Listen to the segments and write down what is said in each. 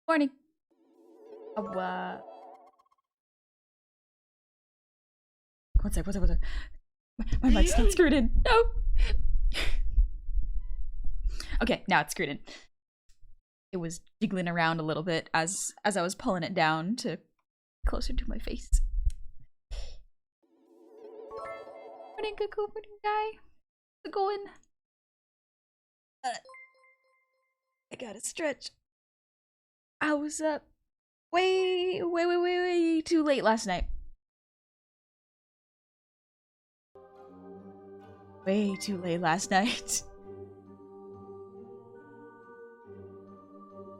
Morning. One sec. My mic's not screwed in. No. Okay, now it's screwed in. It was jiggling around a little bit as I was pulling it down to closer to my face. Morning, cuckoo. Morning, guy. How's it going? I gotta stretch. I was up way too late last night. Way too late last night.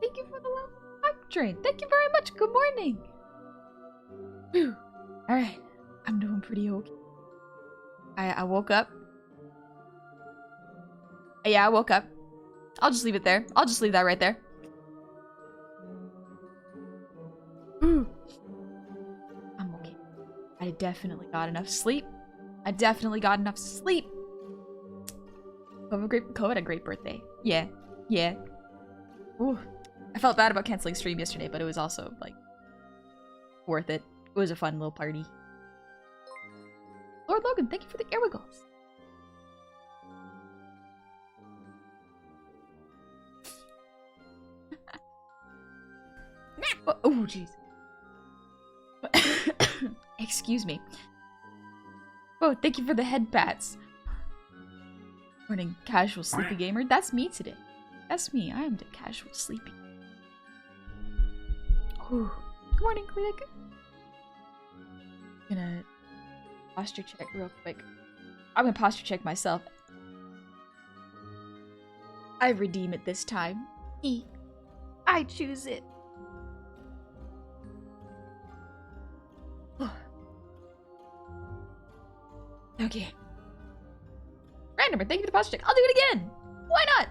Thank you for the love hype train. Thank you very much. Good morning. Whew. Alright. I'm doing pretty okay. I woke up. Yeah, I woke up. I'll just leave it there. I'll just leave that right there. I'm okay. I definitely got enough sleep. Ko had a great birthday. Yeah. Ooh. I felt bad about canceling stream yesterday, but it was also, like, worth it. It was a fun little party. Lord Logan, thank you for the air wiggles. Oh, jeez. Excuse me. Oh, thank you for the head pats. Morning, casual sleepy gamer. That's me today. That's me. I am the casual sleepy. Ooh. Good morning, Klinik. Gonna posture check real quick. I'm gonna posture check myself. I redeem it this time. I choose it. Okay. Random, thank you for the posture check. I'll do it again. Why not?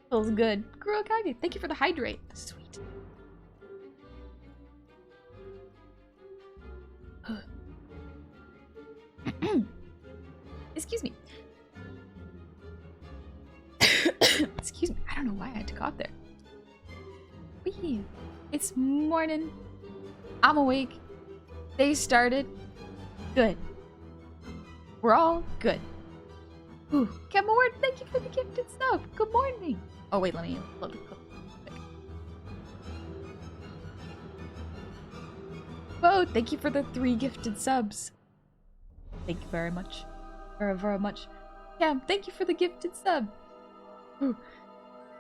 Feels good. Kurokage, thank you for the hydrate. Sweet. Excuse me. Excuse me. I don't know why I had to cough there. Wee. It's morning. I'm awake. They started. Good. We're all good. Ooh. Kevin Ward, thank you for the gifted sub. Good morning. Oh wait, let me load the cook. Whoa, thank you for the 3 gifted subs. Thank you very much. Very much. Cam, thank you for the gifted sub. Ooh.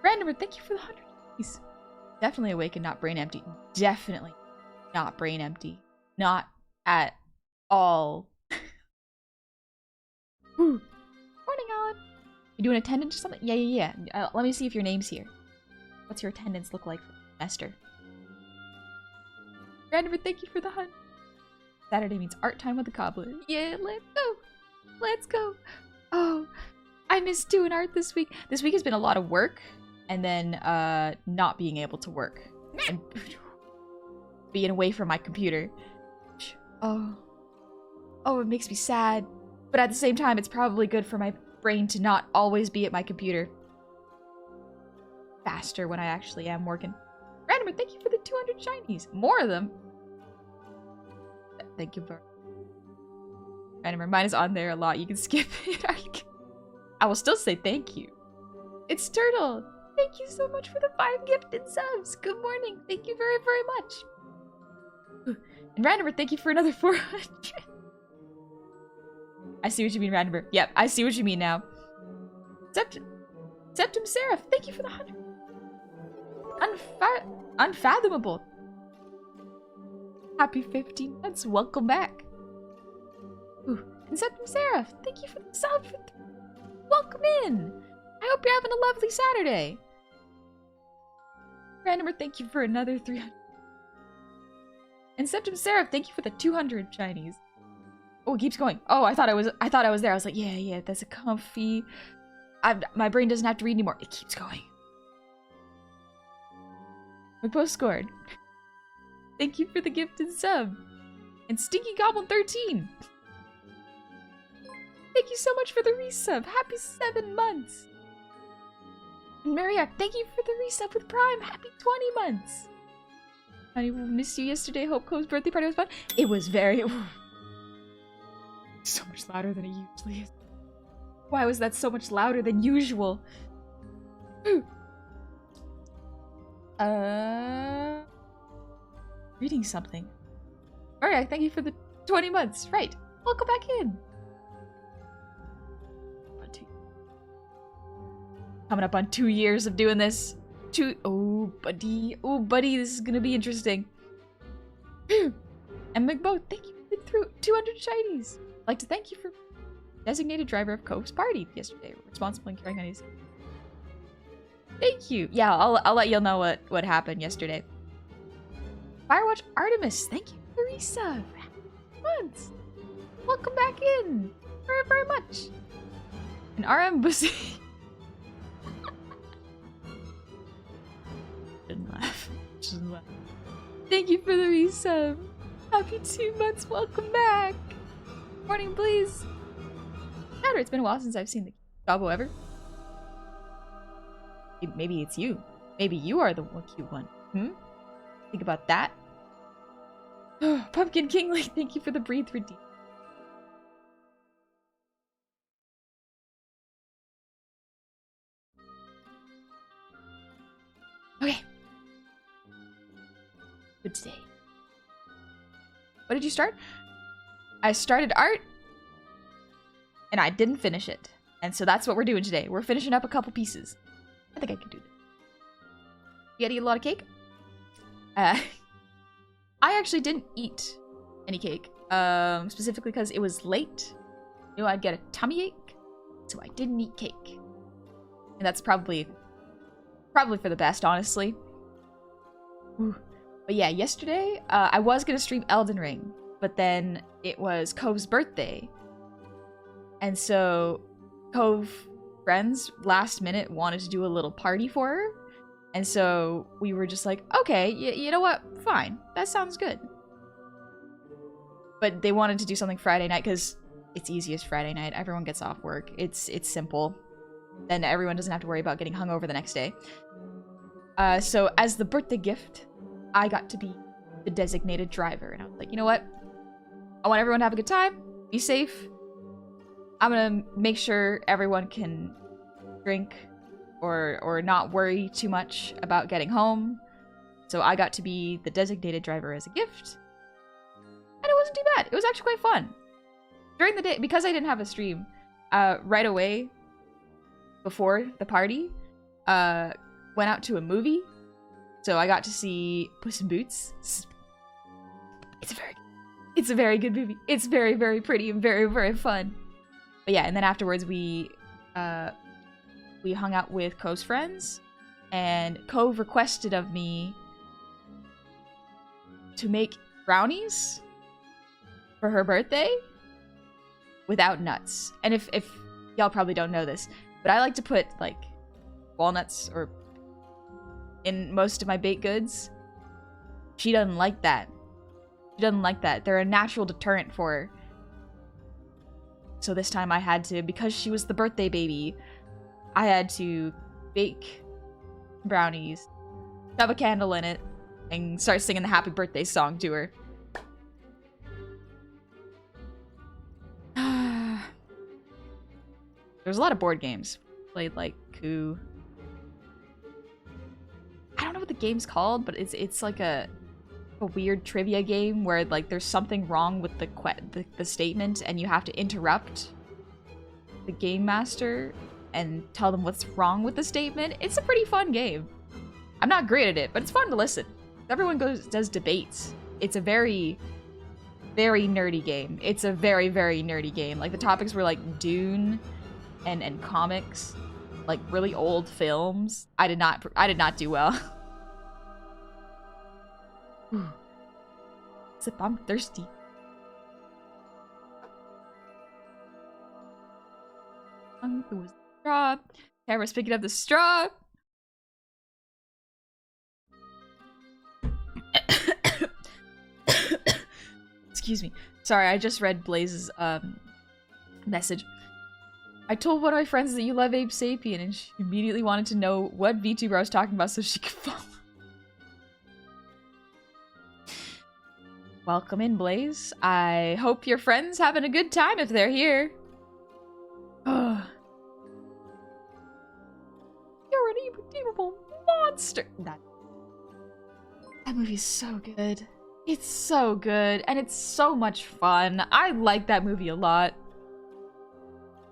Randomer, thank you for the 100 keys. Definitely awake and not brain empty. Definitely not brain empty. Not at all. Ooh. Morning, Alan. You doing attendance or something? Yeah. Let me see if your name's here. What's your attendance look like for the semester? Randomer, thank you for the hunt. Saturday means art time with the cobbler. Yeah, let's go. Let's go. Oh, I missed doing art this week. This week has been a lot of work and then not being able to work and being away from my computer. Oh, it makes me sad. But at the same time, it's probably good for my brain to not always be at my computer. Faster when I actually am working. Randomer, thank you for the 200 shinies. More of them. Thank you for... Randomer, mine is on there a lot. You can skip it. I will still say thank you. It's Turtle. Thank you so much for the 5 gifted subs. Good morning. Thank you very much. And Randomer, thank you for another 400. I see what you mean, Randomer. Yep, I see what you mean now. Septum Seraph, thank you for the 100. Unfathomable. Happy 15 months. Welcome back. Ooh. And Septum Seraph, thank you for the sub. Welcome in. I hope you're having a lovely Saturday. Randomer, thank you for another 300. And Septum Seraph, thank you for the 200 shinies. Oh, it keeps going. Oh, I thought I was there. I was like, yeah, that's a comfy. My brain doesn't have to read anymore. It keeps going. My post scored. Thank you for the gifted sub. And Stinky Goblin 13. thank you so much for the resub. Happy 7 months. And Mariak, thank you for the resub with Prime. Happy 20 months. Honey, we missed you yesterday. Hope Co's birthday party was fun. It was very... so much louder than it usually is. Why was that so much louder than usual? Reading something. Alright, thank you for the 20 months. Right. Welcome back in. Coming up on 2 years of doing this. Oh, buddy. Oh, buddy, this is gonna be interesting. And McBo, thank you for 200 shinies. I'd like to thank you for designated driver of Cove's party yesterday. Responsible in carrying on his... Thank you. Yeah, I'll let y'all know what happened yesterday. Firewatch Artemis, thank you for the resub. Months. Welcome back in. Very, very much. And RM Bussy. Shouldn't laugh. Shouldn't laugh. Thank you for the resub. Happy 2 months. Welcome back. Morning, please. Powder, it's been a while since I've seen the Gobbo ever. Maybe it's you. Maybe you are the cute one. Think about that. Pumpkin Kingly, thank you for the breathe redeem. Okay. Good day. What did you start? I started art, and I didn't finish it. And so that's what we're doing today. We're finishing up a couple pieces. I think I can do this. You gotta eat a lot of cake? I actually didn't eat any cake. Specifically because it was late. You know, I'd get a tummy ache. So I didn't eat cake. And that's probably for the best, honestly. Ooh. But yeah, yesterday, I was gonna stream Elden Ring. But then it was Cove's birthday. And so Cove friends last minute wanted to do a little party for her. And so we were just like, okay, you know what? Fine. That sounds good. But they wanted to do something Friday night because it's easiest Friday night. Everyone gets off work. It's simple. Then everyone doesn't have to worry about getting hungover the next day. So as the birthday gift, I got to be the designated driver. And I was like, you know what? I want everyone to have a good time. Be safe. I'm gonna make sure everyone can drink or not worry too much about getting home. So I got to be the designated driver as a gift. And it wasn't too bad. It was actually quite fun. During the day, because I didn't have a stream, right away before the party, went out to a movie. So I got to see Puss in Boots. It's a very good movie. It's very, very pretty and very, very fun. But yeah, and then afterwards we hung out with Cove's friends, and Cove requested of me to make brownies for her birthday without nuts. And if y'all probably don't know this, but I like to put like walnuts or in most of my baked goods. She doesn't like that. She doesn't like that. They're a natural deterrent for her. So this time I had to, because she was the birthday baby, I had to bake brownies, shove a candle in it, and start singing the happy birthday song to her. There's a lot of board games. Played like Coup. I don't know what the game's called, but it's like a weird trivia game where like there's something wrong with the statement and you have to interrupt the game master and tell them what's wrong with the statement. It's a pretty fun game. I'm not great at it, but it's fun to listen. Everyone does debates. It's a very, very nerdy game. It's a very, very nerdy game. Like the topics were like Dune and comics, like really old films. I did not do well. Sip, I'm thirsty. It was straw. Camera's picking up the straw. Excuse me. Sorry, I just read Blaze's message. I told one of my friends that you love Ape Sapien, and she immediately wanted to know what VTuber I was talking about so she could follow. Welcome in, Blaze. I hope your friend's having a good time if they're here. Ugh. You're an irredeemable monster. That movie's so good. It's so good, and it's so much fun. I like that movie a lot.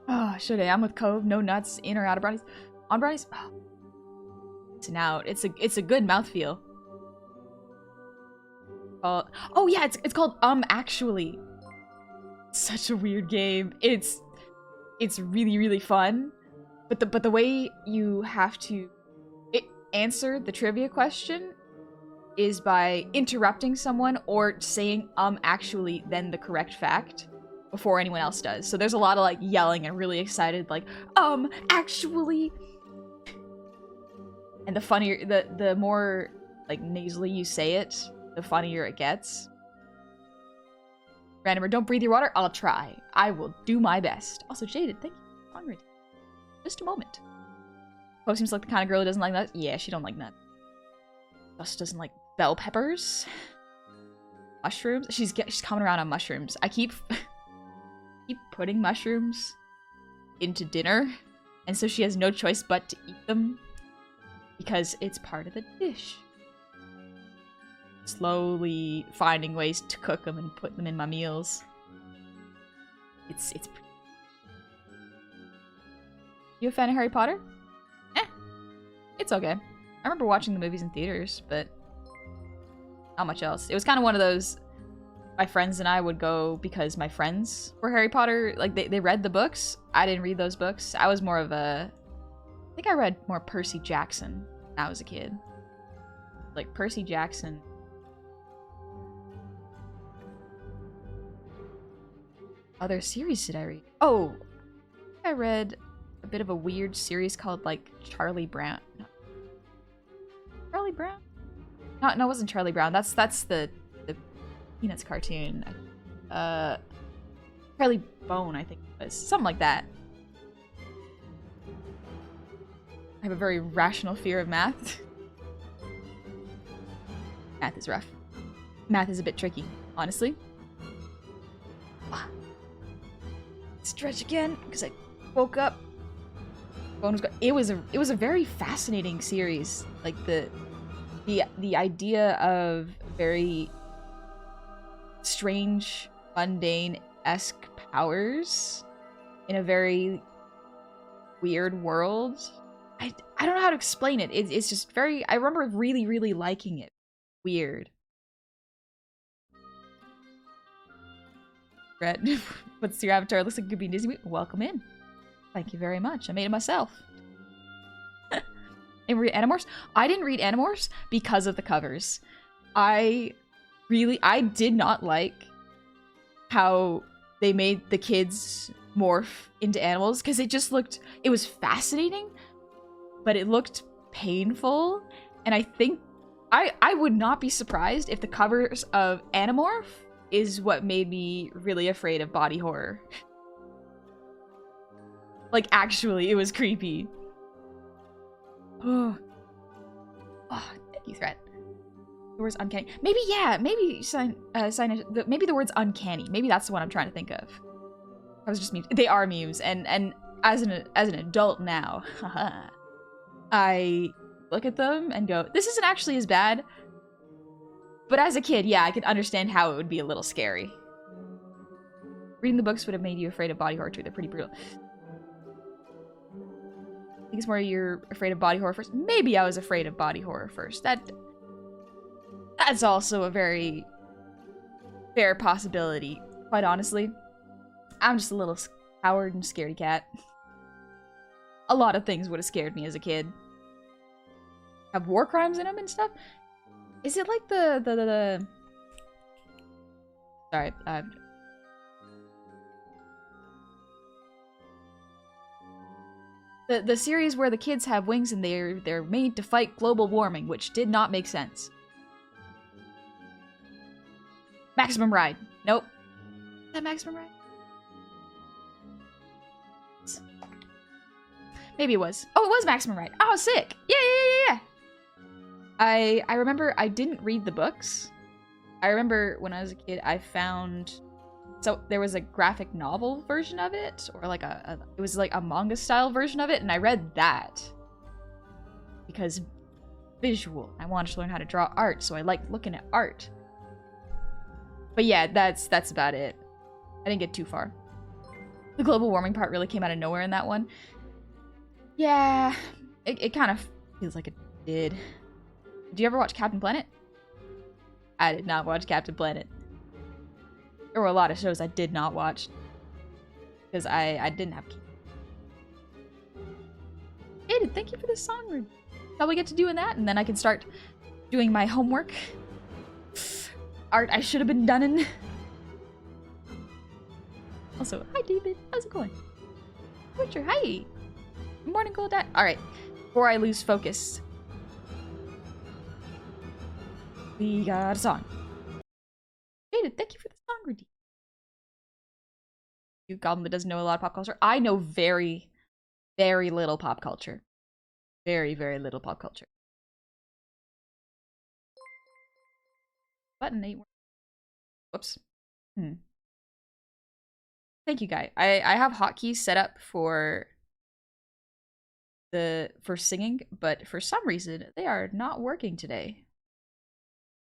Oh, should I? I'm with Cove. No nuts, in or out of brownies. On brownies? Oh. It's an out. It's a good mouthfeel. Oh yeah, it's called Actually. Such a weird game. It's really, really fun. But the way you have to answer the trivia question is by interrupting someone or saying actually then the correct fact before anyone else does. So there's a lot of like yelling and really excited like actually. And the funnier the more like nasally you say it, the funnier it gets. Randomer, don't breathe your water. I'll try. I will do my best. Also, Jaded, thank you. Hungry. Just a moment. Oh, seems like the kind of girl who doesn't like nuts. Yeah, she don't like nuts. Just doesn't like bell peppers. Mushrooms. She's coming around on mushrooms. I keep putting mushrooms into dinner, and so she has no choice but to eat them because it's part of the dish. Slowly finding ways to cook them and put them in my meals. It's You a fan of Harry Potter? It's okay. I remember watching the movies in theaters, but not much else. It was kind of one of those, my friends and I would go because my friends were Harry Potter, like they read the books. I didn't read those books. I was more of a, I think I read more Percy Jackson when I was a kid. Like Percy Jackson. Other series did I read? Oh, I read a bit of a weird series called like Charlie Brown. No. Charlie Brown? No, it wasn't Charlie Brown. That's the Peanuts cartoon. Charlie Bone, I think it was. Something like that. I have a very rational fear of math. Math is rough. Math is a bit tricky, honestly. Stretch again because I woke up. Phone was it was a very fascinating series. Like the idea of very strange, mundane-esque powers in a very weird world. I don't know how to explain it. It's just very. I remember really, really liking it. Weird. Red. What's your avatar? Looks like it could be Disney. Welcome in. Thank you very much. I made it myself. And read Animorphs? I didn't read Animorphs because of the covers. I did not like how they made the kids morph into animals because it was fascinating, but it looked painful. And I think I would not be surprised if the covers of Animorph is what made me really afraid of body horror. Like, actually, it was creepy. Oh, thank you, Threat. The word's uncanny. Maybe, yeah, maybe maybe the word's uncanny. Maybe that's the one I'm trying to think of. I was just memes. They are memes, and as an adult now, I look at them and go, this isn't actually as bad. But as a kid, yeah, I could understand how it would be a little scary. Reading the books would have made you afraid of body horror too. They're pretty brutal. I think it's more you're afraid of body horror first. Maybe I was afraid of body horror first. That's also a very fair possibility. Quite honestly, I'm just a little coward and scaredy cat. A lot of things would have scared me as a kid. Have war crimes in them and stuff. Is it like the sorry, the series where the kids have wings and they're made to fight global warming, which did not make sense. Maximum Ride. Nope. Is that Maximum Ride? Maybe it was. Oh, it was Maximum Ride. Oh, sick. Yeah. I remember I didn't read the books. I remember when I was a kid, I found... So there was a graphic novel version of it, or like it was like a manga style version of it, and I read that. Because visual. I wanted to learn how to draw art, so I liked looking at art. But yeah, that's about it. I didn't get too far. The global warming part really came out of nowhere in that one. Yeah, it kind of feels like it did. Did you ever watch Captain Planet? I did not watch Captain Planet. There were a lot of shows I did not watch. Because I didn't have kids. Aiden, thank you for the song read. Probably get to doing that, and then I can start doing my homework. Art I should have been done in. Also, hi David, how's it going? Butcher, hi. Morning Gold Dad. Alright, before I lose focus. We got a song. David, thank you for the song redeem. You goblin that doesn't know a lot of pop culture. I know very, very little pop culture. Very, very little pop culture. Button 8. Whoops. Thank you, Guy. I have hotkeys set up for singing, but for some reason they are not working today.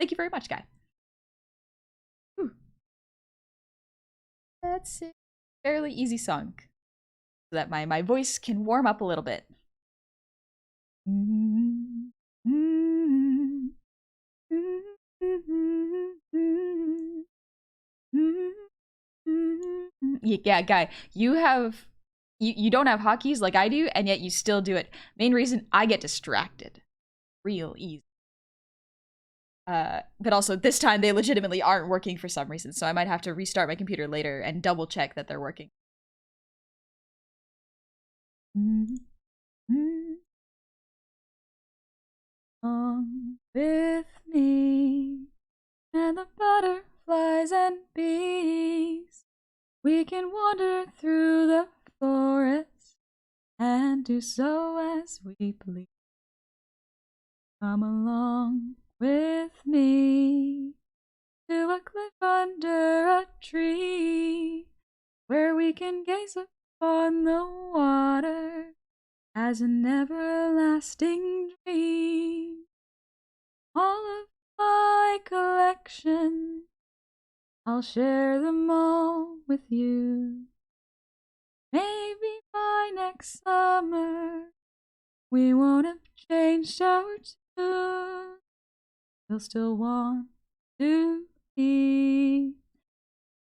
Thank you very much, Guy. Whew. That's it. Fairly easy song, so that my voice can warm up a little bit. Yeah, Guy, you don't have hotkeys like I do, and yet you still do it. Main reason, I get distracted real easy. But also this time they legitimately aren't working for some reason, so I might have to restart my computer later and double check that they're working. Along with me and the butterflies and bees, we can wander through the forest and do so as we please. Come along with me to a cliff under a tree, where we can gaze upon the water as an everlasting dream. All of my collection, I'll share them all with you. Maybe by next summer we won't have changed our tune. We'll still want to be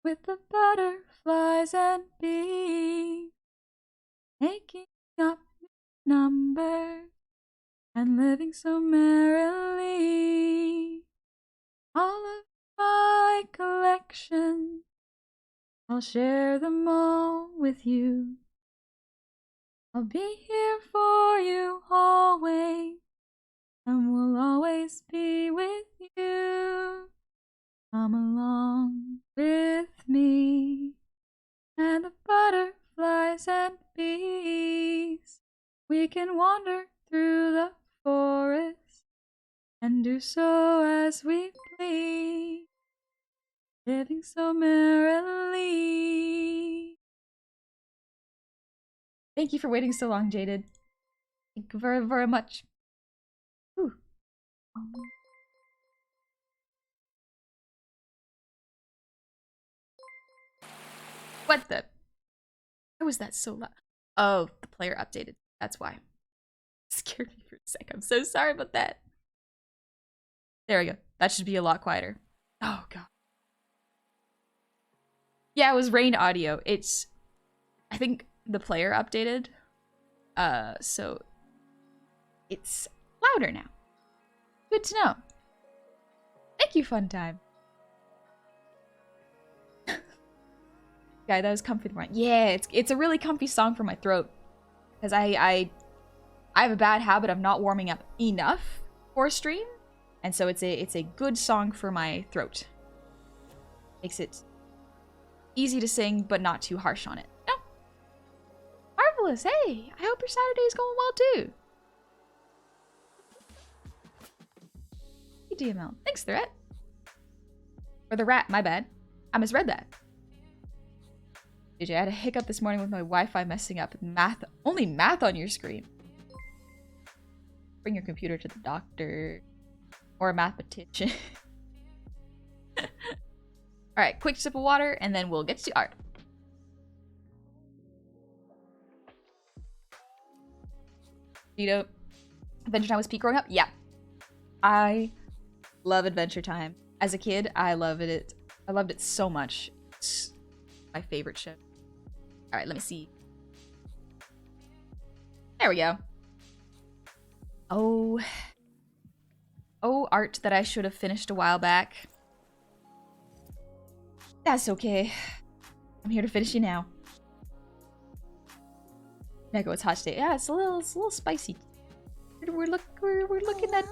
with the butterflies and bees, making up numbers and living so merrily. All of my collection, I'll share them all with you. I'll be here for you always, and will always be with you. Come along with me and the butterflies and bees. We can wander through the forest and do so as we please, living so merrily. Thank you for waiting so long, Jaded. Thank you very, very much. Whew. What the? Why was that so loud? Oh, the player updated. That's why. Scared me for a sec. I'm so sorry about that. There we go. That should be a lot quieter. Oh, God. Yeah, it was rain audio. It's... I think the player updated. So... it's louder now. Good to know. Thank you, Fun Time. Guy, that was comfy. Yeah, it's a really comfy song for my throat. Because I have a bad habit of not warming up enough for a stream. And so it's a good song for my throat. Makes it easy to sing, but not too harsh on it. No. Alice, hey! I hope your Saturday's going well too. Hey, DML. Thanks, Threat. Or the rat, my bad. I misread that. JJ, I had a hiccup this morning with my Wi-Fi messing up. Math, only math on your screen. Bring your computer to the doctor. Or a mathematician. Alright, quick sip of water, and then we'll get to art. Adventure Time was peak growing up? Yeah. I love Adventure Time. As a kid, I loved it. I loved it so much. It's my favorite show. Alright, let me see. There we go. Oh. Oh, art that I should have finished a while back. That's okay. I'm here to finish you now. Neko, it's hot today. Yeah, it's a little spicy. We're looking at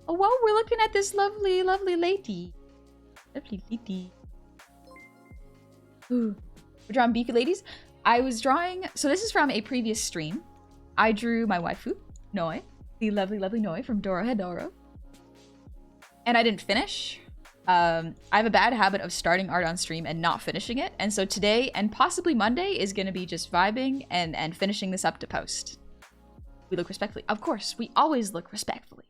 oh wow, we're looking at this lovely lady. Lovely lady. Ooh. We're drawing beefy ladies. I was drawing, so this is from a previous stream. I drew my waifu, Noi, the lovely Noi from Dorohedoro. And I didn't finish. I have a bad habit of starting art on stream and not finishing it. And so today and possibly Monday is going to be just vibing and finishing this up to post. We look respectfully. Of course, we always look respectfully.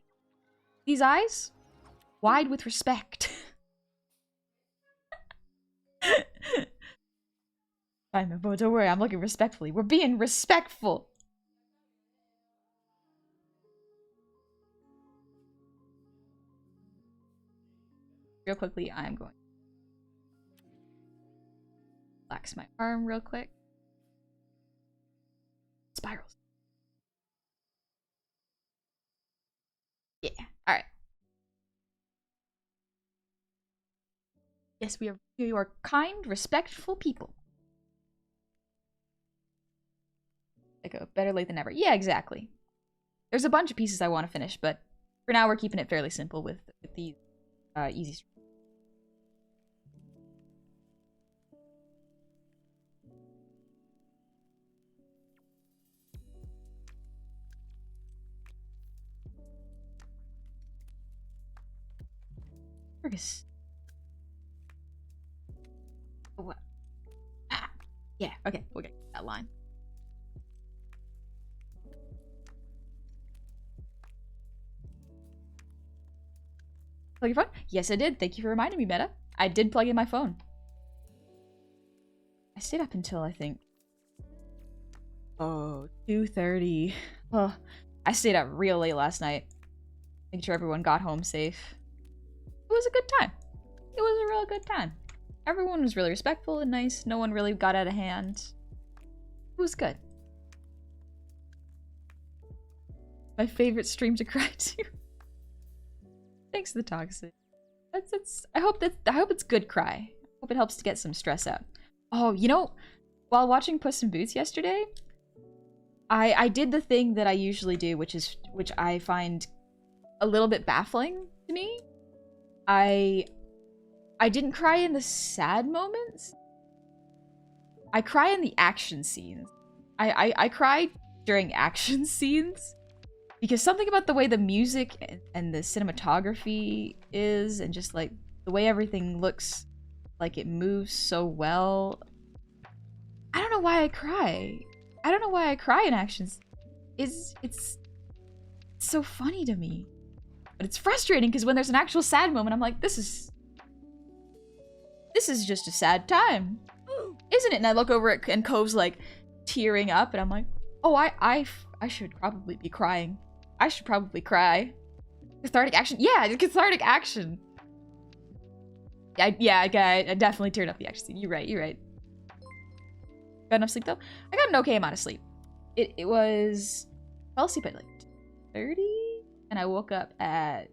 These eyes, wide with respect. Fine, but don't worry, I'm looking respectfully. We're being respectful. Real quickly, I'm going to relax my arm real quick. Spirals. Yeah, alright. Yes, we are kind, respectful people. Like a better late than never. Yeah, exactly. There's a bunch of pieces I want to finish, but for now we're keeping it fairly simple with these easy. Fergus. What? Ah. Yeah, okay, we'll get that line. Plug your phone? Yes, I did. Thank you for reminding me, Meta. I did plug in my phone. I stayed up until, I think, 2:30. Oh, I stayed up real late last night. Making sure everyone got home safe. It was a good time. It was a real good time. Everyone was really respectful and nice. No one really got out of hand. It was good. My favorite stream to cry to. Thanks to the toxic. I hope it's good cry. I hope it helps to get some stress out. Oh, you know, while watching Puss in Boots yesterday, I did the thing that I usually do, which I find a little bit baffling to me. I didn't cry in the sad moments. I cry in the action scenes. I cry during action scenes. Because something about the way the music and the cinematography is, and just like the way everything looks, like it moves so well. I don't know why I cry. I don't know why I cry in actions. It's so funny to me. But it's frustrating because when there's an actual sad moment, I'm like, this is just a sad time, isn't it? And I look over at and Cove's like tearing up, and I'm like, oh, I should probably be crying. I should probably cry. Cathartic action. Yeah, cathartic action. I definitely turned up the action scene. You're right. Got enough sleep though? I got an okay amount of sleep. It was... I fell asleep at like 30? And I woke up at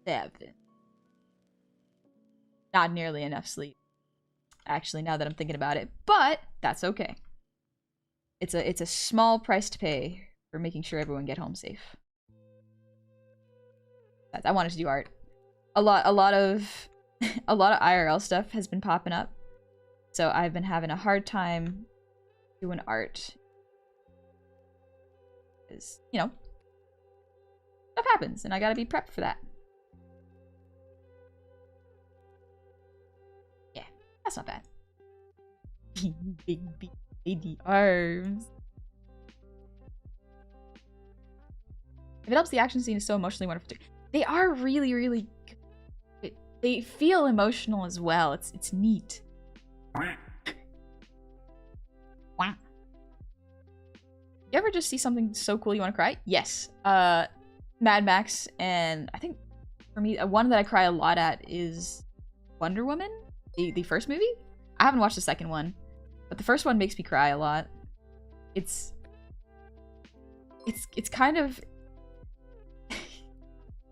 7. Not nearly enough sleep. Actually, now that I'm thinking about it. But that's okay. It's a small price to pay for making sure everyone get home safe. I wanted to do art. A lot of IRL stuff has been popping up. So I've been having a hard time doing art. Because, you know, stuff happens, and I gotta be prepped for that. Yeah, that's not bad. Big baby arms. If it helps, the action scene is so emotionally wonderful too. They are really, really good. They feel emotional as well. It's neat. Wow. You ever just see something so cool you want to cry? Yes. Mad Max, and I think for me, one that I cry a lot at is Wonder Woman, the first movie. I haven't watched the second one, but the first one makes me cry a lot. It's kind of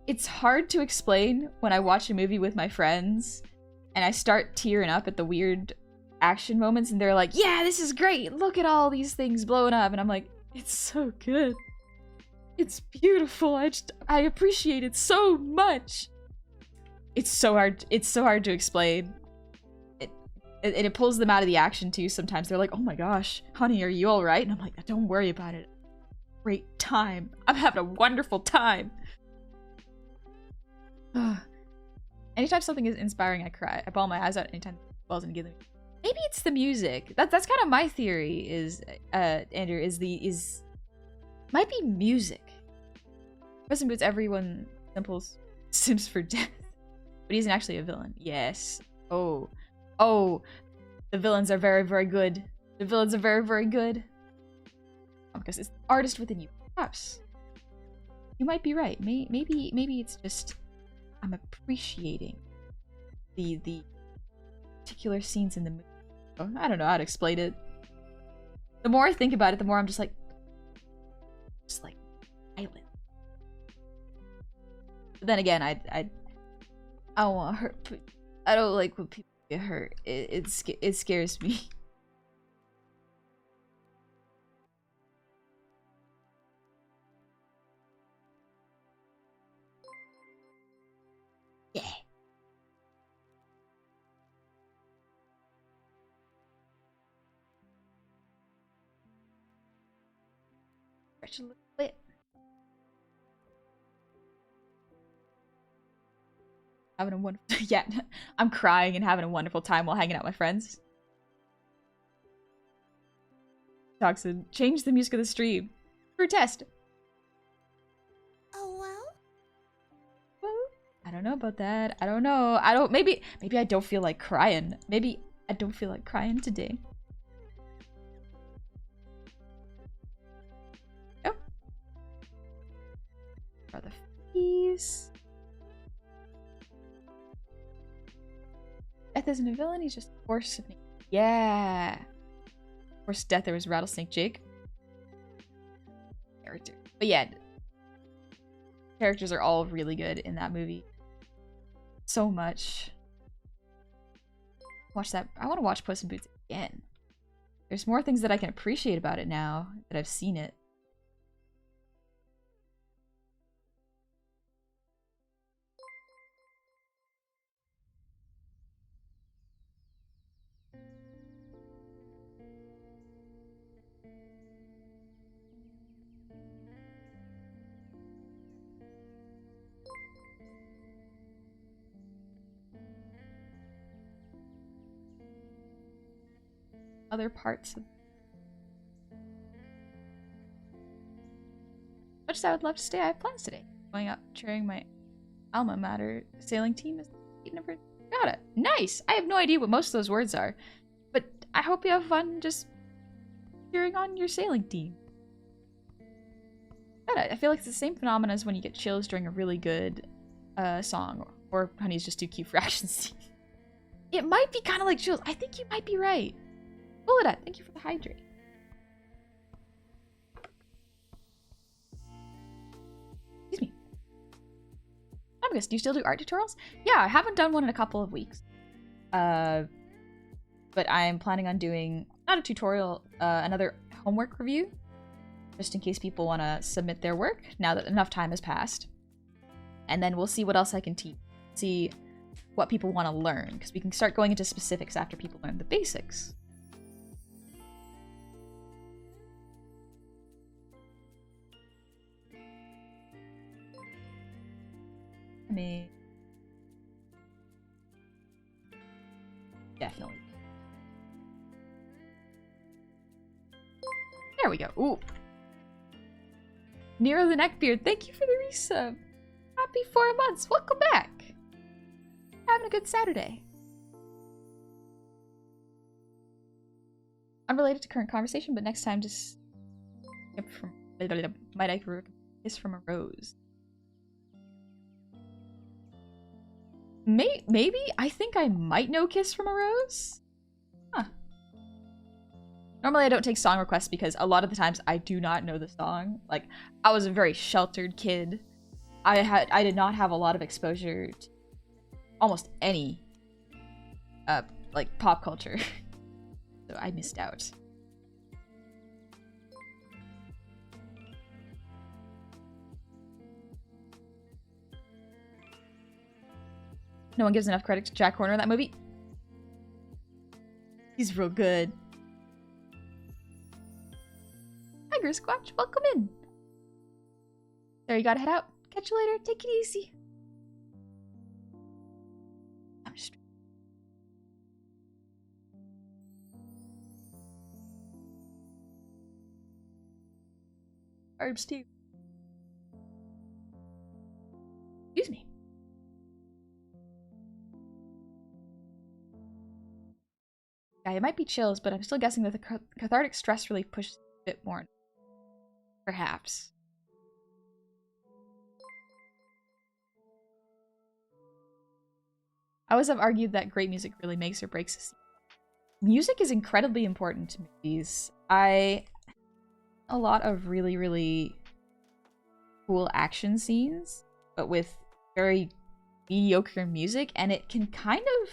it's hard to explain when I watch a movie with my friends and I start tearing up at the weird action moments and they're like, yeah, this is great, look at all these things blowing up, and I'm like, it's so good, it's beautiful, I appreciate it so much. It's so hard to explain. It pulls them out of the action too. Sometimes they're like, oh my gosh, honey, are you all right? And I'm like, don't worry about it, great time, I'm having a wonderful time. Anytime something is inspiring, I cry. I bawl my eyes out anytime it balls and giggling. Maybe it's the music. That's kind of my theory. Is Andrew might be music. Puss in Boots, everyone sims for death, but he isn't actually a villain. Yes. Oh, the villains are very, very good. The villains are very, very good. Because it's the artist within you. Perhaps you might be right. Maybe it's just I'm appreciating the particular scenes in the movie. I don't know how to explain it. The more I think about it, the more I'm just like island. But then again, I don't want to hurt. I don't like when people get hurt. It scares me. Yeah. Stretch a little bit. Having a wonderful yeah, I'm crying and having a wonderful time while hanging out with my friends. Toxin, change the music of the stream for a test. Oh well. I don't know about that. I don't know. Maybe I don't feel like crying. Maybe I don't feel like crying today. Oh. For the fees. Death isn't a villain, he's just a force of nature. Yeah. Of course, Death, there was Rattlesnake Jake. Character. But yeah. Characters are all really good in that movie. So much. Watch that. I want to watch Puss in Boots again. There's more things that I can appreciate about it now that I've seen it. Other parts of much as I would love to stay, I have plans today. Going out cheering my alma mater sailing team is never got it. Nice! I have no idea what most of those words are, but I hope you have fun just cheering on your sailing team. I feel like it's the same phenomenon as when you get chills during a really good song, or Honey's just too cute for action scene. It might be kind of like chills. I think you might be right. Bullet, thank you for the hydrate. Excuse me. Amagus, do you still do art tutorials? Yeah, I haven't done one in a couple of weeks. But I'm planning on doing, not a tutorial, another homework review. Just in case people want to submit their work, now that enough time has passed. And then we'll see what else I can teach. See what people want to learn, because we can start going into specifics after people learn the basics. timing. Definitely. There we go. Ooh. Nero the Neckbeard, thank you for the resub. Happy 4 months. Welcome back. Having a good Saturday. Unrelated to current conversation, but next time just from might I kiss from a rose. Maybe? I think I might know Kiss from a Rose. Huh. Normally I don't take song requests because a lot of the times I do not know the song. Like, I was a very sheltered kid. I did not have a lot of exposure to almost any like pop culture. So I missed out. No one gives enough credit to Jack Horner in that movie. He's real good. Tiger Squatch, welcome in. There, you gotta head out. Catch you later. Take it easy. I'm just... Steve. Excuse me. Yeah, it might be chills, but I'm still guessing that the cathartic stress relief pushes a bit more. Perhaps. I always have argued that great music really makes or breaks a scene. Music is incredibly important to movies. A lot of really, really cool action scenes, but with very mediocre music, and it can kind of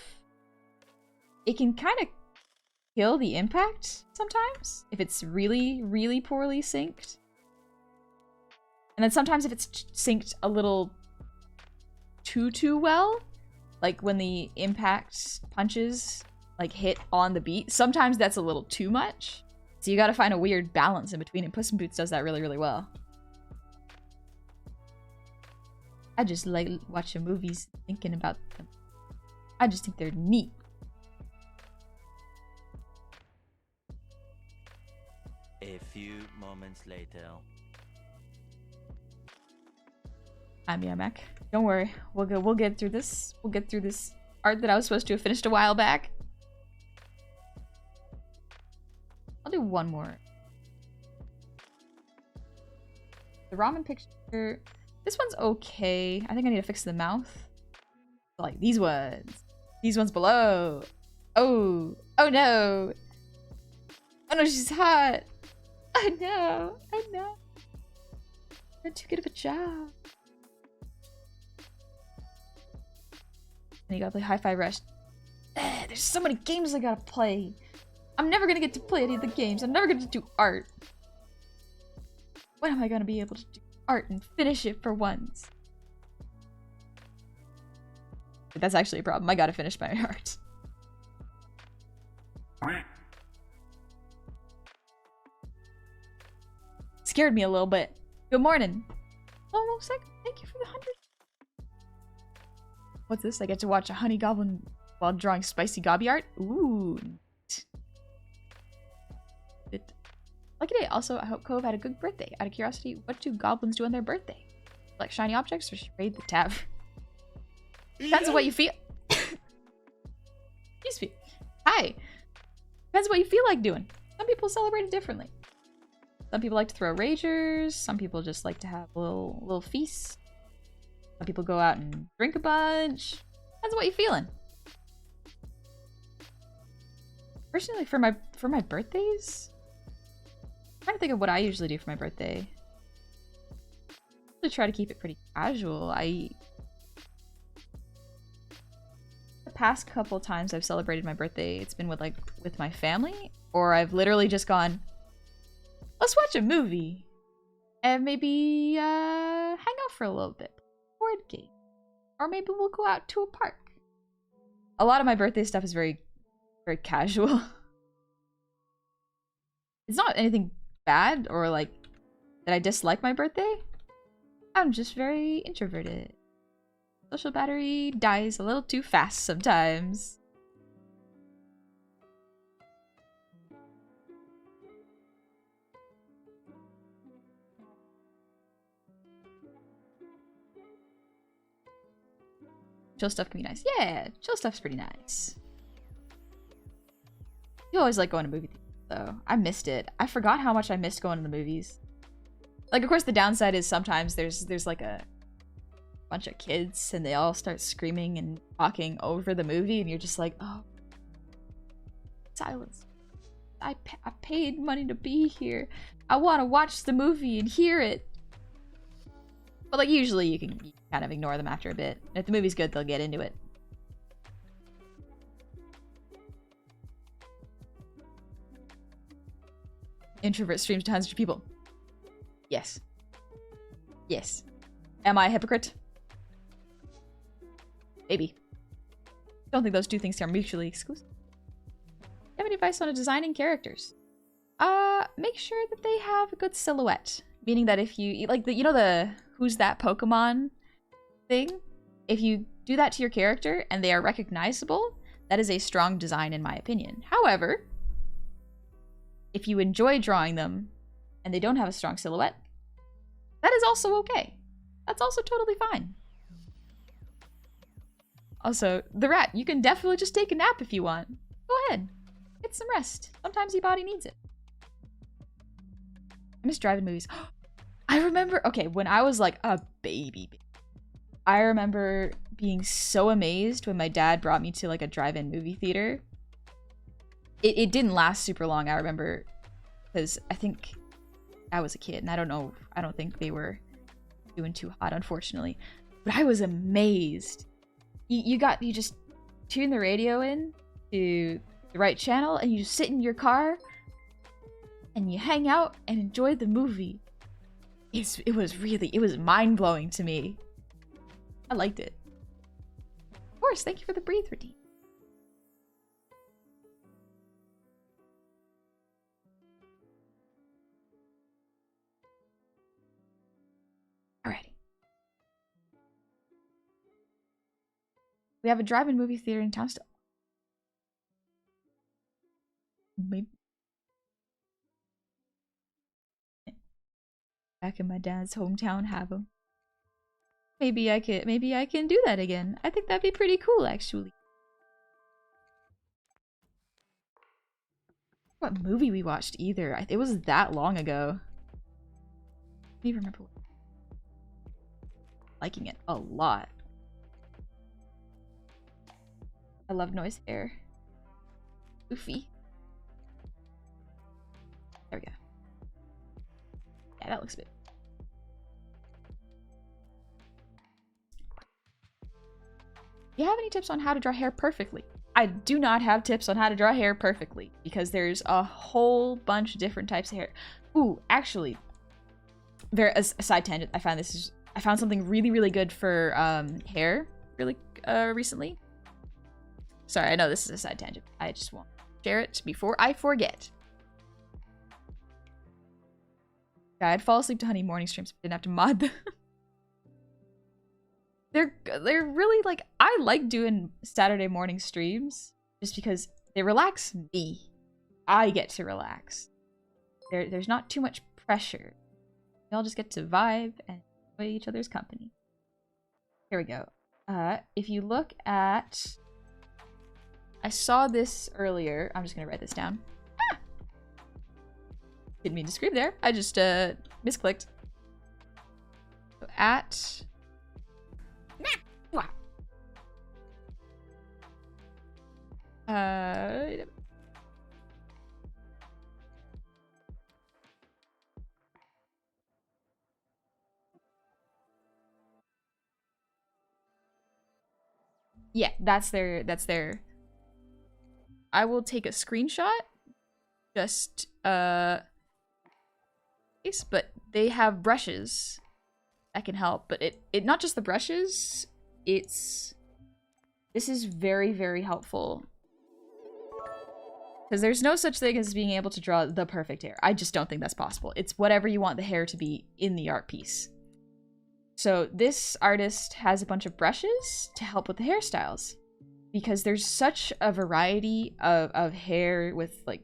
kill the impact sometimes if it's really, really poorly synced. And then sometimes if it's synced a little too well, like when the impact punches like hit on the beat, sometimes that's a little too much. So you gotta find a weird balance in between, and Puss in Boots does that really, really well. I just like watching movies, thinking about them. I just think they're neat. A few moments later. I'm Yamak. Don't worry, we'll get through this. We'll get through this art that I was supposed to have finished a while back. I'll do one more. The ramen picture. This one's okay. I think I need to fix the mouth. Like these ones. These ones below. Oh. Oh no. Oh no, she's hot. I know. I know. Not too good of a job. And you gotta play Hi-Fi Rush. There's so many games I gotta play. I'm never gonna get to play any of the games. I'm never gonna do art. When am I gonna be able to do art and finish it for once? But that's actually a problem. I gotta finish my art. Scared me a little bit. Good morning. Almost like, thank you for the 100. What's this? I get to watch a honey goblin while drawing spicy gobby art? Ooh. Lucky day. Also, I hope Cove had a good birthday. Out of curiosity, what do goblins do on their birthday? Collect shiny objects or raid the tab? Depends on what you feel. Excuse me. Hi. Depends on what you feel like doing. Some people celebrate it differently. Some people like to throw ragers. Some people just like to have a little feast. Some people go out and drink a bunch. Depends on what you're feeling. Personally, for my birthdays, I'm trying to think of what I usually do for my birthday. I usually try to keep it pretty casual. The past couple times I've celebrated my birthday, it's been with my family, or I've literally just gone, let's watch a movie and maybe hang out for a little bit, board game, or maybe we'll go out to a park. A lot of my birthday stuff is very, very casual. It's not anything bad or like that I dislike my birthday. I'm just very introverted. social battery dies a little too fast sometimes. Chill stuff can be nice. Yeah, chill stuff's pretty nice. You always like going to movie theaters, though. I missed it. I forgot how much I missed going to the movies. Like, of course, the downside is sometimes there's like a bunch of kids and they all start screaming and talking over the movie, and you're just like, oh, silence. I paid money to be here. I want to watch the movie and hear it. But like, usually you can kind of ignore them after a bit. If the movie's good, they'll get into it. Introvert streams to hundreds of people. Yes. Yes. Am I a hypocrite? Maybe. Don't think those two things are mutually exclusive. Do you have any advice on designing characters? Make sure that they have a good silhouette. Meaning that if you, like, you know the who's that Pokemon thing? If you do that to your character and they are recognizable, that is a strong design in my opinion. However, if you enjoy drawing them and they don't have a strong silhouette, that is also okay. That's also totally fine. Also, the rat, you can definitely just take a nap if you want. Go ahead. Get some rest. Sometimes your body needs it. I miss driving movies. I remember, okay, when I was like a baby, I remember being so amazed when my dad brought me to like a drive-in movie theater. It didn't last super long, I remember, because I think I was a kid and I don't think they were doing too hot, unfortunately. But I was amazed. You just tune the radio in to the right channel and you just sit in your car and you hang out and enjoy the movie. It was mind-blowing to me. I liked it. Of course, thank you for the breathe routine. Alrighty. We have a drive-in movie theater in town still. Maybe. Back in my dad's hometown, have them. Maybe I can do that again. I think that'd be pretty cool, actually. What movie we watched either? It was that long ago. I don't even remember. Liking it a lot. I love noise hair. Goofy. There we go. Yeah, that looks good. Do you have any tips on how to draw hair perfectly? I do not have tips on how to draw hair perfectly because there's a whole bunch of different types of hair. Ooh, actually, a side tangent. I found something really, really good for hair really recently. Sorry, I know this is a side tangent. I just want to share it before I forget. Yeah, I'd fall asleep to honey morning streams, but didn't have to mod them. They're really like, I like doing Saturday morning streams just because they relax me. I get to relax. There's not too much pressure. We all just get to vibe and enjoy each other's company. Here we go. If you look at, I saw this earlier. I'm just gonna write this down. Ah! Didn't mean to scream there. I just misclicked. So at. Yeah, that's their. I will take a screenshot. Just but they have brushes that can help, but it not just the brushes, this is very, very helpful. Because there's no such thing as being able to draw the perfect hair. I just don't think that's possible. It's whatever you want the hair to be in the art piece. So this artist has a bunch of brushes to help with the hairstyles. Because there's such a variety of hair with like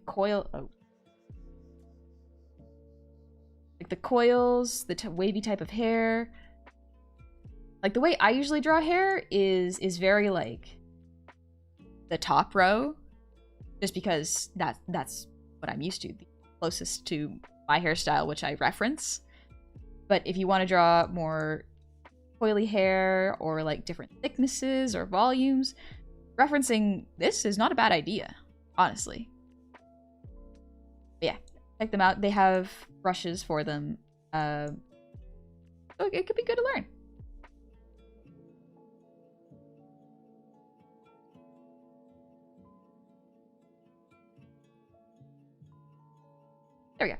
like the coils, the wavy type of hair. Like the way I usually draw hair is very like the top row, just because that's what I'm used to, the closest to my hairstyle, which I reference. But if you want to draw more coily hair or like different thicknesses or volumes, referencing this is not a bad idea, honestly. But yeah, check them out. They have brushes for them. So it could be good to learn. There we go.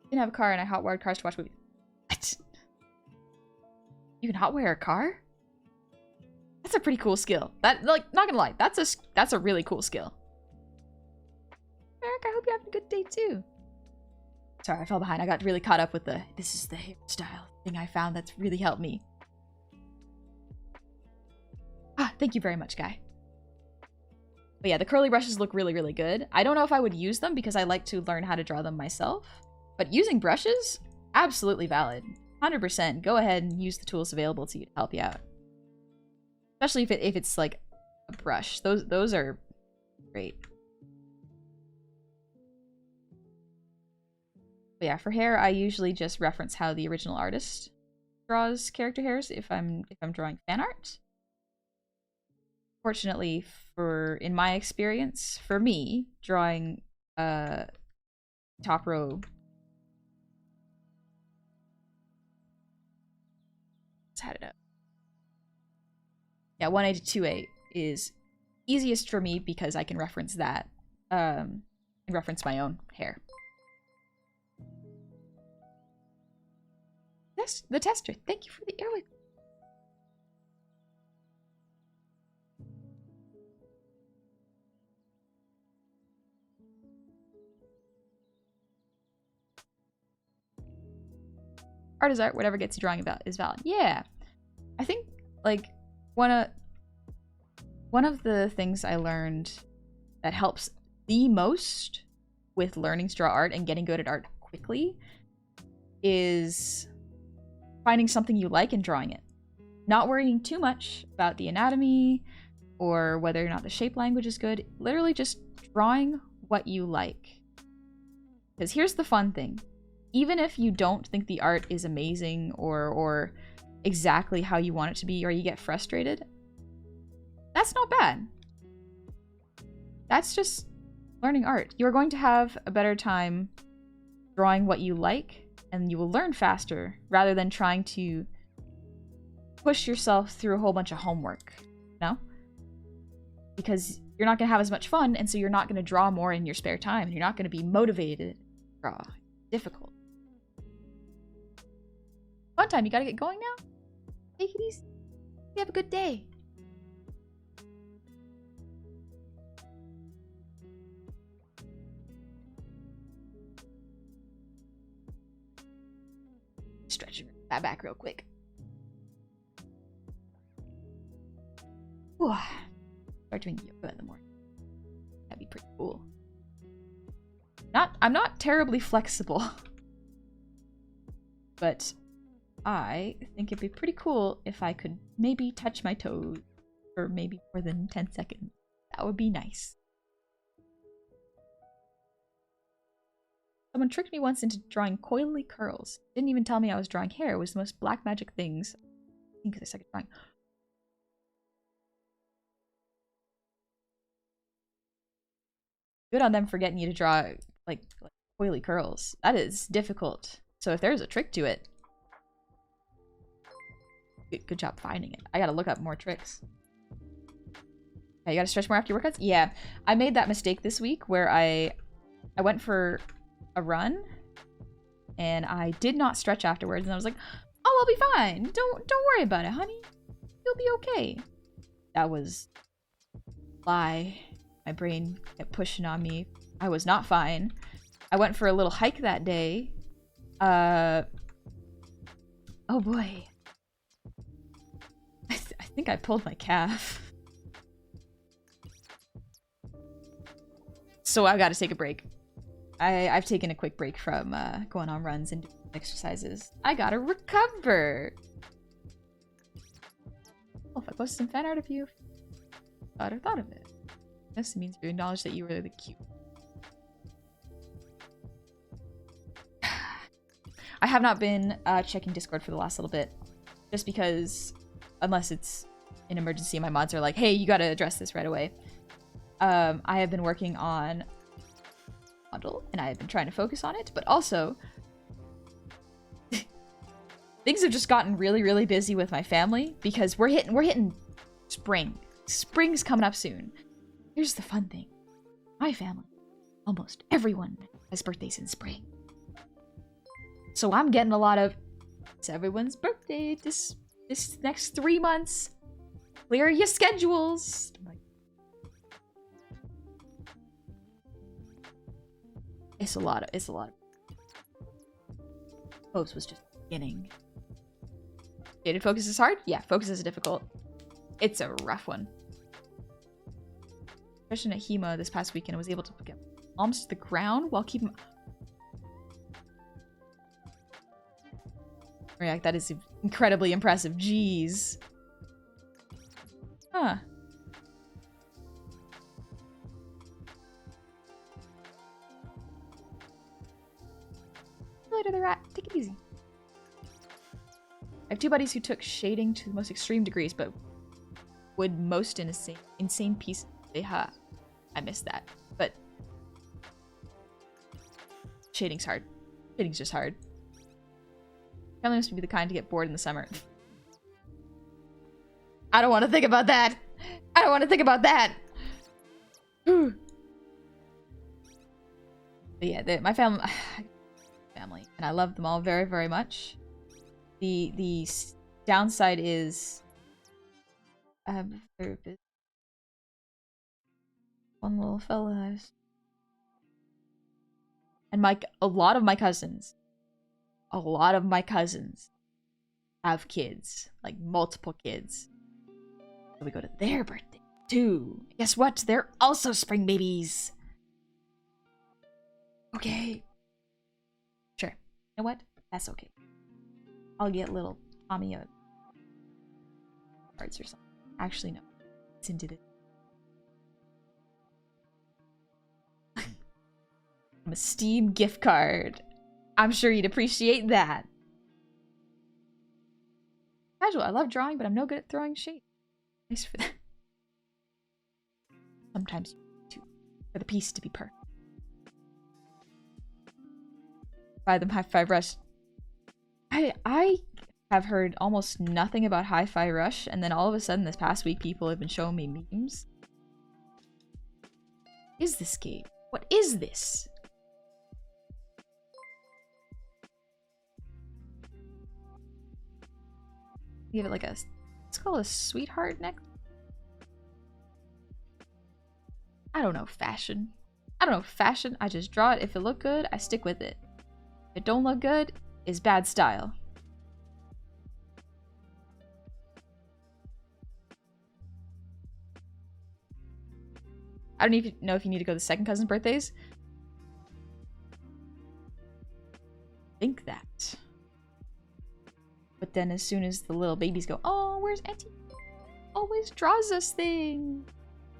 I didn't have a car and I hotwired cars to watch movies. What? You can hotwire a car? That's a pretty cool skill. That, like, not gonna lie, that's a really cool skill. Eric, I hope you're having a good day too. Sorry, I fell behind. I got really caught up with this is the hairstyle thing I found that's really helped me. Ah, thank you very much, Guy. But yeah, the curly brushes look really, really good. I don't know if I would use them because I like to learn how to draw them myself. But using brushes, absolutely valid. 100%. Go ahead and use the tools available to you to help you out. Especially if it's like a brush. Those are great. But yeah, for hair, I usually just reference how the original artist draws character hairs if I'm drawing fan art. Fortunately, in my experience, for me, drawing top row. Let's had it up. Yeah, 1A to 2A is easiest for me because I can reference that and reference my own hair. Yes, the tester. Thank you for the airway. Art is art. Whatever gets you drawing about is valid. Yeah, I think like one of the things I learned that helps the most with learning to draw art and getting good at art quickly is finding something you like and drawing it. Not worrying too much about the anatomy or whether or not the shape language is good. Literally just drawing what you like. Because here's the fun thing. Even if you don't think the art is amazing or exactly how you want it to be, or you get frustrated, that's not bad. That's just learning art. You are going to have a better time drawing what you like, and you will learn faster rather than trying to push yourself through a whole bunch of homework, you know? Because you're not going to have as much fun, and so you're not going to draw more in your spare time, and you're not going to be motivated to draw. Difficult. Fun time, you gotta get going now? Take it easy. You have a good day. Stretch that back real quick. Ooh. Start doing yoga in the morning. That'd be pretty cool. I'm not terribly flexible. But I think it'd be pretty cool if I could maybe touch my toes for maybe more than 10 seconds. That would be nice. Someone tricked me once into drawing coily curls. Didn't even tell me I was drawing hair. It was the most black magic things. I think because I suck at drawing. Good on them for getting you to draw like coily curls. That is difficult. So if there's a trick to it, good job finding it. I gotta look up more tricks. Okay, you gotta stretch more after your workouts? Yeah, I made that mistake this week where I went for a run and I did not stretch afterwards, and I was like, oh, I'll be fine. Don't worry about it, honey. You'll be okay. That was a lie. My brain kept pushing on me. I was not fine. I went for a little hike that day. Oh boy. I think I pulled my calf. So I've got to take a break. I've taken a quick break from going on runs and doing exercises. I gotta recover. Well, if I post some fan art of you, thought of it. This means you acknowledge that you were really cute. I have not been checking Discord for the last little bit, just because, unless it's an emergency, my mods are like, "Hey, you gotta address this right away." I have been working on model, and I have been trying to focus on it, but also things have just gotten really, really busy with my family because we're hitting spring. Spring's coming up soon. Here's the fun thing: my family, almost everyone has birthdays in spring. So I'm getting a lot of, it's everyone's birthday this next 3 months. Clear your schedules. I'm like, it's a lot of hopes was just beginning. Shaded focus is hard? Yeah, focus is difficult. It's a rough one. Especially at HEMA this past weekend, I was able to get almost to the ground while keeping... React, that is incredibly impressive. Jeez. Huh. Later, the rat. Take it easy. I have 2 buddies who took shading to the most extreme degrees, but would most insane piece say, "Ha, I missed that." But shading's hard. Shading's just hard. Family must be the kind to get bored in the summer. I don't want to think about that. I don't want to think about that. But yeah, my family, and I love them all very, very much. The downside is, one little fella, and a lot of my cousins have kids, like multiple kids. So we go to their birthday too. Guess what? They're also spring babies. Okay. Sure. You know what? That's okay. I'll get little Tommy cards or something. Actually, no. It's into this. I'm a Steam gift card. I'm sure you'd appreciate that. Casual. I love drawing, but I'm no good at throwing shade. Nice for that. Sometimes too, for the piece to be perfect. Buy them Hi-Fi Rush. I have heard almost nothing about Hi-Fi Rush, and then all of a sudden this past week people have been showing me memes. What is this game? What is this? Give it like a, let's call it a sweetheart neck. I don't know fashion. I just draw it. If it look good, I stick with it. If it don't look good, it's bad style. I don't even know if you need to go to second cousin's birthdays. Think that. But then as soon as the little babies go, "Oh, where's Auntie? Always draws us things.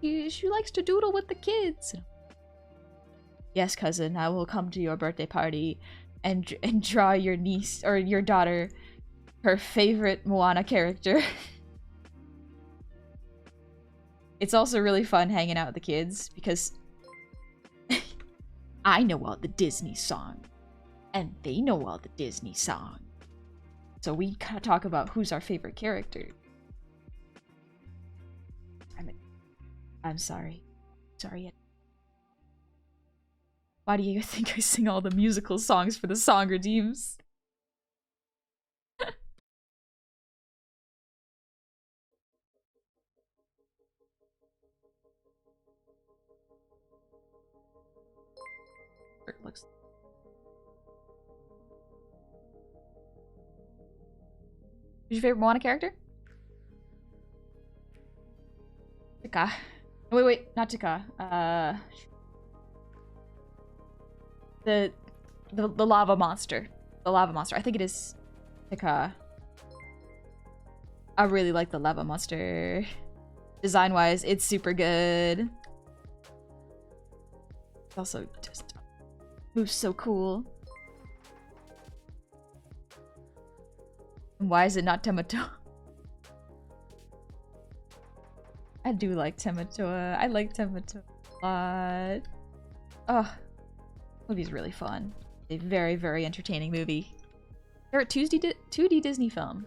She likes to doodle with the kids." Yes, cousin, I will come to your birthday party and draw your niece or your daughter her favorite Moana character. It's also really fun hanging out with the kids because I know all the Disney songs and they know all the Disney songs. So we kind of talk about who's our favorite character. I'm sorry. Sorry. Why do you think I sing all the musical songs for the Song Redeems? Looks Who's your favorite Moana character? Tika. Oh, wait, not Tika. The lava monster. The lava monster. I think it is Tika. I really like the lava monster. Design-wise, it's super good. It also just moves so cool. And why is it not Tematoa? I do like Tematoa. I like Tematoa a lot. Oh, movie's really fun. A very, very entertaining movie. Favorite 2D Disney film?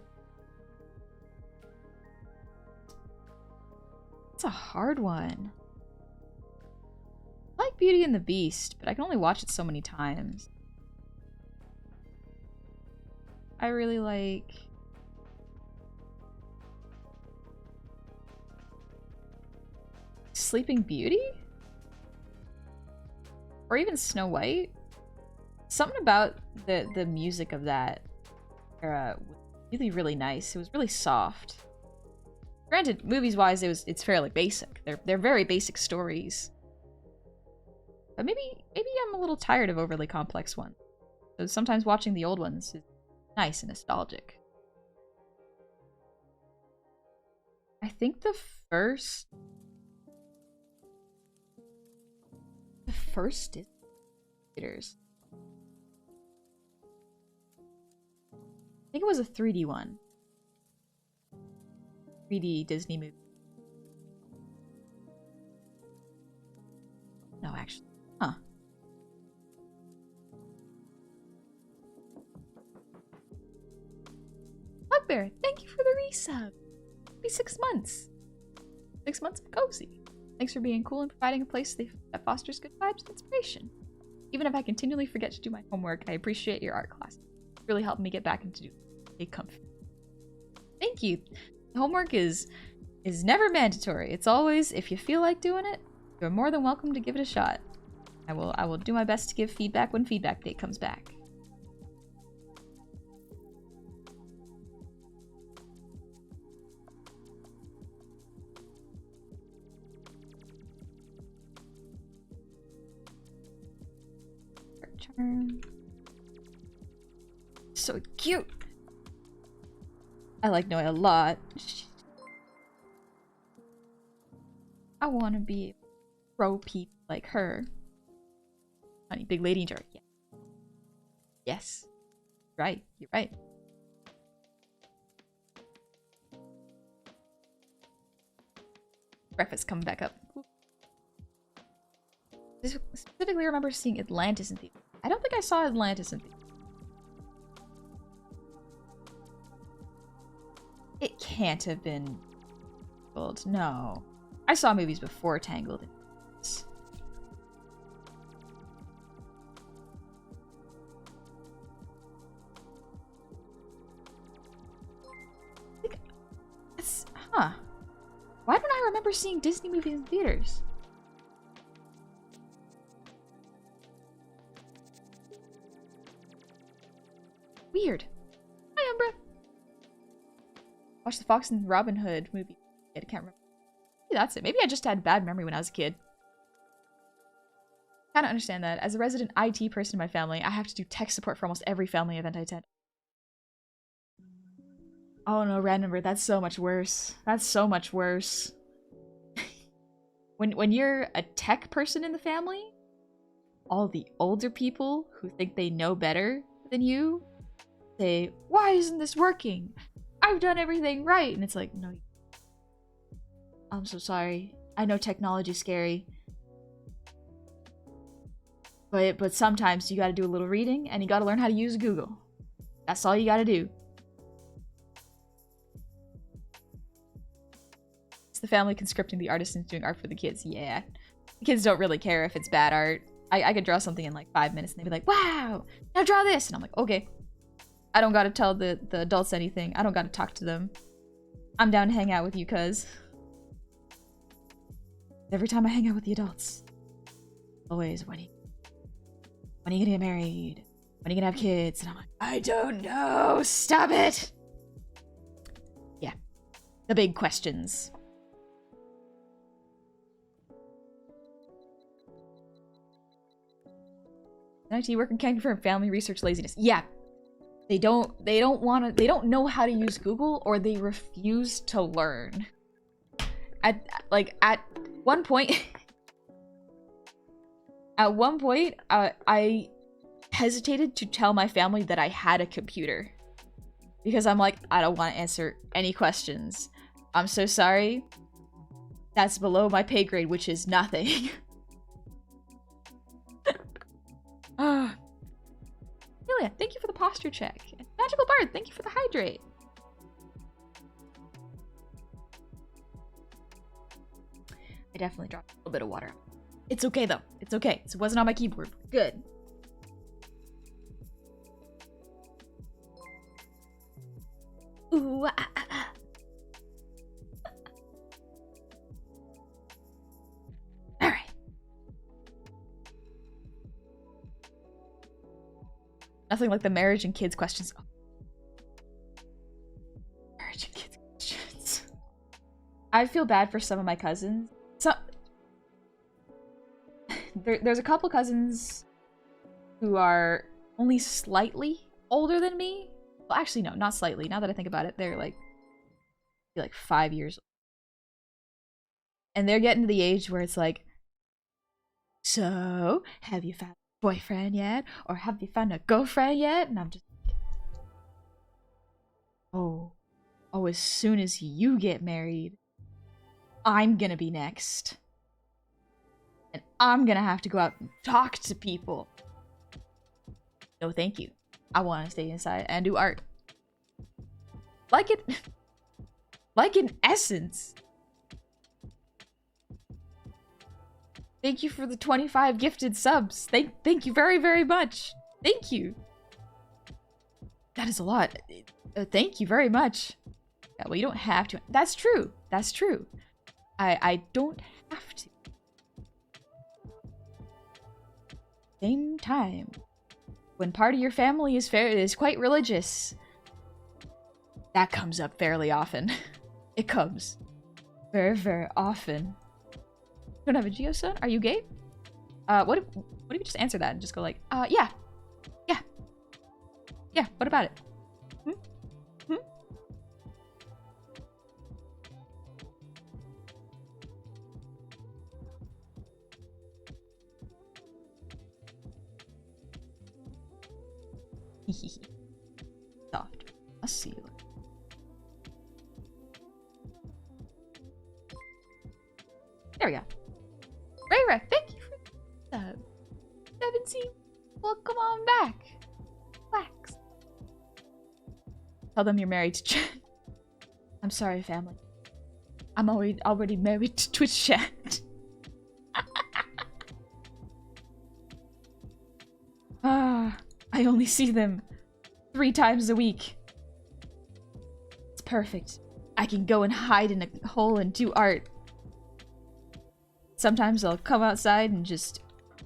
It's a hard one. I like Beauty and the Beast, but I can only watch it so many times. I really like... Sleeping Beauty? Or even Snow White? Something about the music of that era was really, really nice. It was really soft. Granted, movies-wise, it's fairly basic. They're very basic stories. But maybe I'm a little tired of overly complex ones. So sometimes watching the old ones is nice and nostalgic. I think the first Disney theaters. I think it was a 3D one. 3D Disney movie. No, actually. Huh. Bugbear, thank you for the resub. Be 6 months. 6 months of cozy. Thanks for being cool and providing a place that fosters good vibes and inspiration. Even if I continually forget to do my homework, I appreciate your art class. It's really helped me get back into a comfy. Thank you. Homework is never mandatory. It's always, if you feel like doing it, you're more than welcome to give it a shot. I will do my best to give feedback when feedback day comes back. Charm. So cute. I like Noe a lot. I want to be pro peep like her. Honey, big lady jar. Yeah. Yes. Right. You're right. Breakfast coming back up. I specifically remember seeing Atlantis in theater. I don't think I saw Atlantis in theater. It can't have been Tangled. No. I saw movies before Tangled. Huh. Why don't I remember seeing Disney movies in theaters? Weird. Hi, Umbra. Watched the Fox and Robin Hood movie. I can't remember. Maybe that's it. Maybe I just had bad memory when I was a kid. Kinda understand that. As a resident IT person in my family, I have to do tech support for almost every family event I attend. Oh no, random number. That's so much worse. That's so much worse. When you're a tech person in the family, all the older people who think they know better than you say, "Why isn't this working? I've done everything right." And it's like, no. I'm so sorry. I know technology's scary. But sometimes you gotta do a little reading and you gotta learn how to use Google. That's all you gotta do. It's the family conscripting the artisans doing art for the kids. Yeah. The kids don't really care if it's bad art. I could draw something in like 5 minutes and they'd be like, "Wow, now draw this." And I'm like, okay. I don't gotta tell the adults anything. I don't gotta talk to them. I'm down to hang out with you, cuz. Every time I hang out with the adults, always, when are you gonna get married? When are you gonna have kids? And I'm like, I don't know. Stop it. The big questions. IT worker can confirm family research laziness. Yeah. They don't know how to use Google, or they refuse to learn. At one point I hesitated to tell my family that I had a computer. Because I'm like, I don't want to answer any questions. I'm so sorry. That's below my pay grade, which is nothing. Julia, thank you for the posture check. Magical Bard, thank you for the hydrate. I definitely dropped a little bit of water. It's okay though. It's okay. It wasn't on my keyboard. Good. Ooh, All right. Nothing like the marriage and kids questions. Oh. Marriage and kids questions. I feel bad for some of my cousins. There's a couple cousins who are only slightly older than me. Well, actually, no, not slightly. Now that I think about it, they're like 5 years old. And they're getting to the age where it's like, so, have you found a boyfriend yet? Or have you found a girlfriend yet? And I'm just like, oh, as soon as you get married, I'm gonna be next. And I'm gonna have to go out and talk to people. No, thank you. I want to stay inside and do art. Like in essence. Thank you for the 25 gifted subs. Thank you very, very much. Thank you. That is a lot. Thank you very much. Yeah, well, you don't have to. That's true. That's true. I don't have to. Same time. When part of your family is quite religious, that comes up fairly often. It comes very, very often. You don't have a geosun? Are you gay? What if you just answer that and just go like, yeah. Yeah. Yeah, what about it? Soft. A seal. There we go. Rayra, thank you for the sub. 17. Welcome on back. Relax. Tell them you're married to Jen. I'm sorry, family. I'm already married to Twitch chat. I only see them 3 times a week. It's perfect. I can go and hide in a hole and do art. Sometimes I'll come outside and just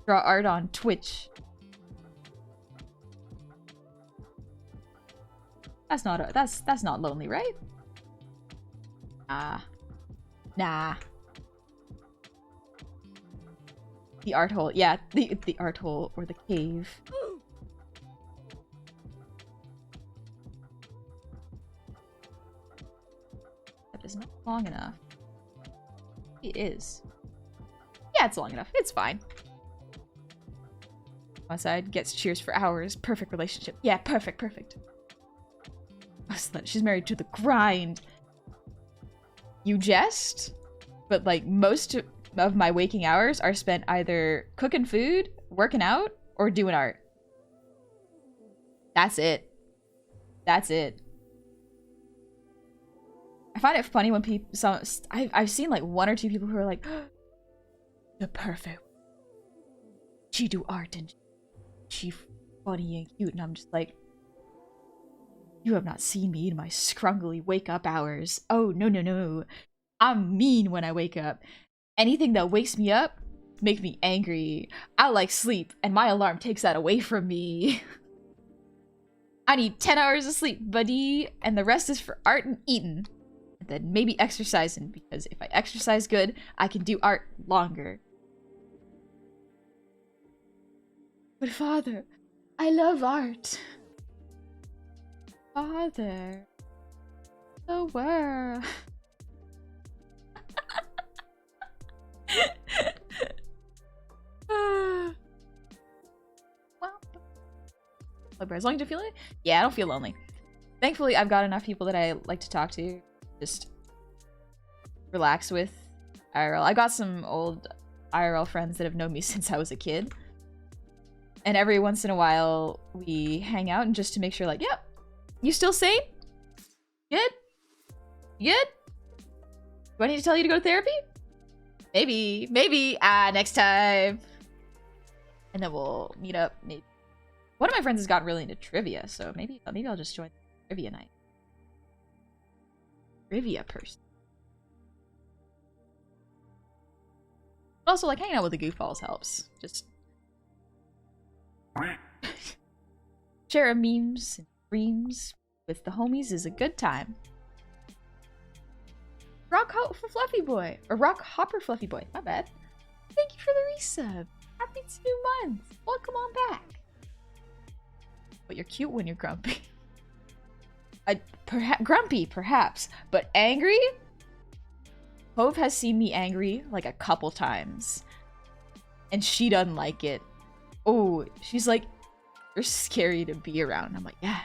draw art on Twitch. That's not lonely, right? Nah. The art hole, yeah, the art hole or the cave. That is not long enough. It is. Yeah, it's long enough. It's fine. My side gets cheers for hours. Perfect relationship. Yeah, perfect. She's married to the grind. You jest, but like most of my waking hours are spent either cooking food, working out, or doing art. That's it. I find it funny when people. I've seen like 1 or 2 people who are like, the perfect. She do art and she funny and cute, and I'm just like, you have not seen me in my scrungly wake up hours. Oh no. I'm mean when I wake up. Anything that wakes me up makes me angry. I like sleep, and my alarm takes that away from me. I need 10 hours of sleep, buddy, and the rest is for art and eating. And then maybe exercising, because if I exercise good, I can do art longer. But father, I love art. Father, the world. As long as you feel it? Yeah, I don't feel lonely. Thankfully, I've got enough people that I like to talk to. Just relax with. IRL. I got some old IRL friends that have known me since I was a kid. And every once in a while, we hang out and just to make sure, like, yep, you still sane? Good? Good? Do I need to tell you to go to therapy? Maybe. Maybe. Next time. And then we'll meet up. Maybe. One of my friends has gotten really into trivia, so maybe I'll just join trivia night. Trivia person. Also, like, hanging out with the goofballs helps. Just share memes and dreams with the homies is a good time. Rock Hopper Fluffy Boy. Or Rock Hopper Fluffy Boy. My bad. Thank you for the resub. Happy 2 months. Welcome on back. But you're cute when you're grumpy. Grumpy, perhaps. But angry? Hove has seen me angry like a couple times. And she doesn't like it. Oh, she's like, you're scary to be around. I'm like, yeah.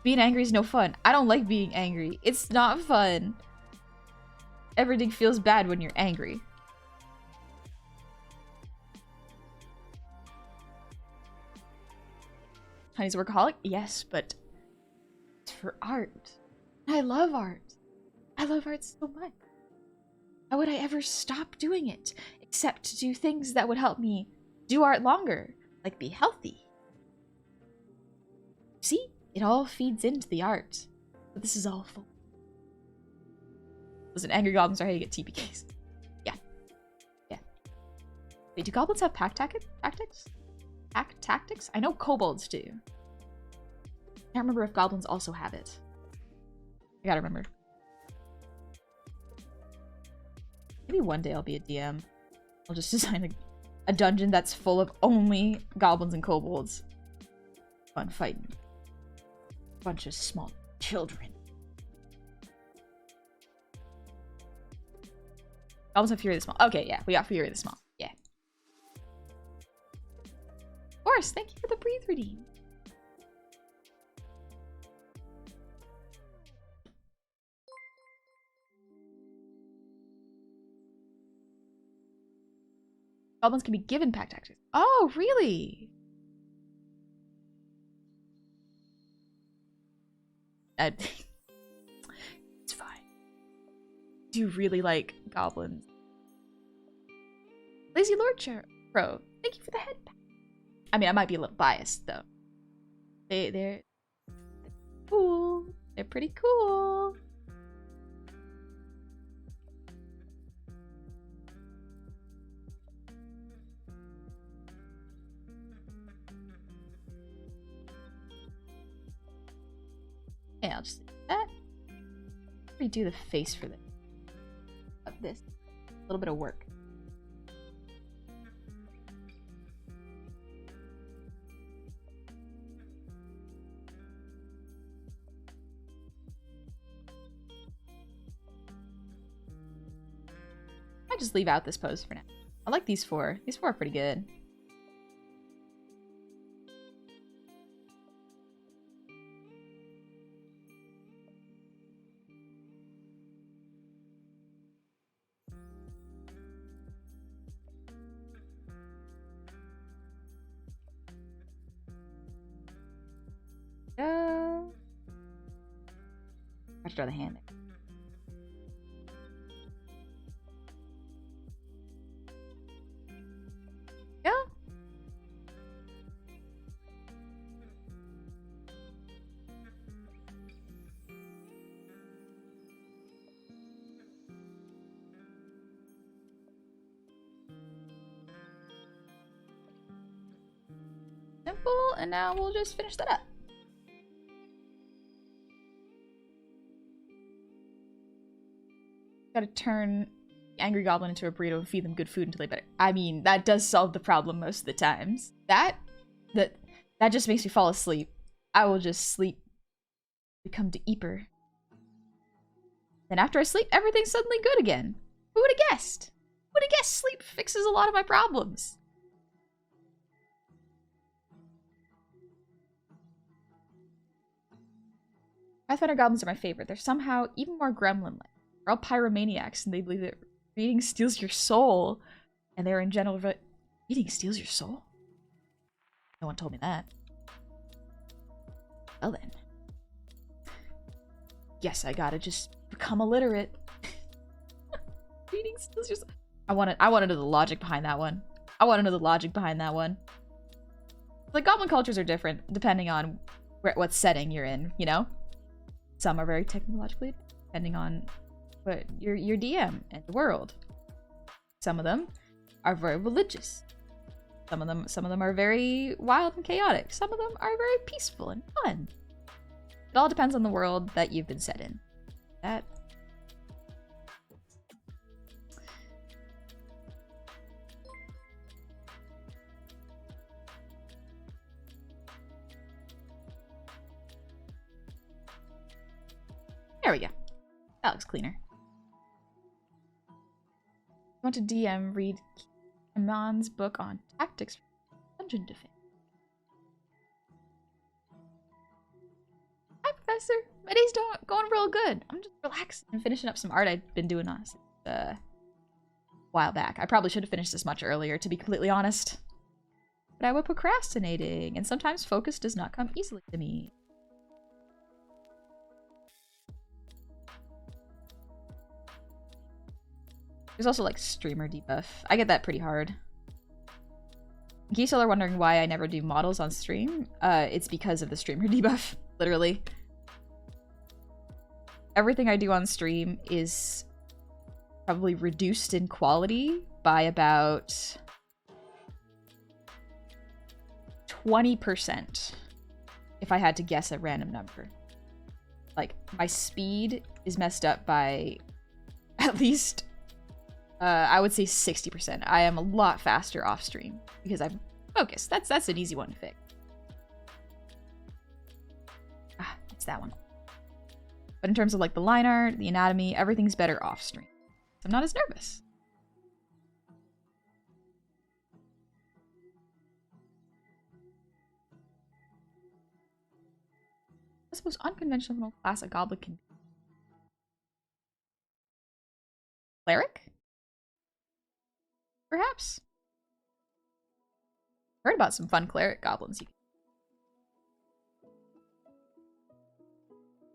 Being angry is no fun. I don't like being angry. It's not fun. Everything feels bad when you're angry. Honey's a workaholic? Yes, but it's for art. I love art. I love art so much. Why would I ever stop doing it? Except to do things that would help me do art longer. Like be healthy. See? It all feeds into the art. But this is all full. Listen, angry goblins are how you get TPKs. Yeah. Yeah. Wait, do goblins have pack tactics? Pack tactics? I know kobolds do. I can't remember if goblins also have it. I gotta remember. Maybe one day I'll be a DM. I'll just design a dungeon that's full of only goblins and kobolds. Fun fighting. Bunch of small children. Goblins have Fury the Small. Okay, yeah, we got Fury the Small. Yeah. Of course, thank you for the breathe redeem. Goblins can be given pack tactics. Oh, really? It's fine. Do you really like goblins? Lazy Lord Pro, thank you for the head pack. I mean, I might be a little biased though. They're cool. They're pretty cool. Yeah, I'll just leave that. Redo the face for this. Of this. A little bit of work. I just leave out this pose for now. I like these four. These four are pretty good. I should draw the hand there. Yeah. Simple, and now we'll just finish that up. Gotta turn the angry goblin into a burrito and feed them good food until they better. I mean, that does solve the problem most of the times. That just makes me fall asleep. I will just sleep. Become the eeper. Then after I sleep, everything's suddenly good again. Who would have guessed? Who would have guessed sleep fixes a lot of my problems? Pathfinder goblins are my favorite. They're somehow even more gremlin-like. They're all pyromaniacs, and they believe that reading steals your soul. And they're in general... Reading steals your soul? No one told me that. Well then. Guess I gotta just become illiterate. Reading steals your soul. I want to know the logic behind that one. I want to know the logic behind that one. Like, goblin cultures are different depending on what setting you're in, you know? Some are very technologically, depending on what your DM and the world. Some of them are very religious. Some of them are very wild and chaotic. Some of them are very peaceful and fun. It all depends on the world that you've been set in. That. There we go. That looks cleaner. I want to DM read Iman's book on tactics for dungeon defense. Hi, Professor. My day's going real good. I'm just relaxing and finishing up some art I've been doing on a while back. I probably should have finished this much earlier, to be completely honest. But I was procrastinating, and sometimes focus does not come easily to me. There's also, like, streamer debuff. I get that pretty hard. In case y'all are wondering why I never do models on stream, it's because of the streamer debuff, literally. Everything I do on stream is probably reduced in quality by about 20%, if I had to guess a random number. Like, my speed is messed up by at least... I would say 60%. I am a lot faster off stream because I'm focused. That's an easy one to fix. Ah, it's that one. But in terms of like the line art, the anatomy, everything's better off stream. So I'm not as nervous. What's the most unconventional class a goblin can be? Cleric? Perhaps? Heard about some fun cleric goblins.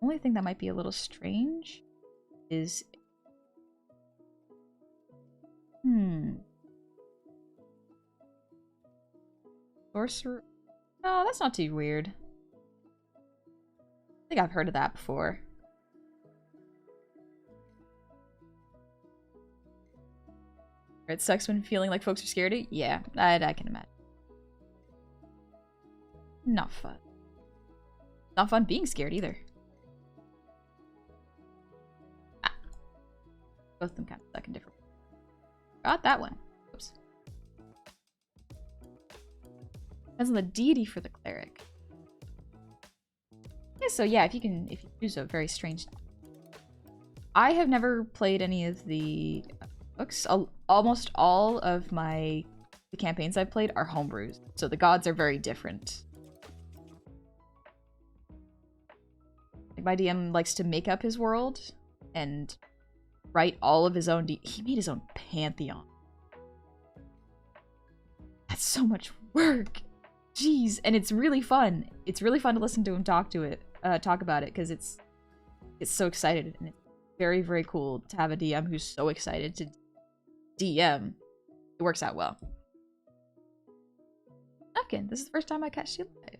Only thing that might be a little strange is... Sorcerer? No, that's not too weird. I think I've heard of that before. It sucks when feeling like folks are scared of you. Yeah, I can imagine. Not fun. Not fun being scared either. Ah. Both of them kind of suck in different ways. Got that one. Oops. Depends on the deity for the cleric. Yeah, so yeah, if you choose a very strange... I have never played any of the books. Almost all of the campaigns I've played are homebrews, so the gods are very different. Like, my DM likes to make up his world and write all of his own. He made his own pantheon. That's so much work. Jeez, and it's really fun. It's really fun to listen to him talk about it, because it's so excited, and it's very, very cool to have a DM who's so excited to DM. It works out well. Okay, this is the first time I catch you live.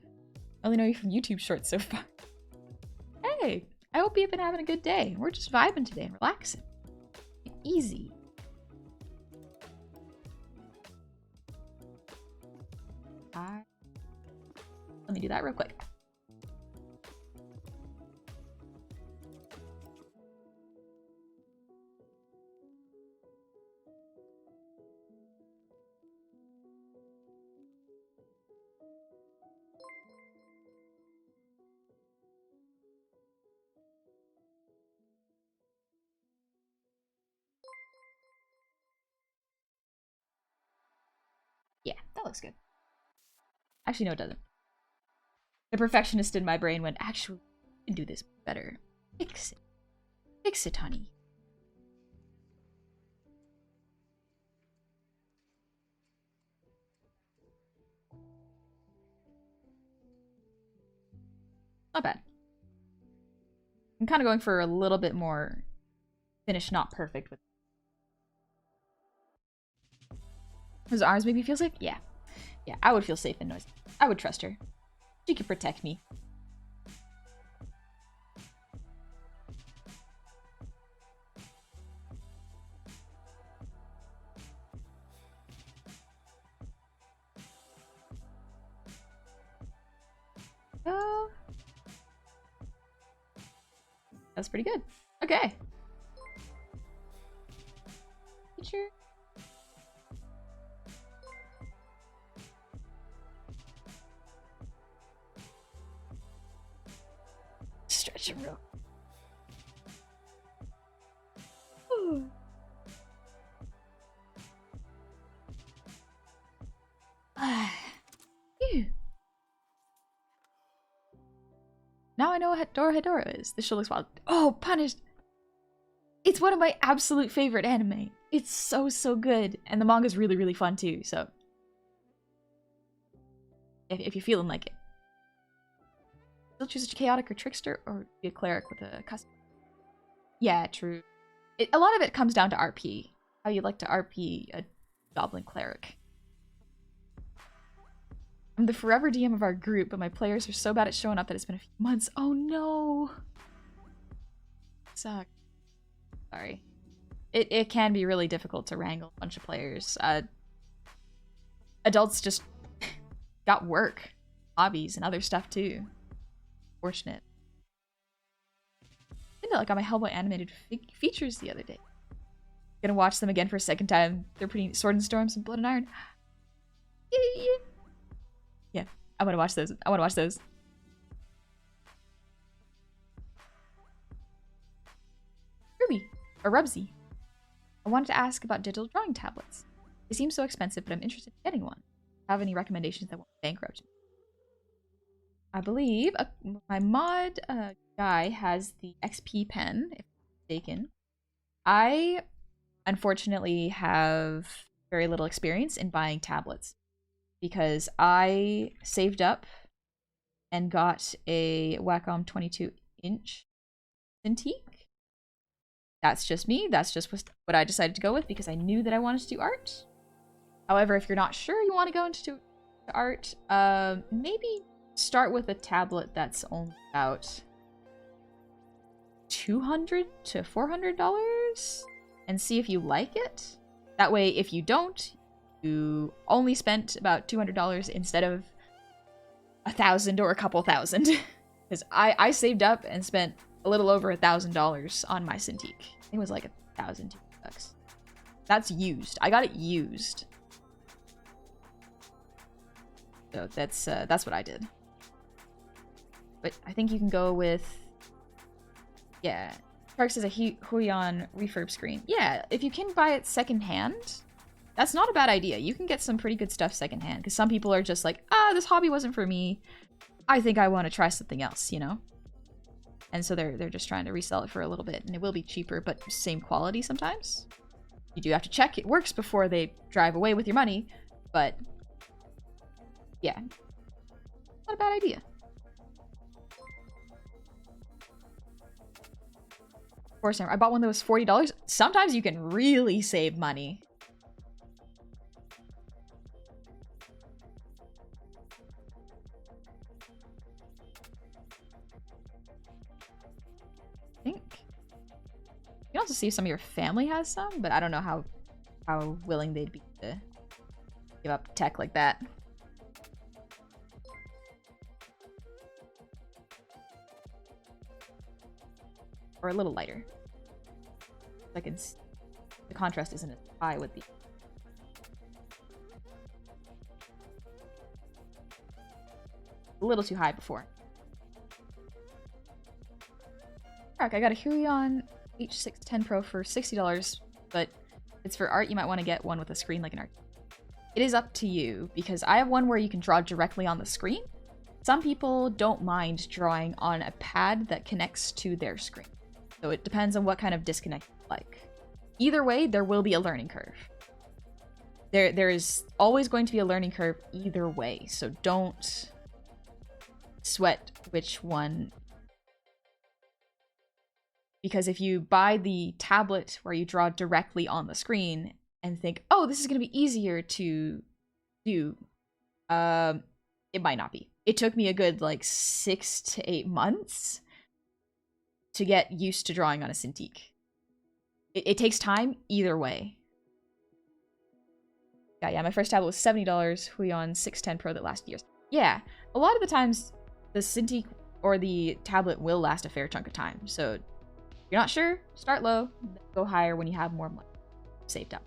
I only know you from YouTube shorts so far. Hey, I hope you've been having a good day. We're just vibing today and relaxing. Easy. Let me do that real quick. looks good. Actually, no, it doesn't. The perfectionist in my brain went, actually, we can do this better. Fix it. Fix it, honey. Not bad. I'm kind of going for a little bit more finish, not perfect. With his arms make me feel safe? Yeah. Yeah, I would feel safe in noise. I would trust her. She could protect me. Oh. That's pretty good. Okay. Sure. Stretch it real. Ooh. Ew. Now I know what Hedora is. This show looks wild. Oh, Punished! It's one of my absolute favorite anime. It's so, so good. And the manga's really, really fun too, so... If you're feeling like it. Still choose a chaotic or trickster, or be a cleric with a custom? Yeah, true. A lot of it comes down to RP. How you like to RP a goblin cleric. I'm the forever DM of our group, but my players are so bad at showing up that it's been a few months. Oh no! Suck. Sorry. It can be really difficult to wrangle a bunch of players. Adults just got work, hobbies, and other stuff too. Fortunate. I got my Hellboy animated features the other day. Gonna watch them again for a second time. They're pretty. Sword and Storms and Blood and Iron. Yeah, I want to watch those. I want to watch those. Ruby, or Rubsy. I wanted to ask about digital drawing tablets. They seem so expensive, but I'm interested in getting one. Have any recommendations that won't bankrupt me? I believe my mod guy has the XP pen, if I'm mistaken. I, unfortunately, have very little experience in buying tablets because I saved up and got a Wacom 22-inch Cintiq. That's just me. That's just what I decided to go with because I knew that I wanted to do art. However, if you're not sure you want to go into art, maybe start with a tablet that's only about $200 to $400 and see if you like it. That way, if you don't, you only spent about $200 instead of $1,000 or a couple thousand. Because I saved up and spent a little over $1,000 on my Cintiq. I think it was like $1,000 bucks. That's used. I got it used. So that's what I did. But I think you can go with, yeah. Park says a Huion refurb screen. Yeah, if you can buy it secondhand, that's not a bad idea. You can get some pretty good stuff secondhand because some people are just like, this hobby wasn't for me. I think I want to try something else, you know? And so they're just trying to resell it for a little bit, and it will be cheaper, but same quality sometimes. You do have to check it works before they drive away with your money, but yeah, not a bad idea. Of course, I bought one that was $40. Sometimes you can really save money. I think you can also see if some of your family has some, but I don't know how willing they'd be to give up tech like that. Or a little lighter. Like the contrast isn't as high with the. A little too high before. Alright, I got a Huion H610 Pro for $60, but if it's for art, you might want to get one with a screen like an art. It is up to you, because I have one where you can draw directly on the screen. Some people don't mind drawing on a pad that connects to their screen. So it depends on what kind of disconnect you like. Either way, there will be a learning curve. There is always going to be a learning curve either way, so don't sweat which one. Because if you buy the tablet where you draw directly on the screen and think, oh, this is going to be easier to do, it might not be. It took me a good like 6 to 8 months to get used to drawing on a Cintiq. It takes time either way. Yeah, my first tablet was $70, Huion 610 Pro that lasted years. Yeah, a lot of the times the Cintiq or the tablet will last a fair chunk of time. So if you're not sure, start low, go higher when you have more money saved up.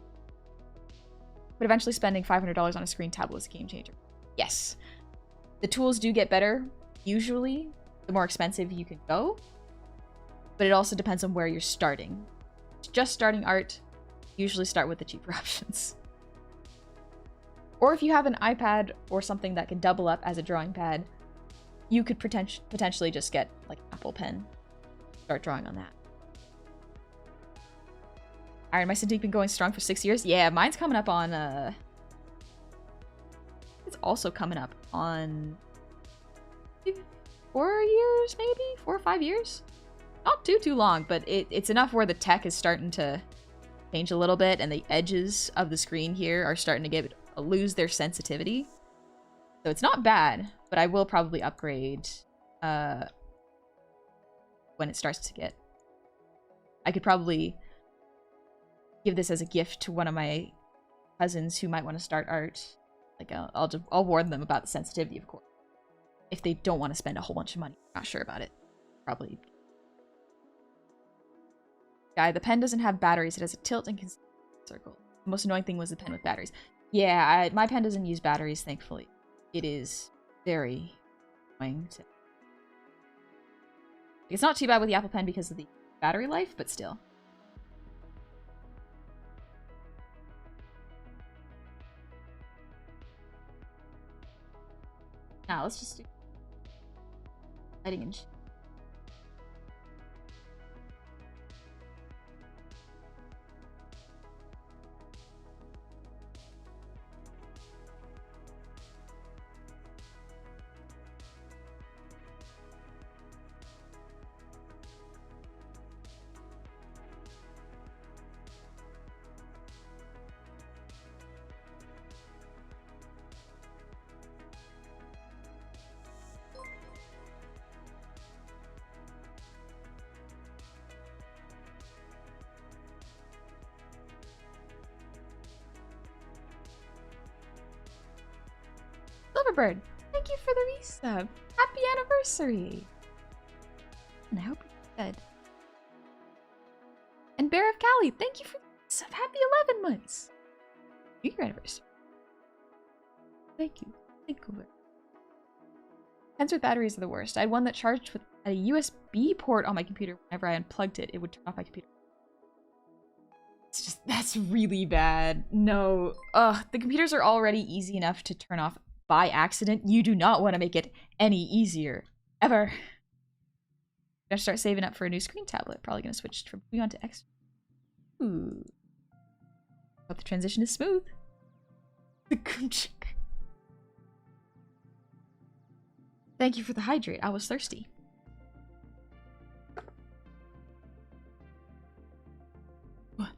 But eventually spending $500 on a screen tablet is a game changer. Yes. The tools do get better, usually, the more expensive you can go. But it also depends on where you're starting. Just starting art, usually start with the cheaper options. Or if you have an iPad or something that can double up as a drawing pad, you could potentially just get like an Apple Pen. Start drawing on that. Alright, my Cintiq been going strong for 6 years. Yeah, mine's coming up on it's also coming up on 4 years, maybe? 4 or 5 years? Not too long, but it's enough where the tech is starting to change a little bit and the edges of the screen here are starting to lose their sensitivity. So it's not bad, but I will probably upgrade when it starts to get... I could probably give this as a gift to one of my cousins who might want to start art. Like, I'll warn them about the sensitivity, of course. If they don't want to spend a whole bunch of money. Not sure about it. Probably. Guy, the pen doesn't have batteries. It has a tilt and circle. The most annoying thing was the pen with batteries. Yeah, my pen doesn't use batteries, thankfully. It is very annoying to... It's not too bad with the Apple Pen because of the battery life, but still. Now, let's just do lighting and Silverbird, thank you for the resub. Happy anniversary. And I hope you're good. And Bear of Cali, thank you for the resub. Happy 11 months. Your anniversary. Thank you. Thank you. Pens with batteries are the worst. I had one that charged with a USB port on my computer. Whenever I unplugged it, it would turn off my computer. It's just, that's really bad. No. Ugh, the computers are already easy enough to turn off by accident. You do not want to make it any easier. Ever. Gonna start saving up for a new screen tablet. Probably gonna switch from Beyond to X. Ooh. Hope the transition is smooth. The Goomchick. Thank you for the hydrate. I was thirsty. What?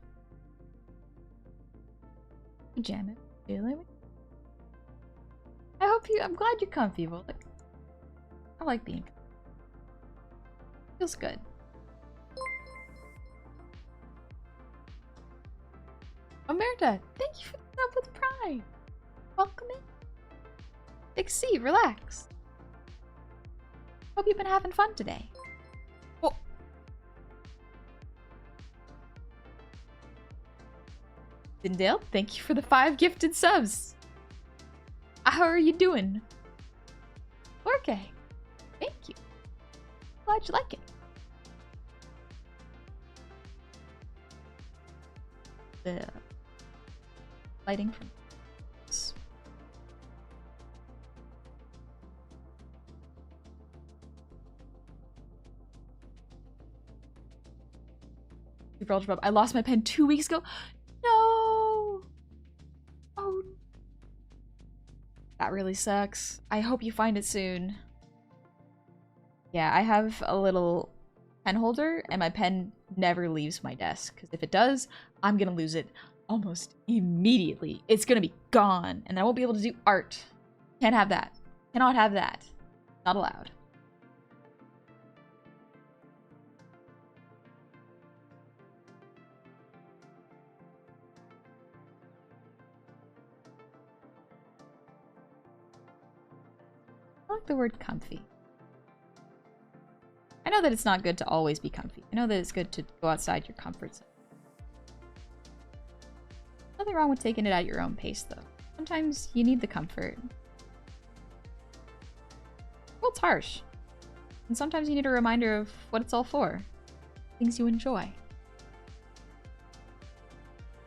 Jam it. Feeling it? I hope you. I'm glad you're comfy, Volek. I like being. Feels good. Omerta, thank you for the sub with pride. Welcome in. Big C, relax. Hope you've been having fun today. Oh. Dindale, thank you for the 5 gifted subs. How are you doing? Okay. Thank you. Glad you like it. The lighting from this. Super Ultra Pop. I lost my pen 2 weeks ago. No! Oh. That really sucks. I hope you find it soon. Yeah, I have a little pen holder, and my pen never leaves my desk. Because if it does, I'm gonna lose it almost immediately. It's gonna be gone, and I won't be able to do art. Can't have that. Cannot have that. Not allowed. I like the word comfy. I know that it's not good to always be comfy. I know that it's good to go outside your comfort zone. Nothing wrong with taking it at your own pace, though. Sometimes you need the comfort. Well, it's harsh. And sometimes you need a reminder of what it's all for. Things you enjoy.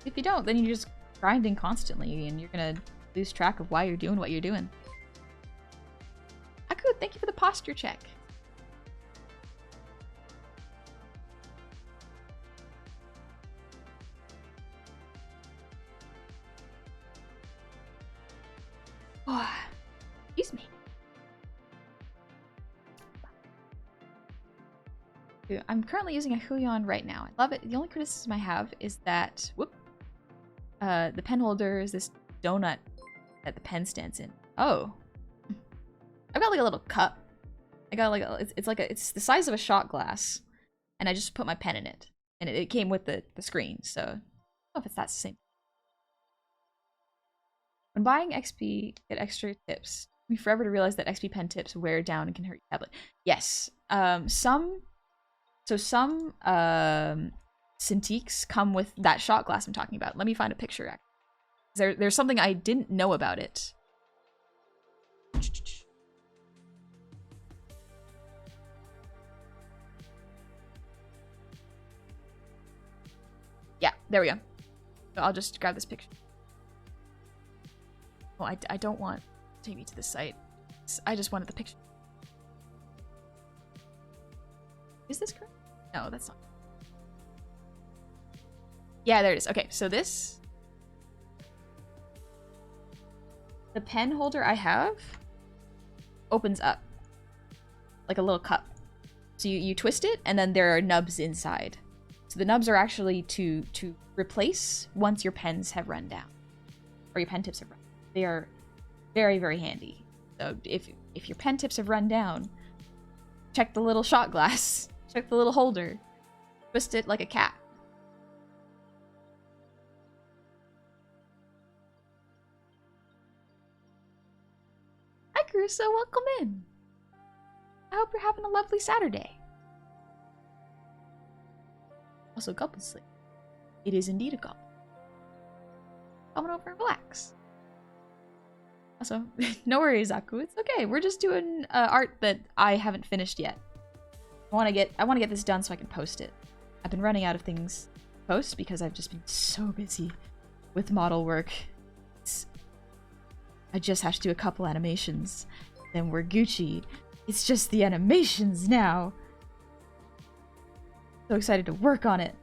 If you don't, then you're just grinding constantly, and you're gonna lose track of why you're doing what you're doing. Aku, thank you for the posture check. Oh, excuse me. I'm currently using a Huion right now. I love it. The only criticism I have is that, the pen holder is this donut that the pen stands in. Oh. I've got like a little cup. I got like it's the size of a shot glass, and I just put my pen in it, and it came with the screen. So I don't know if it's that same. When buying XP, get extra tips. It took me forever to realize that XP pen tips wear down and can hurt your tablet. Yes. Some Cintiqs come with that shot glass I'm talking about. Let me find a picture. There's something I didn't know about it. Yeah, there we go. So I'll just grab this picture. Oh, I don't want to take me to the site. I just wanted the picture. Is this correct? No, that's not. Yeah, there it is. Okay, so this... The pen holder I have opens up. Like a little cup. So you twist it, and then there are nubs inside. So the nubs are actually to replace once your pens have run down. Or your pen tips have run down. They are very, very handy. So if your pen tips have run down, check the little shot glass. Check the little holder. Twist it like a cat. Hi, Caruso. Welcome in. I hope you're having a lovely Saturday. Also, Goblin Sleep. It is indeed a goblin. Come on over and relax. Also, no worries, Aku. It's okay. We're just doing art that I haven't finished yet. I want to get this done so I can post it. I've been running out of things to post because I've just been so busy with model work. I just have to do a couple animations, then we're Gucci. It's just the animations now. So excited to work on it.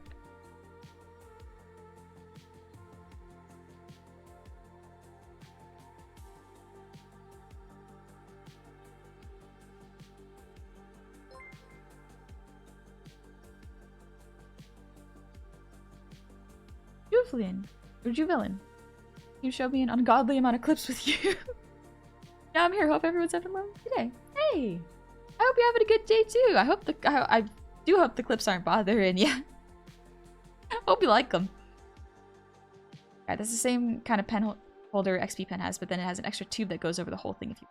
Juvelin. You showed me an ungodly amount of clips with you. Now I'm here. Hope everyone's having a lovely day. Hey! I hope you're having a good day too. I do hope the clips aren't bothering you. Hope you like them. Yeah, that's the same kind of pen holder XP pen has, but then it has an extra tube that goes over the whole thing if you...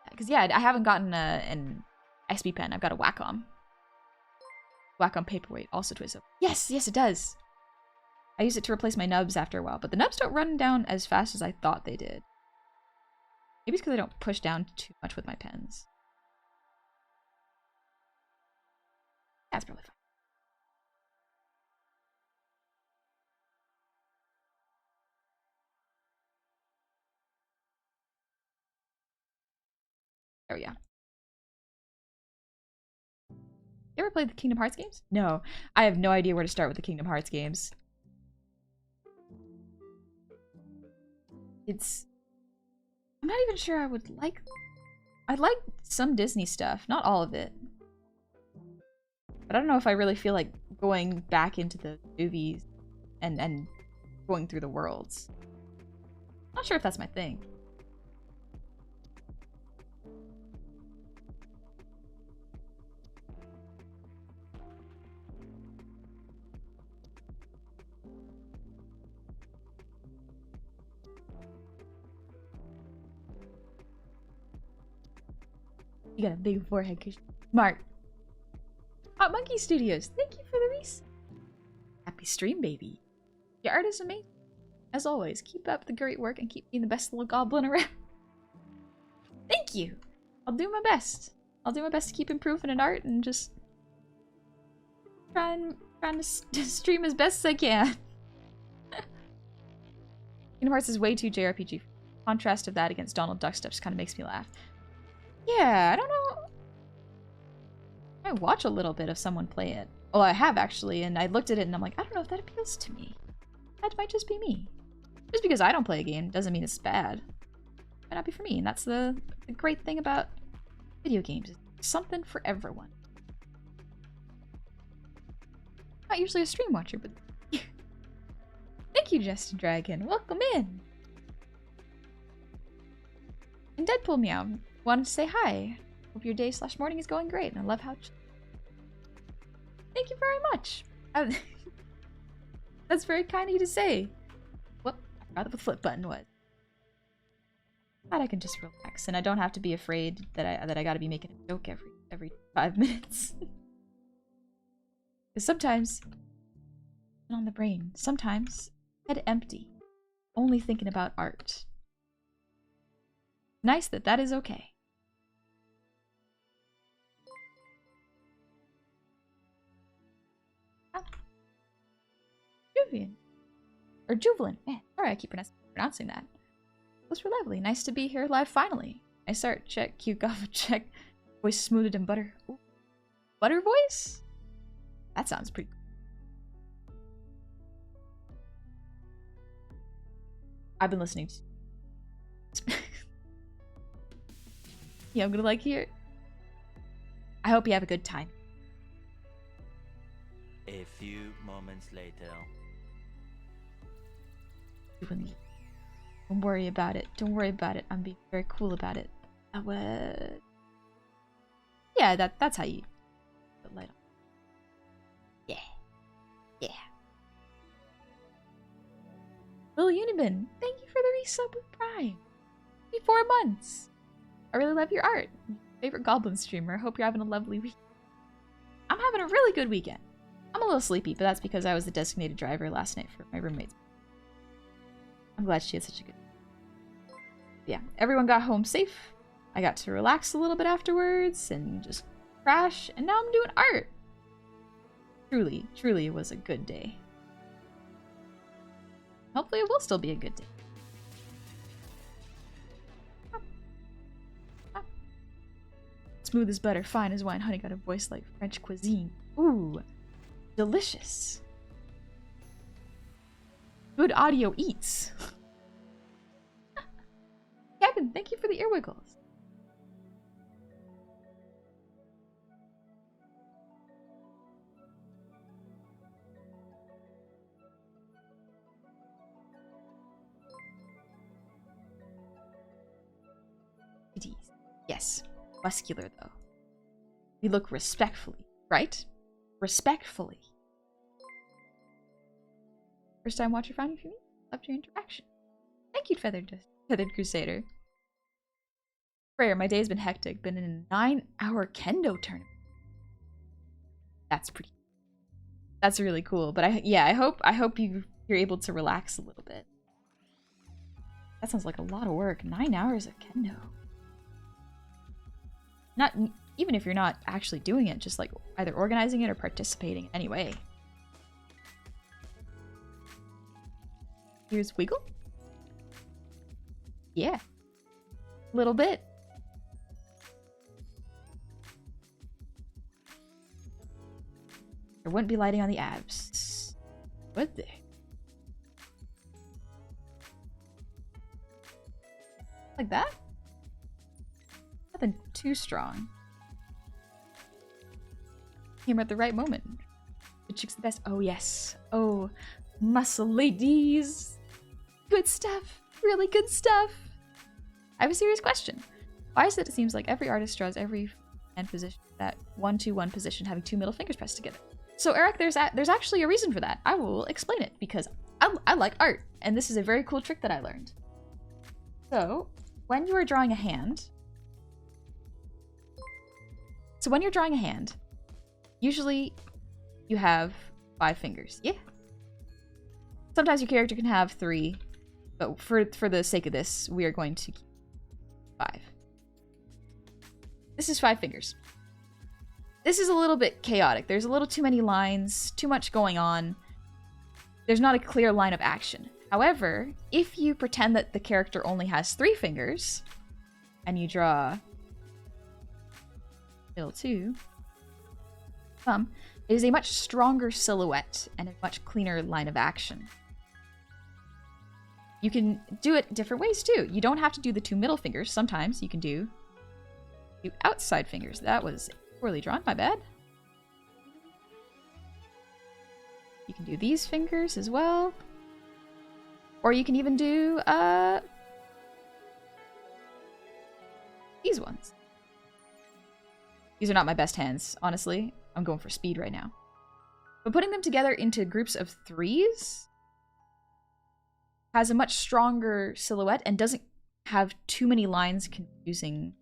Because yeah, I haven't gotten an XP pen. I've got a Wacom. Wacom paperweight also twists up. Yes, yes it does. I use it to replace my nubs after a while, but the nubs don't run down as fast as I thought they did. Maybe it's because I don't push down too much with my pens. That's probably fine. There we go. You ever played the Kingdom Hearts games? No. I have no idea where to start with the Kingdom Hearts games. I'm not even sure I would like... I like some Disney stuff, not all of it. But I don't know if I really feel like going back into the movies and going through the worlds. Not sure if that's my thing. You got a big forehead because you're smart. Hot Monkey Studios, thank you for the res. Happy stream, baby. Your art is amazing. As always, keep up the great work and keep being the best little goblin around. Thank you. I'll do my best. I'll do my best to keep improving in art and just trying to stream as best as I can. Kingdom Hearts is way too JRPG. Contrast of that against Donald Duck stuff just kind of makes me laugh. Yeah, I don't know. I watch a little bit of someone play it. Well, I have actually, and I looked at it and I'm like, I don't know if that appeals to me. That might just be me. Just because I don't play a game doesn't mean it's bad. It might not be for me, and that's the great thing about video games. It's something for everyone. I'm not usually a stream watcher, but thank you, Justin Dragon. Welcome in. And Deadpool Meow wanted to say hi. Hope your day / morning is going great, and I love how... Thank you very much. That's very kind of you to say. Whoop, I forgot what the flip button was. Glad I can just relax, and I don't have to be afraid that I gotta be making a joke every 5 minutes. Because sometimes, on the brain, sometimes, head empty, only thinking about art. Nice that is okay. Juvian. Or Juvelin. Man, sorry I keep pronouncing that. Those were lovely. Nice to be here live finally. I start, check, cute golf, check. Voice smoothed and butter. Ooh. Butter voice? That sounds pretty cool. I've been listening to... Yeah, I'm gonna like hear it. I hope you have a good time. A few moments later. Don't worry about it. Don't worry about it. I'm being very cool about it. Yeah, that's how you put light on. Yeah. Yeah. Little Unibin, thank you for the resub with Prime. 4 months. I really love your art. Favorite Goblin streamer. I hope you're having a lovely week. I'm having a really good weekend. I'm a little sleepy, but that's because I was the designated driver last night for my roommates. I'm glad she had such a good... Yeah, everyone got home safe. I got to relax a little bit afterwards and just crash, and now I'm doing art. Truly, truly it was a good day. Hopefully it will still be a good day. Smooth as butter, fine as wine, honey got a voice like French cuisine. Ooh, delicious. Good audio eats. Kevin, thank you for the ear wiggles. Yes, muscular though. We look respectfully, right? Respectfully. First time watcher found you for me? Loved your interaction. Thank you, Feathered Crusader. Prayer, my day's been hectic. Been in a 9-hour kendo tournament. That's pretty. That's really cool. But I hope you're able to relax a little bit. That sounds like a lot of work. 9 hours of kendo. Not even if you're not actually doing it, just like either organizing it or participating in any way. Here's Wiggle. Yeah. Little bit. There wouldn't be lighting on the abs. Would there? Like that? Nothing too strong. Came at the right moment. The chick's the best. Oh, yes. Oh, muscle ladies. Good stuff. Really good stuff. I have a serious question. Why is it seems like every artist draws every hand position, that 1-2-1 position, having 2 middle fingers pressed together? So, Eric, there's actually a reason for that. I will explain it because I like art, and this is a very cool trick that I learned. So, when you are drawing a hand, usually you have 5 fingers. Yeah. Sometimes your character can have 3, but for the sake of this, we are going to keep 5. This is 5 fingers. This is a little bit chaotic. There's a little too many lines, too much going on. There's not a clear line of action. However, if you pretend that the character only has 3 fingers, and you draw middle 2, thumb, it is a much stronger silhouette and a much cleaner line of action. You can do it different ways too. You don't have to do the 2 middle fingers. Sometimes you can do outside fingers. That was poorly drawn, my bad. You can do these fingers as well. Or you can even do these ones. These are not my best hands, honestly. I'm going for speed right now. But putting them together into groups of 3s has a much stronger silhouette and doesn't have too many lines confusing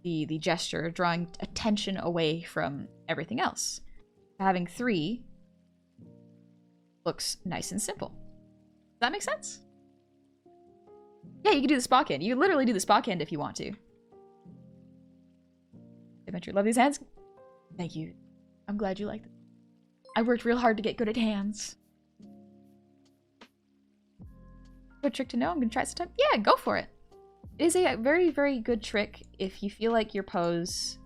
the gesture, drawing attention away from everything else. Having 3 looks nice and simple. Does that make sense? Yeah, you can do the Spock hand. You can literally do the Spock hand if you want to. Adventure, love these hands. Thank you. I'm glad you like them. I worked real hard to get good at hands. Good trick to know. I'm gonna try it sometime. Yeah, go for it. It is a very, very good trick if you feel like your pose,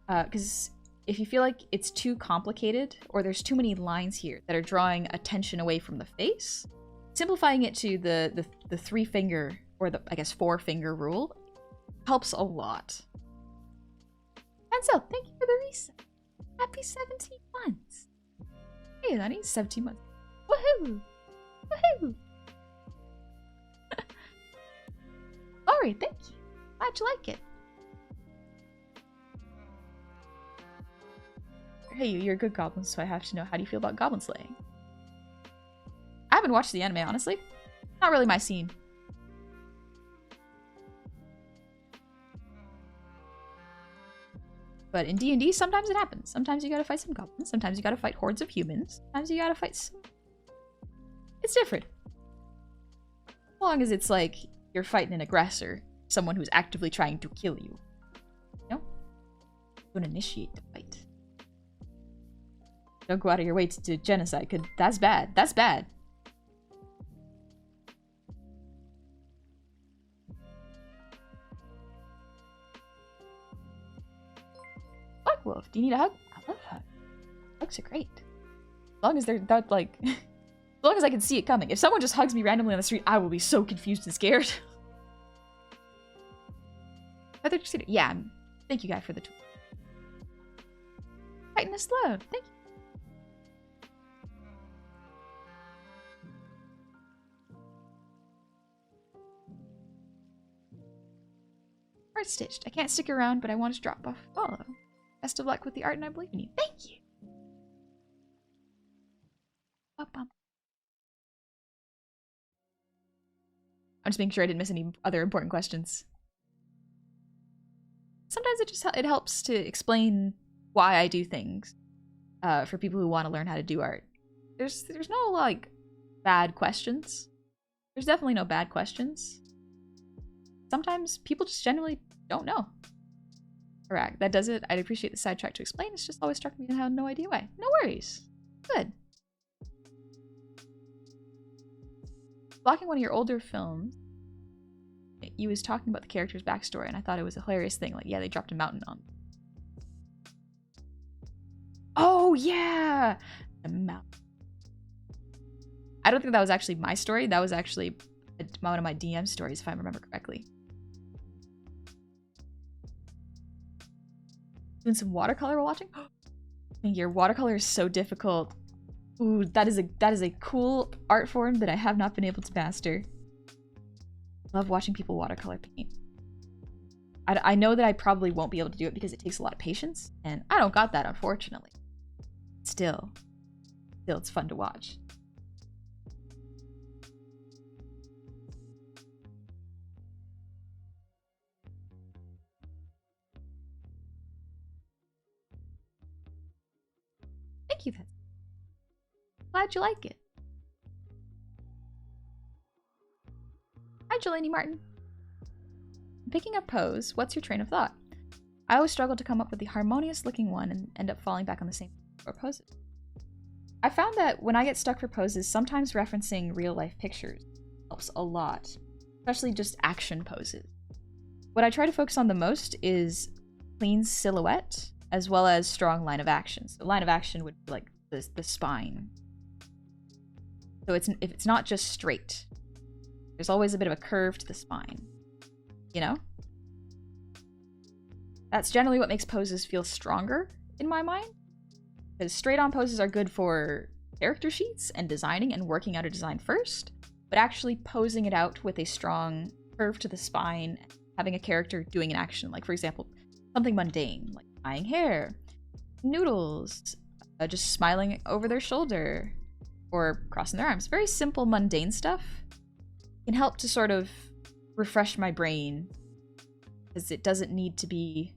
because if you feel like it's too complicated or there's too many lines here that are drawing attention away from the face, simplifying it to the 3-finger or the, I guess, 4-finger rule helps a lot. And so, thank you for the reset. Happy 17 months. Hey, honey, 17 months. Woohoo! Woohoo! Alright, thank you. Glad you like it. Hey, you're a good goblin, so I have to know, how do you feel about goblin slaying? I haven't watched the anime, honestly. Not really my scene. But in D&D, sometimes it happens. Sometimes you gotta fight some goblins. Sometimes you gotta fight hordes of humans. Sometimes you gotta fight some... It's different. As long as it's like you're fighting an aggressor. Someone who's actively trying to kill you. You know? Don't initiate the fight. Don't go out of your way to genocide, because that's bad. That's bad. Fuck, Wolf. Do you need a hug? I love hugs. Hugs are great. As long as they're not like... as long as I can see it coming. If someone just hugs me randomly on the street, I will be so confused and scared. Yeah, thank you, guy, for the tool. Tighten this load. Thank you. Art stitched. I can't stick around, but I want to drop off follow. Best of luck with the art, and I believe in you. Thank you. I'm just making sure I didn't miss any other important questions. Sometimes it helps to explain why I do things for people who want to learn how to do art. There's no like bad questions. There's definitely no bad questions. Sometimes people just generally don't know. Correct. That does it. I'd appreciate the sidetrack to explain. It's just always struck me and I had no idea why. No worries. Good. Blocking one of your older films, you was talking about the character's backstory, and I thought it was a hilarious thing. Like, yeah, they dropped a mountain on. Oh, yeah! The mouth. I don't think that was actually my story. That was actually one of my DM stories, if I remember correctly. Doing some watercolor while watching? Your watercolor is so difficult. Ooh, that is a cool art form that I have not been able to master. Love watching people watercolor paint. I know that I probably won't be able to do it because it takes a lot of patience, and I don't got that, unfortunately. Still, it's fun to watch. Thank you, Pet. Glad you like it. Hi, Jelani Martin. Picking a pose, what's your train of thought? I always struggle to come up with the harmonious looking one and end up falling back on the same poses. I found that when I get stuck for poses, sometimes referencing real life pictures helps a lot, especially just action poses. What I try to focus on the most is clean silhouette as well as strong line of action. So line of action would be like the spine. So if it's not just straight, there's always a bit of a curve to the spine. You know? That's generally what makes poses feel stronger in my mind. Because straight on poses are good for character sheets and designing and working out a design first, but actually posing it out with a strong curve to the spine, having a character doing an action, like for example, something mundane, like tying hair, noodles, just smiling over their shoulder, or crossing their arms. Very simple, mundane stuff can help to sort of refresh my brain, because it doesn't need to be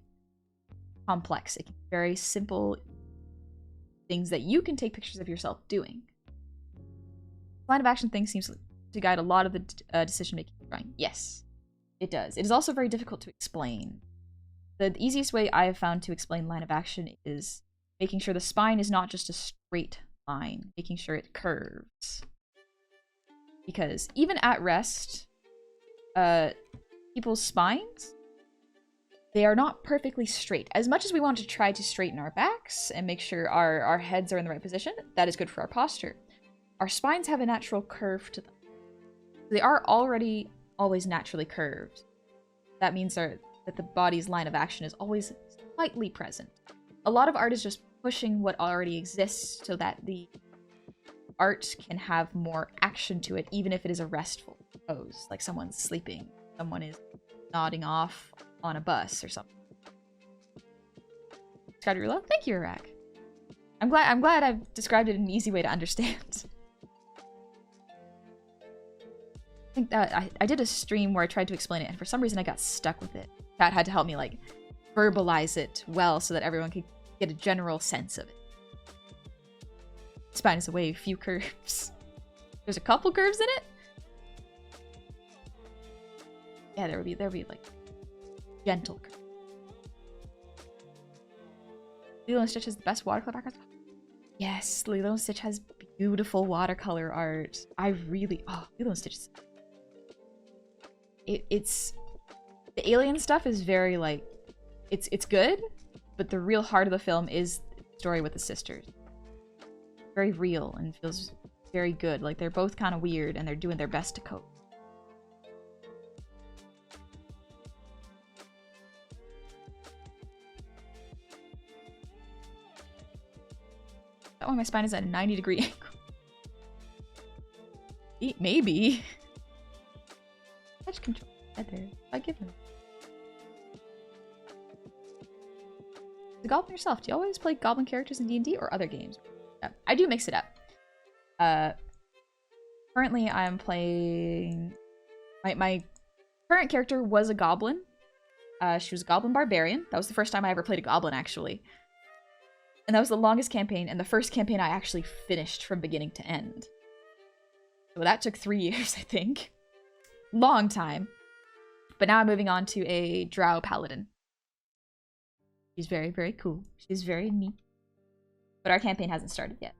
complex. It can be very simple things that you can take pictures of yourself doing. Line of action thing seems to guide a lot of the decision making drawing. Yes, it does. It is also very difficult to explain. The easiest way I have found to explain line of action is making sure the spine is not just a straight line, making sure it curves. Because even at rest, people's spines, they are not perfectly straight. As much as we want to try to straighten our backs and make sure our heads are in the right position, that is good for our posture. Our spines have a natural curve to them. They are already always naturally curved. That means that the body's line of action is always slightly present. A lot of art is just pushing what already exists so that the art can have more action to it, even if it is a restful pose, like someone's sleeping, someone is nodding off on a bus or something. Skydarula, thank you, Iraq. I'm glad I've described it in an easy way to understand. I think that I did a stream where I tried to explain it, and for some reason I got stuck with it. Chat had to help me like verbalize it well so that everyone could get a general sense of it. Spine is a wave, few curves. There's a couple curves in it. Yeah, there would be like gentle curves. Lilo and Stitch has the best watercolor backgrounds. Yes, Lilo and Stitch has beautiful watercolor art. Lilo and Stitch is... It's the alien stuff is very like it's good, but the real heart of the film is the story with the sisters. Very real and feels very good. Like they're both kind of weird and they're doing their best to cope. That one, my spine is at a 90-degree angle. Maybe. Touch control. There. I give him. The Goblin yourself. Do you always play Goblin characters in D&D or other games? I do mix it up. Currently, I'm playing... My current character was a Goblin. She was a Goblin Barbarian. That was the first time I ever played a Goblin, actually. And that was the longest campaign, and the first campaign I actually finished from beginning to end. So that took 3 years, I think. Long time. But now I'm moving on to a Drow Paladin. She's very, very cool. She's very neat. But our campaign hasn't started yet.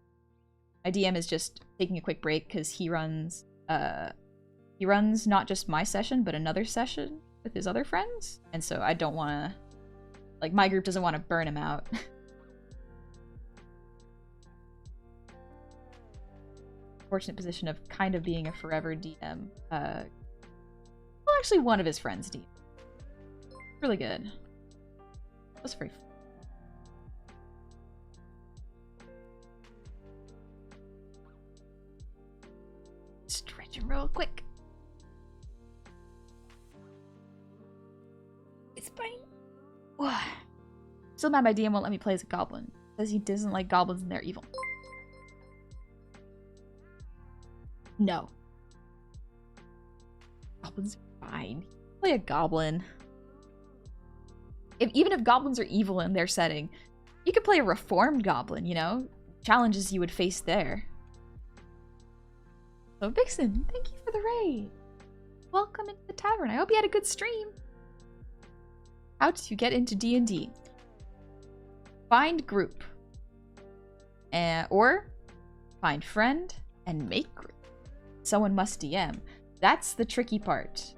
My DM is just taking a quick break because he runs not just my session, but another session with his other friends. And so I don't want to... Like, my group doesn't want to burn him out. fortunate position of kind of being a forever DM. Well, actually, one of his friends DM. Really good. That's very fun. Stretch him real quick. It's fine. Still mad my DM won't let me play as a goblin. Says he doesn't like goblins and they're evil. No. Goblins are fine. Play a goblin. Even if goblins are evil in their setting, you could play a reformed goblin, you know? Challenges you would face there. So Vixen, thank you for the raid. Welcome into the tavern. I hope you had a good stream. How to get into D&D. Find group. Or find friend and make group. Someone must DM. That's the tricky part.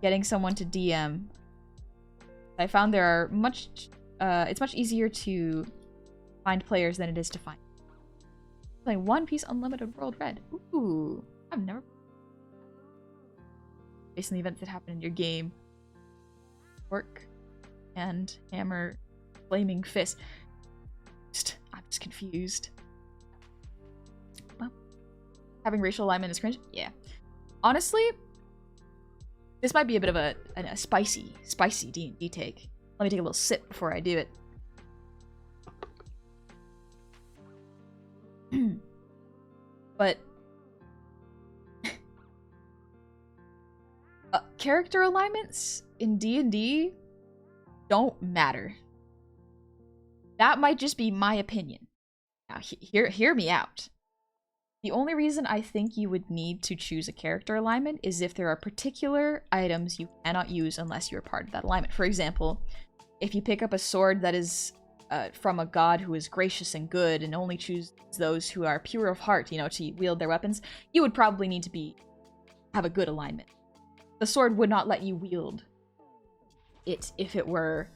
Getting someone to DM. I found there are it's much easier to find players than it is to find. Play One Piece Unlimited World Red. Ooh, I've never. Based on the events that happen in your game. Work and hammer, flaming fist. I'm just confused. Well, having racial alignment is cringe. Yeah, honestly. This might be a bit of a spicy D&D take. Let me take a little sip before I do it. But character alignments in D&D don't matter. That might just be my opinion. Now, hear me out. The only reason I think you would need to choose a character alignment is if there are particular items you cannot use unless you're part of that alignment. For example, if you pick up a sword that is from a god who is gracious and good and only choose those who are pure of heart, you know, to wield their weapons, you would probably need to have a good alignment. The sword would not let you wield it if you were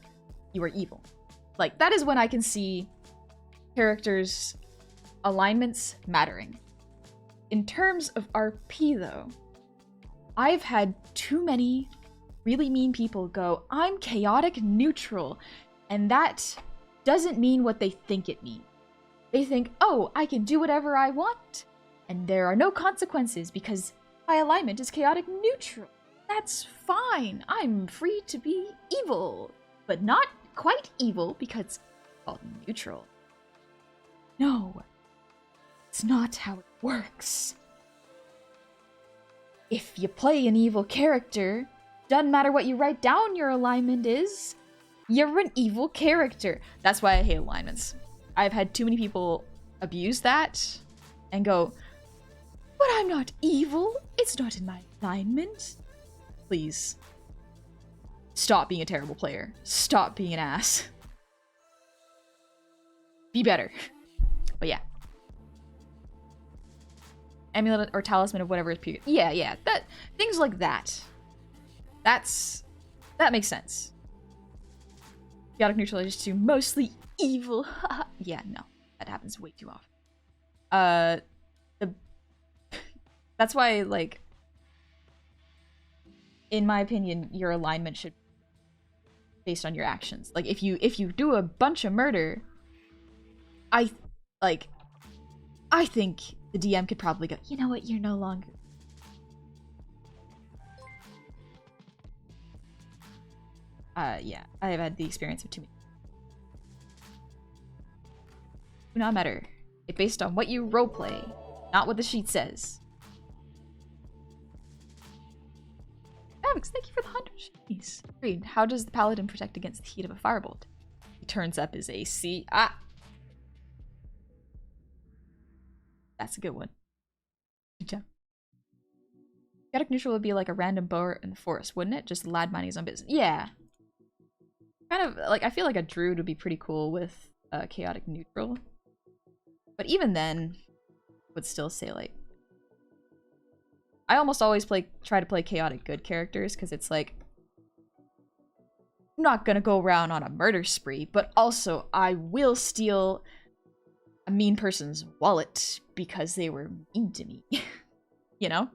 evil. Like, that is when I can see characters' alignments mattering. In terms of RP, though, I've had too many really mean people go, I'm chaotic neutral, and that doesn't mean what they think it means. They think, oh, I can do whatever I want, and there are no consequences because my alignment is chaotic neutral. That's fine. I'm free to be evil, but not quite evil because it's called neutral. No. It's not how it works. If you play an evil character, doesn't matter what you write down your alignment is, you're an evil character. That's why I hate alignments. I've had too many people abuse that and go, but I'm not evil. It's not in my alignment. Please. Stop being a terrible player. Stop being an ass. Be better. But yeah. Amulet or talisman of whatever is pure. Yeah. Things like that. That makes sense. Chaotic neutral is to mostly evil. Yeah, no. That happens way too often. That's why, like, in my opinion, your alignment should be based on your actions. Like, if you do a bunch of murder, I think the DM could probably go, you know what, you're no longer. Yeah, I have had the experience of too many. Do not matter. It's based on what you roleplay, not what the sheet says. Alex, thank you for the 100 sheets. Read, how does the paladin protect against the heat of a firebolt? He turns up his AC. That's a good one. Good job. Chaotic neutral would be like a random boar in the forest, wouldn't it? Just lad minding his own business. Yeah. Kind of, like, I feel like a druid would be pretty cool with chaotic neutral. But even then, would still say, like... I almost always try to play chaotic good characters, because it's like... I'm not gonna go around on a murder spree, but also I will steal a mean person's wallet because they were mean to me. You know?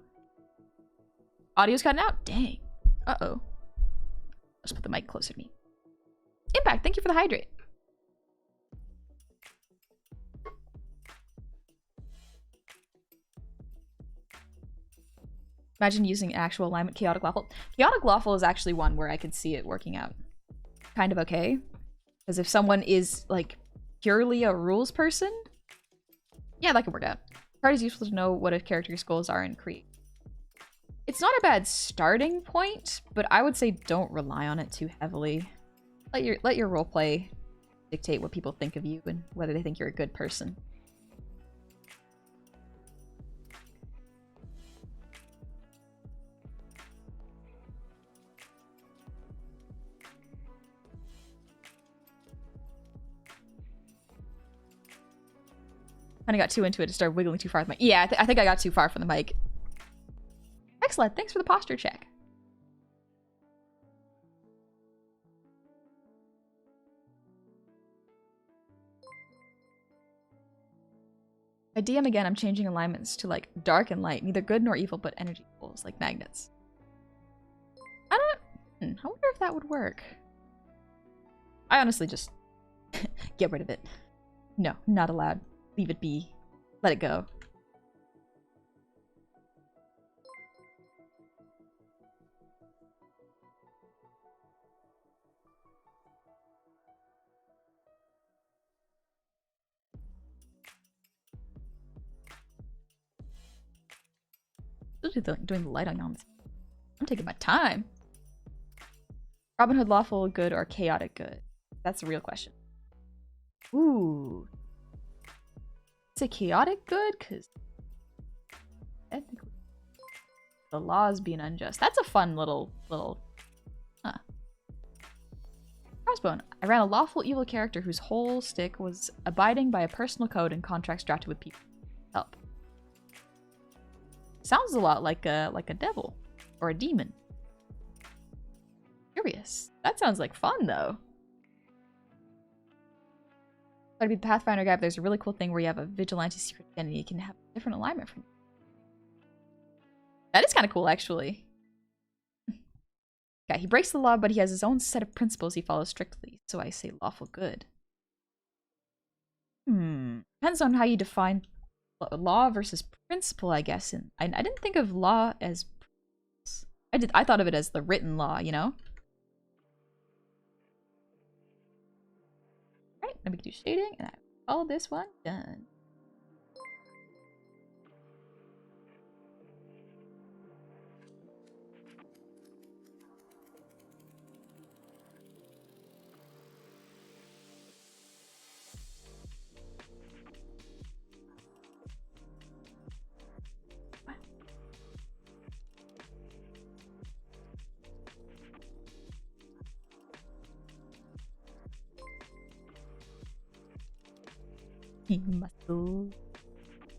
Audio's cutting out? Dang. Uh-oh. Let's put the mic closer to me. Impact, thank you for the hydrate. Imagine using actual alignment. Chaotic Lawful. Chaotic Lawful is actually one where I could see it working out kind of okay. Because if someone is, like, purely a rules person, yeah, that could work out. Card is useful to know what a character's goals are in Create. It's not a bad starting point, but I would say don't rely on it too heavily. Let your roleplay dictate what people think of you and whether they think you're a good person. Kind of got too into it to start wiggling too far with my— yeah, I think I got too far from the mic. Excellent, thanks for the posture check. I DM again, I'm changing alignments to like dark and light, neither good nor evil, but energy pools, like magnets. I wonder if that would work. I honestly just get rid of it. No, not allowed. Leave it be. Let it go. Still doing the light on. I'm taking my time. Robin Hood lawful good or chaotic good? That's the real question. Ooh. Say chaotic good, because technically the law is being unjust. That's a fun little Crossbone. I ran a lawful evil character whose whole stick was abiding by a personal code and contracts drafted with people. Help. Sounds a lot like a devil or a demon. Curious. That sounds like fun though. Gotta be the Pathfinder guy, but there's a really cool thing where you have a vigilante secret identity. You can have a different alignment from you. That is kind of cool, actually. Yeah, he breaks the law, but he has his own set of principles he follows strictly. So I say lawful good. Depends on how you define law versus principle, I guess. And I didn't think of law as— I thought of it as the written law, you know? Alright, then we can do shading, and I call this one done.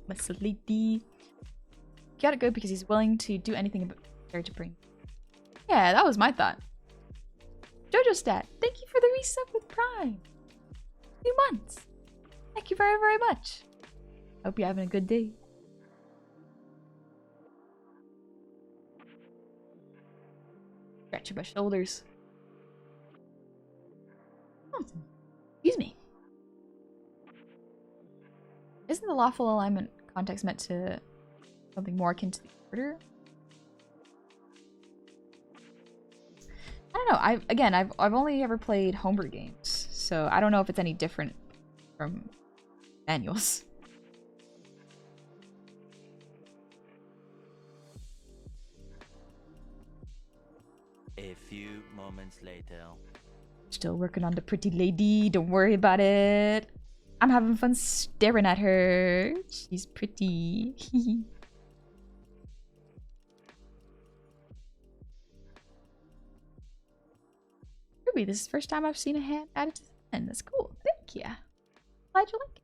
Muscle lady. Gotta go because he's willing to do anything about to bring. Yeah, that was my thought. Jojo Stat, thank you for the resub with Prime. 2 months. Thank you very, very much. Hope you're having a good day. Scratching my shoulders. Excuse me. Isn't the lawful alignment context meant to something more akin to the order? I don't know. I've only ever played homebrew games, so I don't know if it's any different from manuals. A few moments later. Still working on the pretty lady. Don't worry about it. I'm having fun staring at her. She's pretty. Ruby, this is the first time I've seen a hand added to the end. That's cool. Thank you. Glad you like it.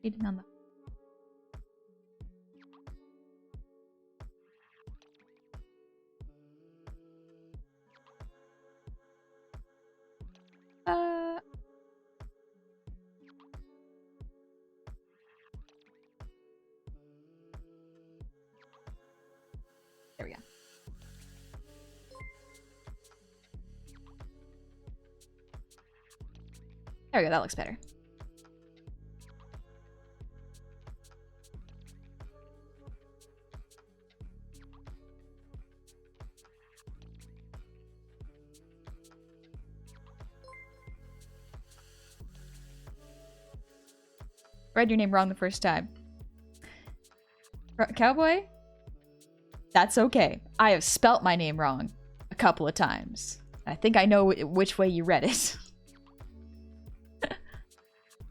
Reading on the— There we go, that looks better. Read your name wrong the first time. Cowboy? That's okay. I have spelt my name wrong a couple of times. I think I know which way you read it.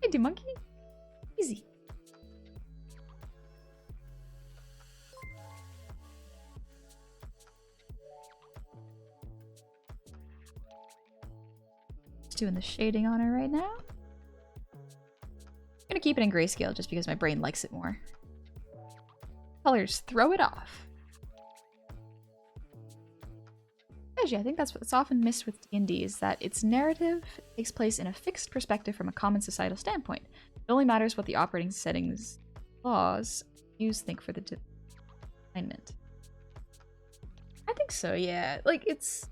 Hey, do monkey? Easy. Just doing the shading on her right now. I'm gonna keep it in grayscale just because my brain likes it more. Colors, throw it off. Actually, I think that's what's often missed with D&D is that its narrative takes place in a fixed perspective from a common societal standpoint. It only matters what the operating settings laws use think for the alignment. I think so, yeah. Like, it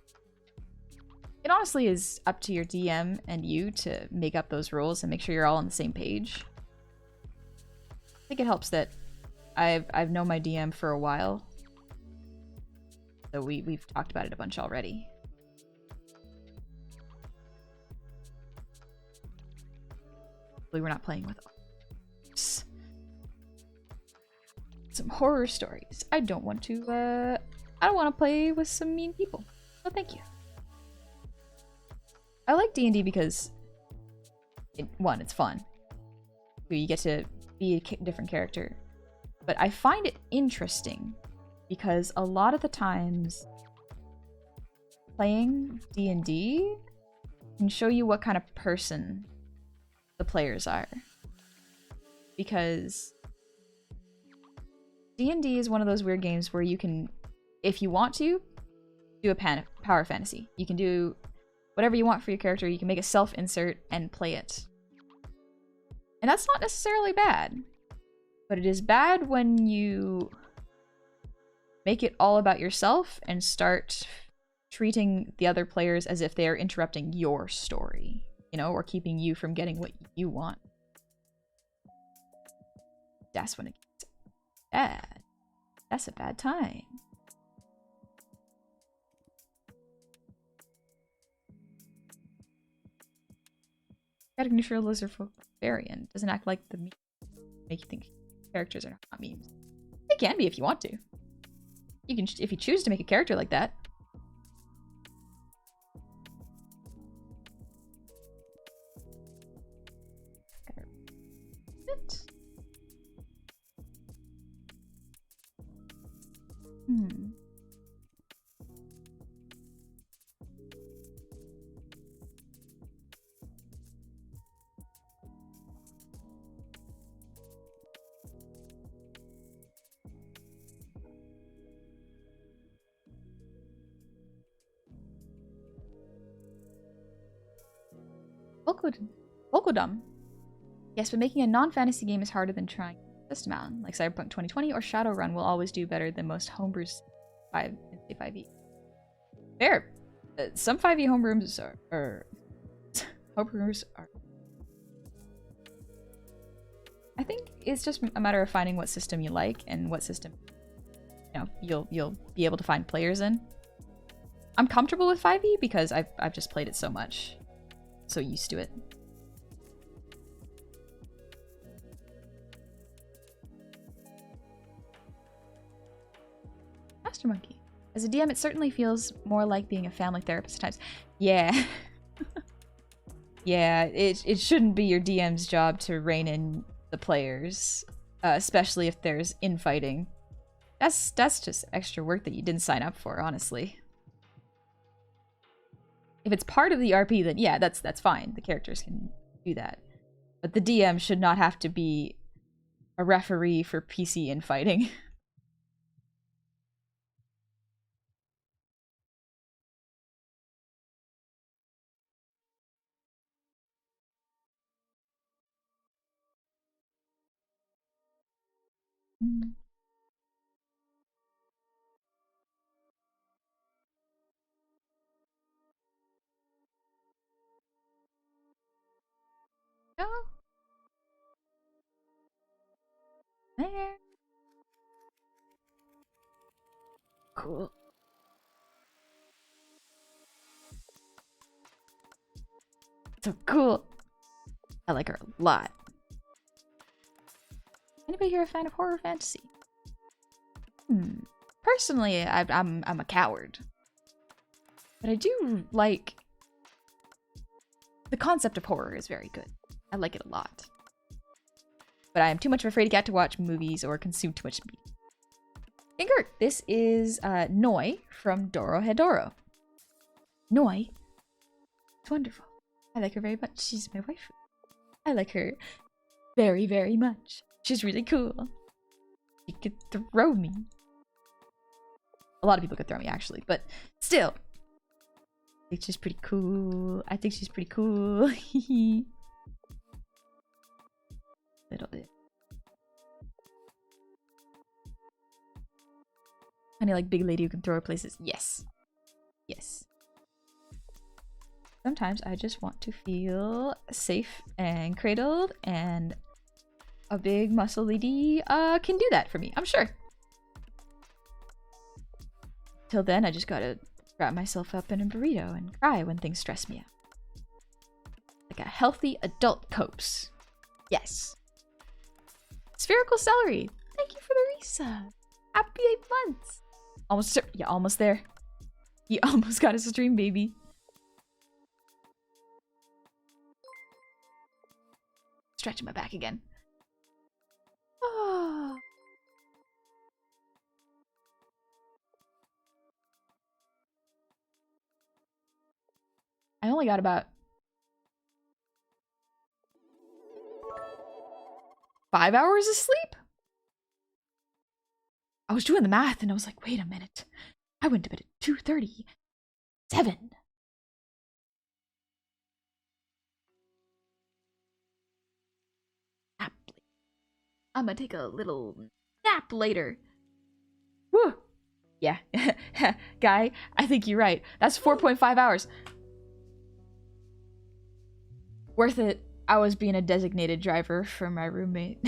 honestly is up to your DM and you to make up those rules and make sure you're all on the same page. I think it helps that I've known my DM for a while. So we've talked about it a bunch already. Hopefully we're not playing with some horror stories. I don't want to play with some mean people. No, thank you. I like D&D because one, it's fun. Two, you get to be a different character. But I find it interesting because a lot of the times playing D&D can show you what kind of person the players are. Because D&D is one of those weird games where you can, if you want to, do a power fantasy. You can do whatever you want for your character. You can make a self-insert and play it. And that's not necessarily bad. But it is bad when you make it all about yourself and start treating the other players as if they are interrupting your story, you know, or keeping you from getting what you want. That's when it gets bad. That's a bad time. Static neutral lizard folk variant doesn't act like the meme. Make you think characters are not memes. They can be if you want to. You can, if you choose to make a character like that. Volkodum. Yes, but making a non-fantasy game is harder than trying system out, like Cyberpunk 2020 or Shadowrun will always do better than most homebrews 5e. Fair. Some 5e homebrews are homebrews are. I think it's just a matter of finding what system you like and what system, you know, you'll be able to find players in. I'm comfortable with 5e because I've just played it so much. So used to it. Master Monkey. As a DM, it certainly feels more like being a family therapist at times. Yeah. Yeah, it shouldn't be your DM's job to rein in the players, especially if there's infighting. That's just extra work that you didn't sign up for, honestly. If it's part of the RP, then yeah, that's fine. The characters can do that. But the DM should not have to be a referee for PC infighting. there. Cool. So cool. I like her a lot. Anybody here a fan of horror fantasy? Personally, I'm a coward. But I do like... The concept of horror is very good. I like it a lot. But I am too much of a fraidy cat to watch movies or consume too much meat. Ingert, this is Noi from Dorohedoro. Noi? It's wonderful. I like her very much. She's my wife. I like her very, very much. She's really cool. She could throw me. A lot of people could throw me, actually, but still. I think she's pretty cool. I think she's pretty cool. Little bit. Kind of like big lady who can throw her places. Yes. Yes. Sometimes I just want to feel safe and cradled, and a big muscle lady can do that for me, I'm sure. Till then, I just gotta wrap myself up in a burrito and cry when things stress me out. Like a healthy adult copes. Yes. Spherical celery. Thank you for the resub. Happy 8 months. Almost, yeah, almost there. He almost got his stream, baby. Stretching my back again. Oh. I only got about 5 hours of sleep? I was doing the math and I was like, wait a minute. I went to bed at 2:30. 7. I'm gonna take a little nap later. Woo! Yeah. Guy, I think you're right. That's 4.5 hours. Worth it. I was being a designated driver for my roommate.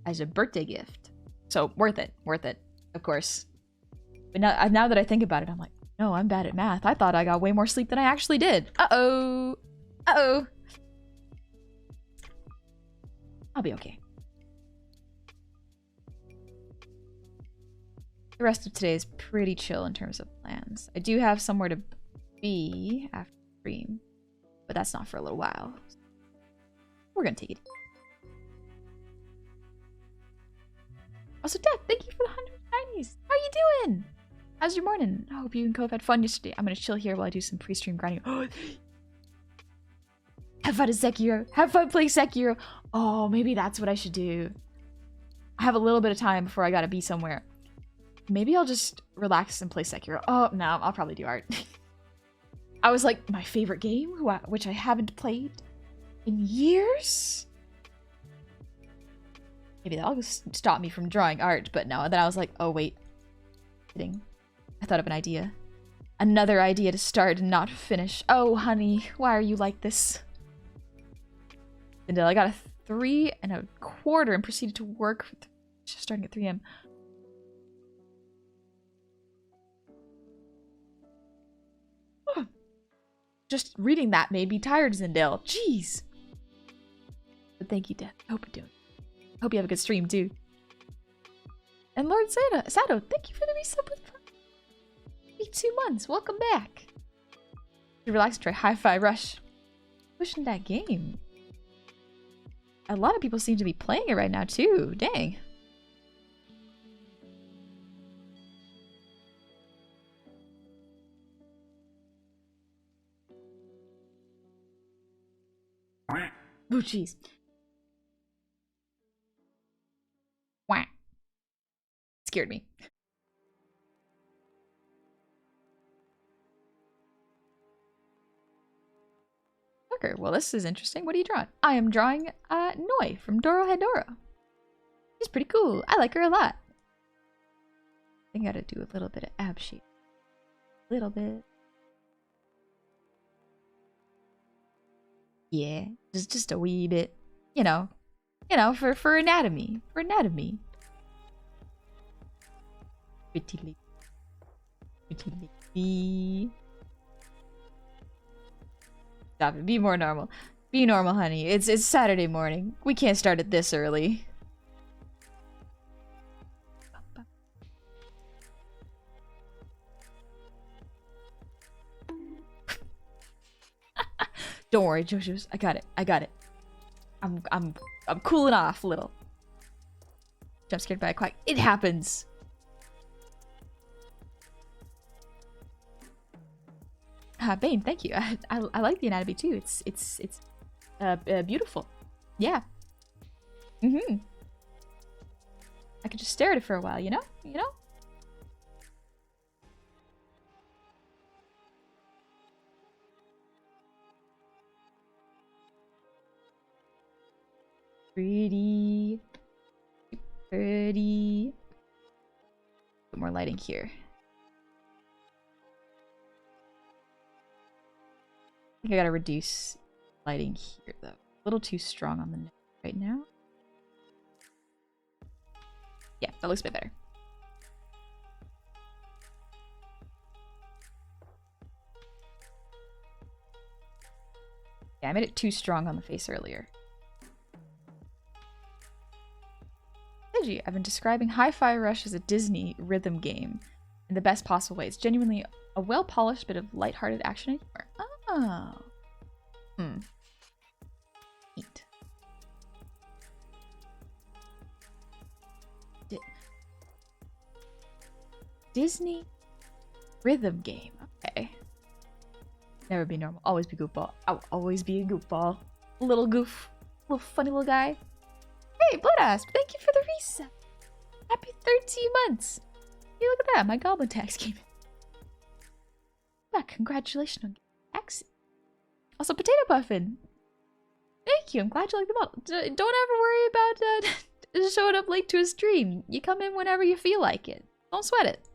As a birthday gift. So, worth it. Worth it. Of course. But now that I think about it, I'm like, no, I'm bad at math. I thought I got way more sleep than I actually did. Uh-oh. Uh-oh. I'll be okay. The rest of today is pretty chill in terms of plans. I do have somewhere to be after stream, but that's not for a little while. We're gonna take it. Also, Death, thank you for the 100 shinies. How are you doing? How's your morning? I hope you and Cove had fun yesterday. I'm gonna chill here while I do some pre-stream grinding. Have fun at Sekiro. Have fun playing Sekiro. Oh, maybe that's what I should do. I have a little bit of time before I gotta be somewhere. Maybe I'll just relax and play Sekiro. Oh, no, I'll probably do art. I was like, my favorite game, which I haven't played in years? Maybe that'll stop me from drawing art, but no. Then I was like, oh, wait. Kidding. I thought of an idea. Another idea to start and not finish. Oh, honey, why are you like this? And I got a 3 1/4 and proceeded to work starting at 3 a.m. Just reading that made me tired, Zendale. Jeez. But thank you, Death. I hope you're doing. Hope you have a good stream too. And Lord Sado, thank you for the resub with 2 months. Welcome back. To relax and try Hi-Fi Rush. Pushing that game. A lot of people seem to be playing it right now too. Dang. Oh, jeez. Wah. Scared me. Okay, well, this is interesting. What are you drawing? I am drawing Noi from Dorohedoro. She's pretty cool. I like her a lot. I think I gotta do a little bit of ab shape. A little bit. Yeah, just a wee bit. You know, You know, for anatomy. For anatomy. Pretty lady. Pretty lady. Stop it. Be more normal. Be normal, honey. It's Saturday morning. We can't start it this early. Don't worry, Jojo's. I got it. I got it. I'm cooling off a little. Jump scared by a quack. It happens. Bane, thank you. I like the anatomy too. It's beautiful. Yeah. I could just stare at it for a while, you know? You know? Pretty. Pretty. Put more lighting here. I think I gotta reduce lighting here, though. A little too strong on the neck right now. Yeah, that looks a bit better. Yeah, I made it too strong on the face earlier. Hey, I've been describing Hi-Fi Rush as a Disney rhythm game in the best possible way. It's genuinely a well-polished bit of lighthearted action and humor. Oh. Neat. Disney rhythm game. Okay. Never be normal. Always be goofball. I'll always be a goofball. Little goof. Little funny little guy. Hey, Bloodass, thank you for the reset. Happy 13 months. Hey, look at that. My goblin tax came in. Yeah, congratulations on getting tax. Also, Potato Puffin. Thank you. I'm glad you like the model. Don't ever worry about showing up late to a stream. You come in whenever you feel like it. Don't sweat it.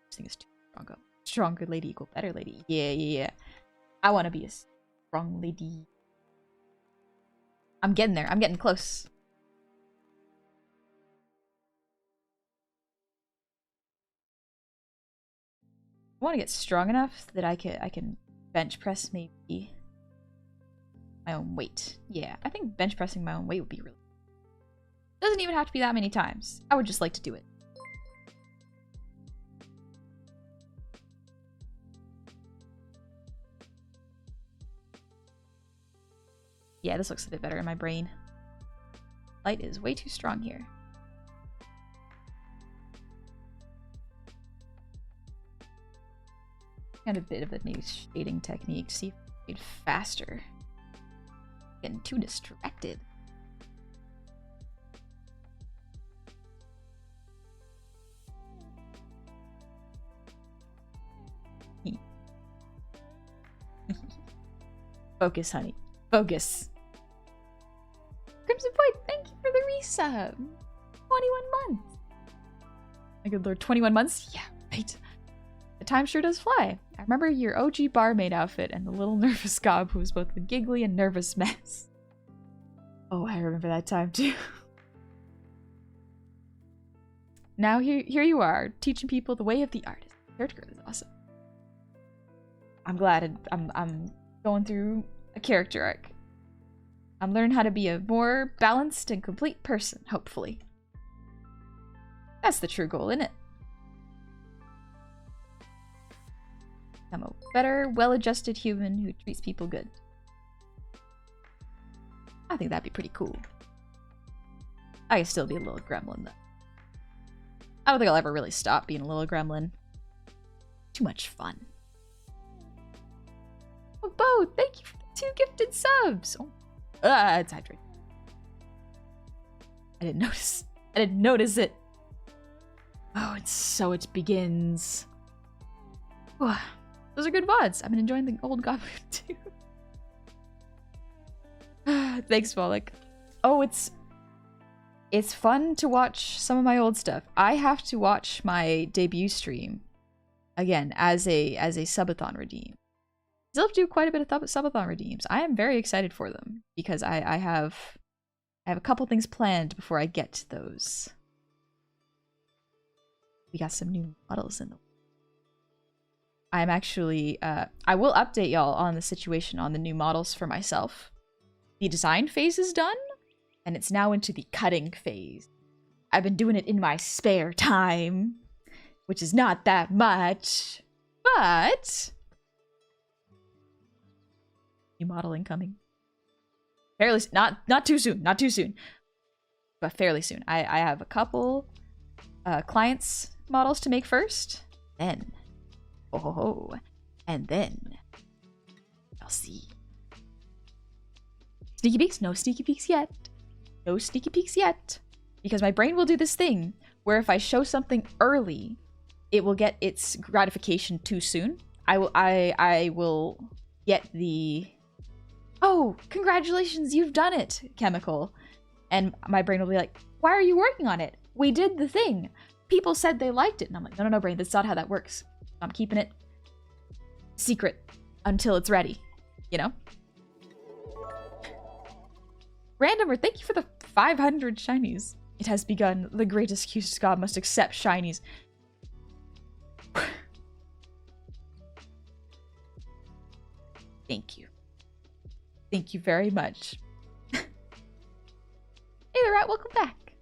This thing is too strong. Stronger lady equal better lady. Yeah. I want to be a strong lady. I'm getting there. I'm getting close. I want to get strong enough that I can bench press maybe my own weight. Yeah, I think bench pressing my own weight would be really... Doesn't even have to be that many times. I would just like to do it. Yeah, this looks a bit better in my brain. Light is way too strong here. And a bit of a new shading technique to see if I can shade faster. Getting too distracted. Focus, honey. Focus. Crimson Void, thank you for the resub. 21 months. My good lord, 21 months? Yeah, right. The time sure does fly. I remember your OG barmaid outfit and the little nervous gob who was both a giggly and nervous mess. Oh, I remember that time too. Now here you are, teaching people the way of the artist. Character growth is awesome. I'm glad I'm going through a character arc. I'm learning how to be a more balanced and complete person, hopefully. That's the true goal, isn't it? I'm a better, well-adjusted human who treats people good. I think that'd be pretty cool. I can still be a little gremlin, though. I don't think I'll ever really stop being a little gremlin. Too much fun. Oh, Bo, thank you for the 2 gifted subs! Oh. It's hydrated. I didn't notice. I didn't notice it. Oh, it's so it begins. Oh, those are good VODs. I've been enjoying the old Goblin too. Thanks, Volek. Oh, it's fun to watch some of my old stuff. I have to watch my debut stream again as a subathon redeem. Still have to do quite a bit of subathon redeems. I am very excited for them because I have a couple things planned before I get to those. We got some new models in the. I'm actually I will update y'all on the situation on the new models for myself. The design phase is done, and it's now into the cutting phase. I've been doing it in my spare time, which is not that much, but new model incoming. Fairly not too soon, not too soon, but fairly soon. I have a couple clients models to make first, then and then I'll see. Sneaky peeks? No sneaky peeks yet. No sneaky peeks yet. Because my brain will do this thing where if I show something early, it will get its gratification too soon. I will get the, oh, congratulations, you've done it, chemical. And my brain will be like, why are you working on it? We did the thing. People said they liked it. And I'm like, no, brain, that's not how that works. I'm keeping it secret until it's ready, you know? Randomer, thank you for the 500 shinies. It has begun. The greatest Q's god must accept shinies. Thank you. Thank you very much. Hey there, Rat, welcome back.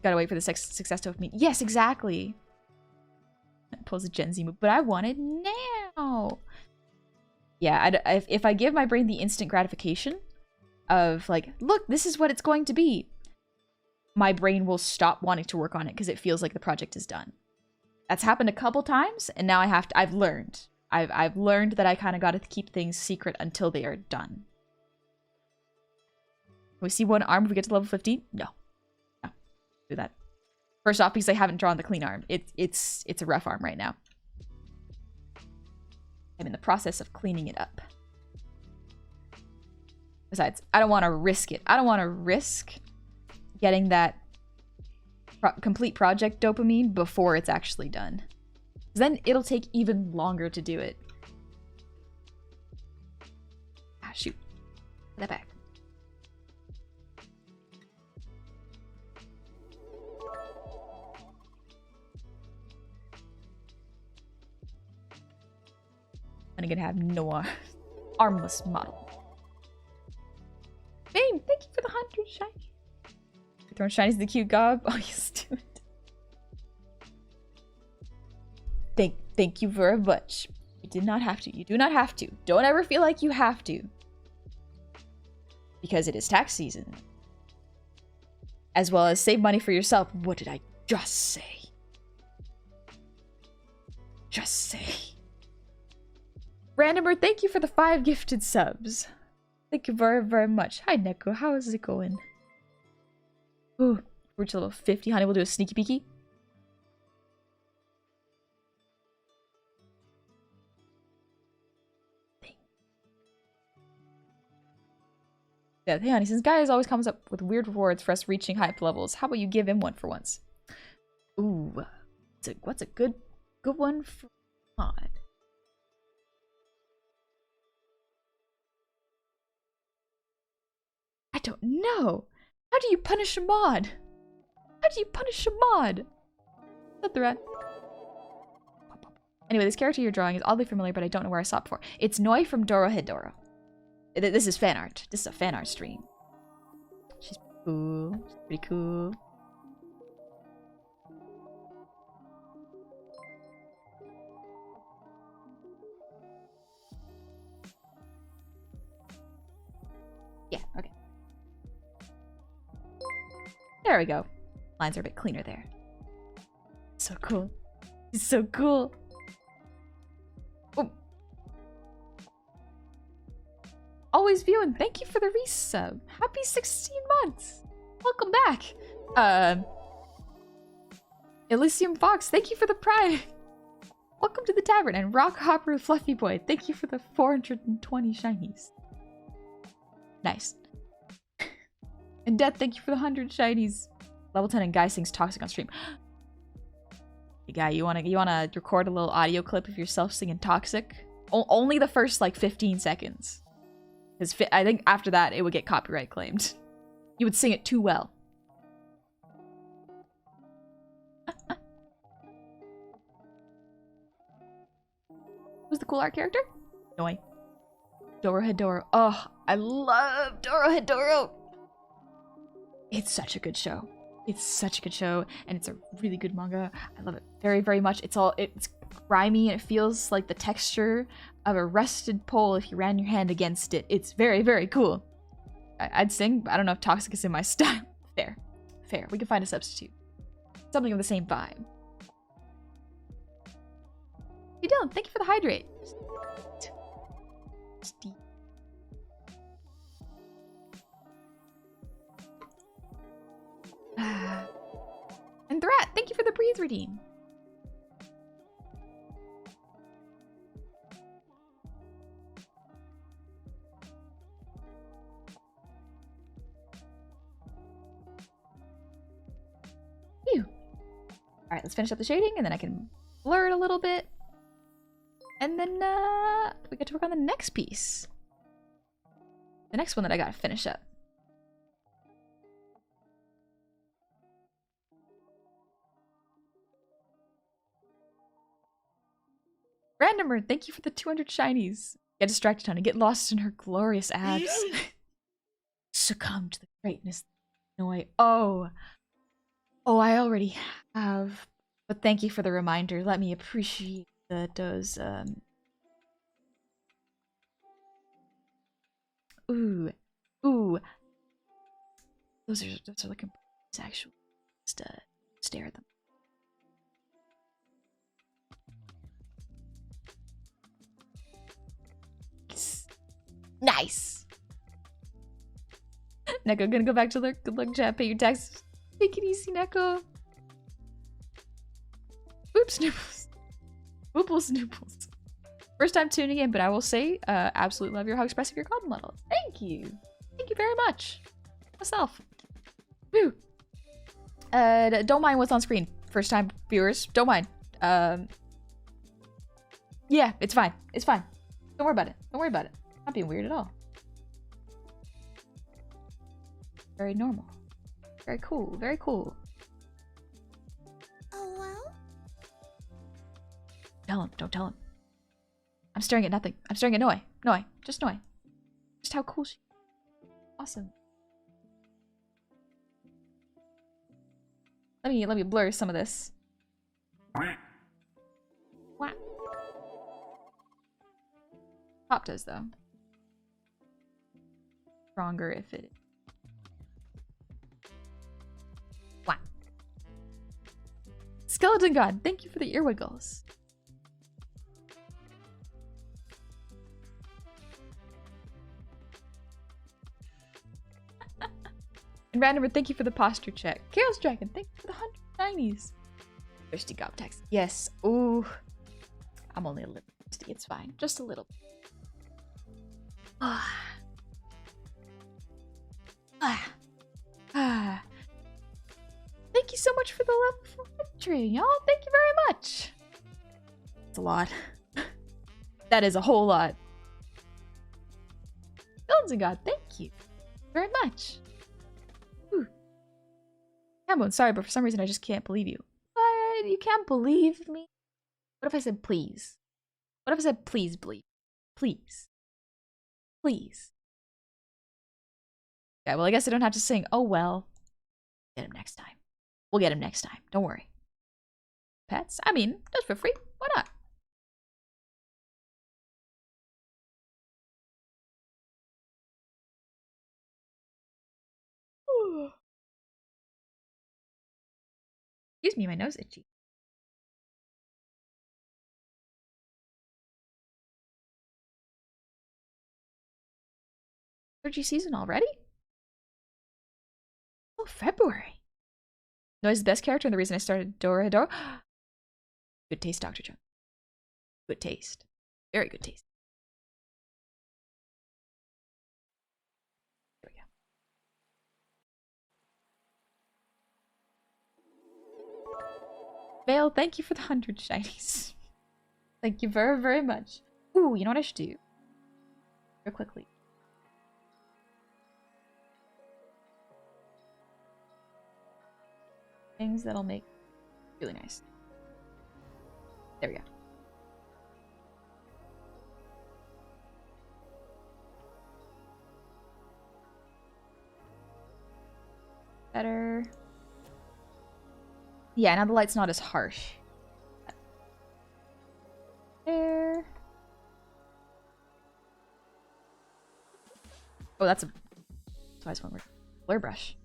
Gotta wait for the success dopamine. Yes, exactly. Pulls a Gen Z move, but I want it now. Yeah, if I give my brain the instant gratification of like, look, this is what it's going to be, my brain will stop wanting to work on it because it feels like the project is done. That's happened a couple times, and now I've learned. I've learned that I kind of got to keep things secret until they are done. Can we see one arm if we get to level 15? No. No. Do that. First off, because I haven't drawn the clean arm. It's a rough arm right now. I'm in the process of cleaning it up. Besides, I don't want to risk it. I don't want to risk getting that complete project dopamine before it's actually done. Then it'll take even longer to do it. Ah, shoot. Put that back. I'm gonna have Noah. Armless model. Fame, thank you for the 100 shiny. You're throwing shinies to the cute gob. Oh, you stupid. Thank you very much. You did not have to. You do not have to. Don't ever feel like you have to. Because it is tax season. As well as save money for yourself. What did I just say? Just say. Randomer, thank you for the 5 gifted subs. Thank you very, very much. Hi, Neko. How is it going? Ooh, we're to level 50. Honey, we'll do a sneaky peeky. Yeah, hey, honey, since Guy always comes up with weird rewards for us reaching hype levels, how about you give him one for once? Ooh, what's a good one for mod? I don't know. How do you punish a mod? How do you punish a mod? Not the rat. Anyway, this character you're drawing is oddly familiar, but I don't know where I saw it before. It's Noi from Dorohedoro. This is fan art. This is a fan art stream. She's cool. She's pretty cool. Yeah, okay. There we go. Lines are a bit cleaner there. So cool. He's so cool. Oh. Always viewing. Thank you for the resub. Happy 16 months. Welcome back. Elysium Fox, thank you for the prime. Welcome to the tavern. And Rock Hopper Fluffy Boy, thank you for the 420 shinies. Nice. And Death, thank you for the 100 shinies. Level 10 and Guy sings Toxic on stream. Hey Guy, you wanna record a little audio clip of yourself singing Toxic Only the first, like, 15 seconds. Because I think after that, it would get copyright claimed. You would sing it too well. Who's the cool art character? Noi. Dorohedoro. Oh, I love Dorohedoro! It's such a good show. It's such a good show, and it's a really good manga. I love it very, very much. It's grimy, and it feels like the texture of a rusted pole if you ran your hand against it. It's very, very cool. I'd sing, but I don't know if toxic is in my style. Fair. Fair. We can find a substitute. Something of the same vibe. You don't. Thank you for the hydrate. Steve. And Thrat, thank you for the breathe redeem. Phew. Alright, let's finish up the shading and then I can blur it a little bit. And then we get to work on the next piece. The next one that I gotta finish up. Randomer, thank you for the 200 shinies. Get distracted, honey. Get lost in her glorious abs. Succumb to the greatness. Noi. Oh, I already have. But thank you for the reminder. Let me appreciate those. Ooh. Those are looking actually. Just stare at them. Nice. Neko, gonna go back to look. Good luck, chat. Pay your taxes. Take it easy, Neko. Oops, snooples. Ooples, snooples. First time tuning in, but I will say, absolutely love your how expressive your goblin level. Thank you. Thank you very much. Myself. Woo. Don't mind what's on screen. First time viewers, don't mind. Yeah, it's fine. It's fine. Don't worry about it. Don't worry about it. Not being weird at all. Very normal. Very cool. Very cool. Oh, well? Tell him. Don't tell him. I'm staring at nothing. I'm staring at Noi. Noi. Just Noi. Just how cool she is. Awesome. Let me blur some of this. Wow. Pop does though. Stronger if it. Wow. Skeleton God, thank you for the ear wiggles. And Randomer, thank you for the posture check. Chaos Dragon, thank you for the 190s. Thirsty Gobtex. Yes. Ooh. I'm only a little thirsty. It's fine. Just a little. Ah. Thank you so much for the level 4 victory, y'all. Thank you very much. That's a lot. That is a whole lot. Skeleton God, thank you very much. Cambone, sorry, but for some reason I just can't believe you. What? You can't believe me? What if I said please? What if I said please believe? Please. Please. Okay, well I guess I don't have to sing. Oh well. Get him next time. We'll get him next time. Don't worry. Pets? I mean, just for free. Why not? Excuse me, my nose itchy. Allergy season already? Oh, February. Noi's the best character and the reason I started Dorohedoro. Good taste, Dr. Jones. Good taste. Very good taste. There we go. Vale, thank you for the 100 shinies. Thank you very, very much. Ooh, you know what I should do? Real quickly. Things that'll make really nice. There we go. Better. Yeah, now the light's not as harsh. There. Oh, that's a twice one word. Blur brush.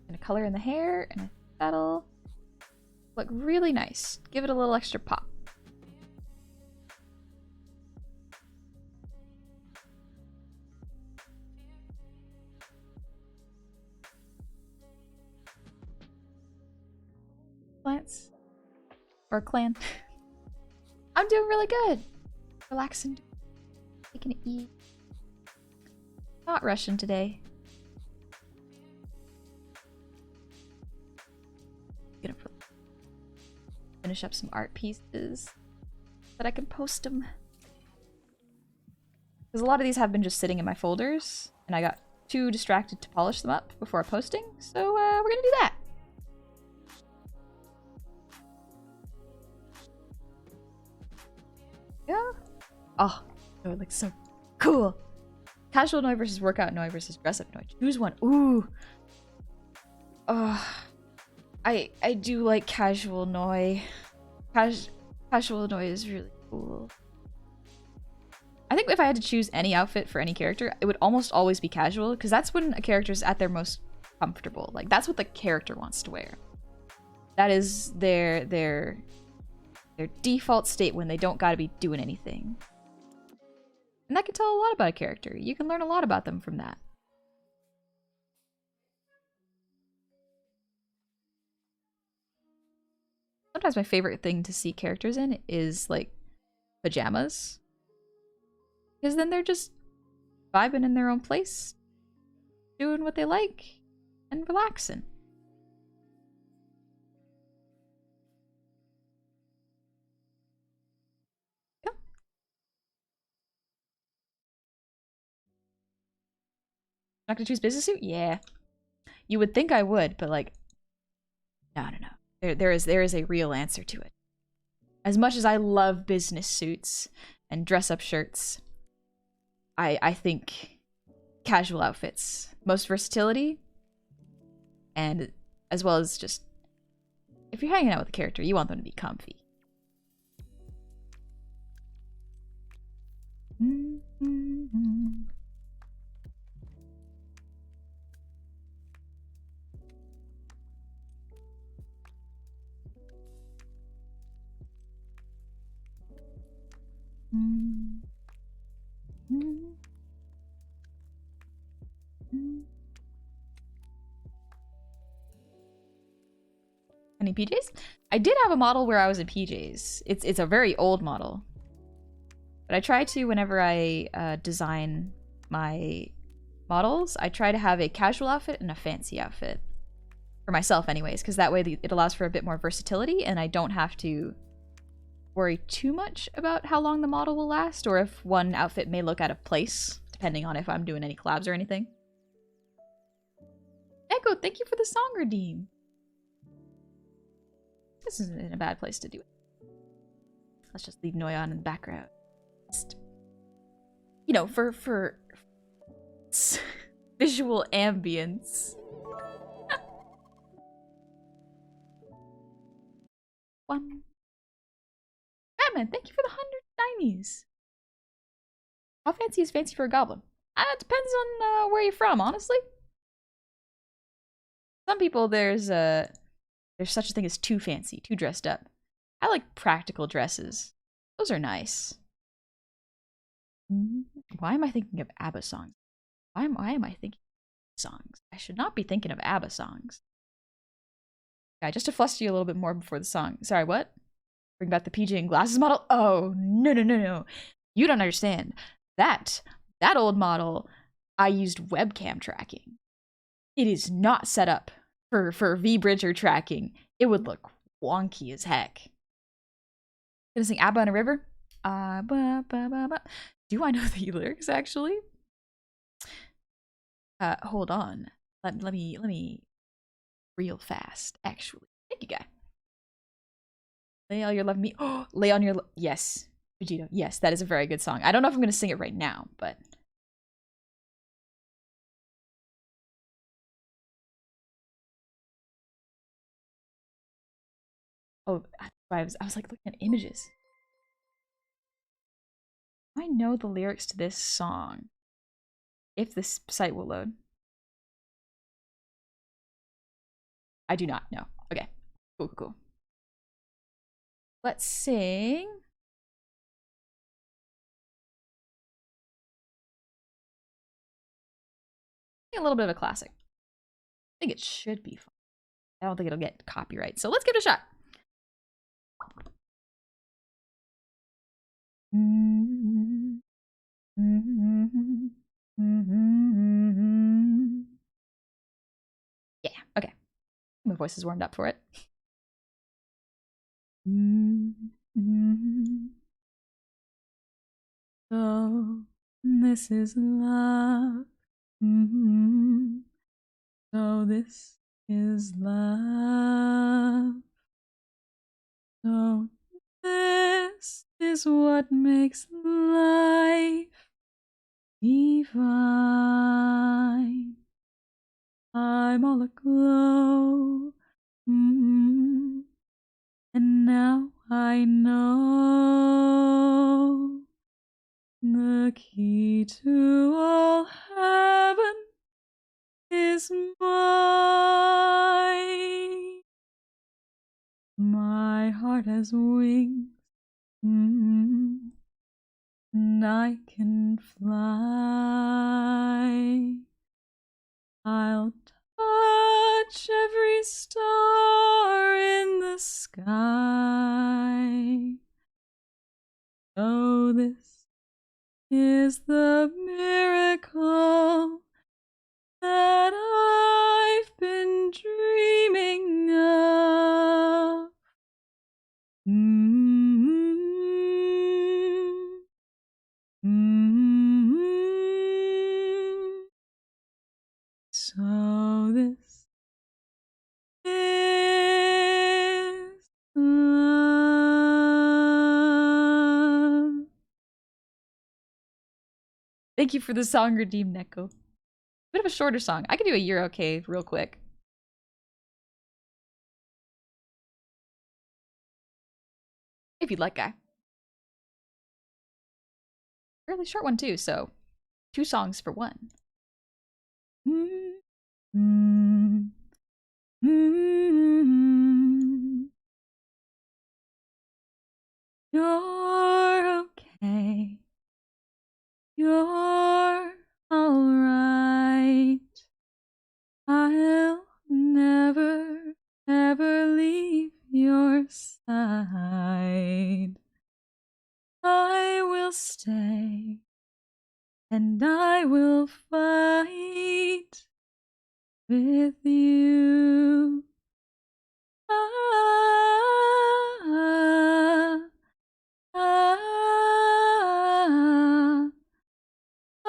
And a color in the hair, and that'll look really nice. Give it a little extra pop. Plants. Or clan. I'm doing really good. Relaxing. Taking it easy. Not rushing today. Gonna finish up some art pieces that I can post them. Because a lot of these have been just sitting in my folders, and I got too distracted to polish them up before posting, so we're gonna do that. Yeah. Oh, it looks so cool. Casual Noi versus workout Noi versus dress up Noi. Choose one. Ooh. I do like casual Noi. Casual Noi is really cool. I think if I had to choose any outfit for any character, it would almost always be casual, because that's when a character's at their most comfortable. Like, that's what the character wants to wear. That is their default state when they don't gotta be doing anything. And that can tell a lot about a character. You can learn a lot about them from that. Sometimes my favorite thing to see characters in is, like, pajamas. Because then they're just vibing in their own place, doing what they like, and relaxing. Yeah. Not gonna choose business suit? Yeah. You would think I would, but like, no. There is a real answer to it. As much as I love business suits and dress-up shirts, I think casual outfits, most versatility, and as well as just, if you're hanging out with a character, you want them to be comfy. Any PJs? I did have a model where I was in PJs. It's a very old model. But I try to, whenever I design my models, I try to have a casual outfit and a fancy outfit. For myself anyways, because that way it allows for a bit more versatility, and I don't have to worry too much about how long the model will last, or if one outfit may look out of place, depending on if I'm doing any collabs or anything. Echo, thank you for the song redeem. This isn't a bad place to do it. Let's just leave Noi on in the background. Just, you know, for visual ambience. One. Batman, thank you for the 100 90s. How fancy is fancy for a goblin? It depends on where you're from, honestly. Some people, there's such a thing as too fancy, too dressed up. I like practical dresses. Those are nice. Why am I thinking of ABBA songs? Why am I thinking of songs? I should not be thinking of ABBA songs. Yeah, just to fluster you a little bit more before the song. Sorry, what? Bring back the PJ and glasses model? Oh, no. You don't understand. That old model, I used webcam tracking. It is not set up for V-Bridger tracking. It would look wonky as heck. Gonna sing ABBA on a river. Ba, ba, ba, ba. Do I know the lyrics actually? Hold on. Let me real fast. Actually, thank you, guy. Lay all your love on me. Oh, lay on your yes, Vegito. Yes, that is a very good song. I don't know if I'm gonna sing it right now, but oh, I was like looking at images. I know the lyrics to this song. If this site will load. I do not know. Okay. Cool, cool, cool. Let's sing. A little bit of a classic. I think it should be fun. I don't think it'll get copyright. So let's give it a shot. Yeah, okay. My voice is warmed up for it. So this is love. So this is love. So this is what makes life divine. I'm all aglow. And now I know the key to all heaven is mine. My heart has wings, and I can fly. I'll touch every star in the sky. Oh, this is the miracle that I've been dreaming of. So this is love. Thank you for the song, Redeem Neko. Bit of a shorter song. I could do a You're Okay real quick. If you'd like, guy. Fairly short one too, so 2 songs for 1. You're okay. You're alright. I'll never, ever leave your side. I will stay, and I will fight with you. Ah, ah, ah, ah.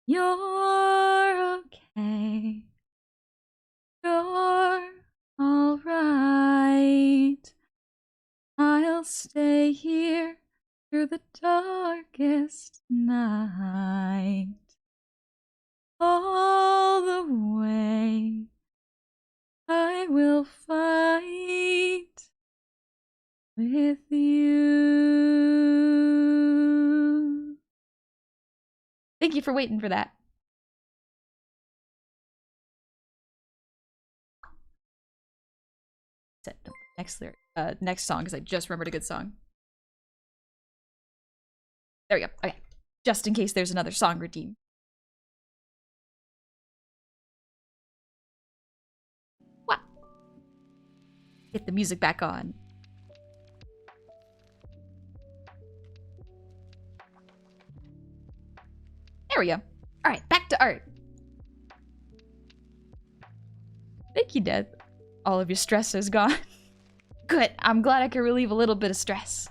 You're okay. You're alright. I'll stay here through the darkest night. All the way I will fight with you. Thank you for waiting for that. Next lyric, next song, because I just remembered a good song. There we go. Okay, just in case there's another song redeem. What? Get the music back on. There we go. All right, back to art. Thank you, Death. All of your stress is gone. Good. I'm glad I could relieve a little bit of stress.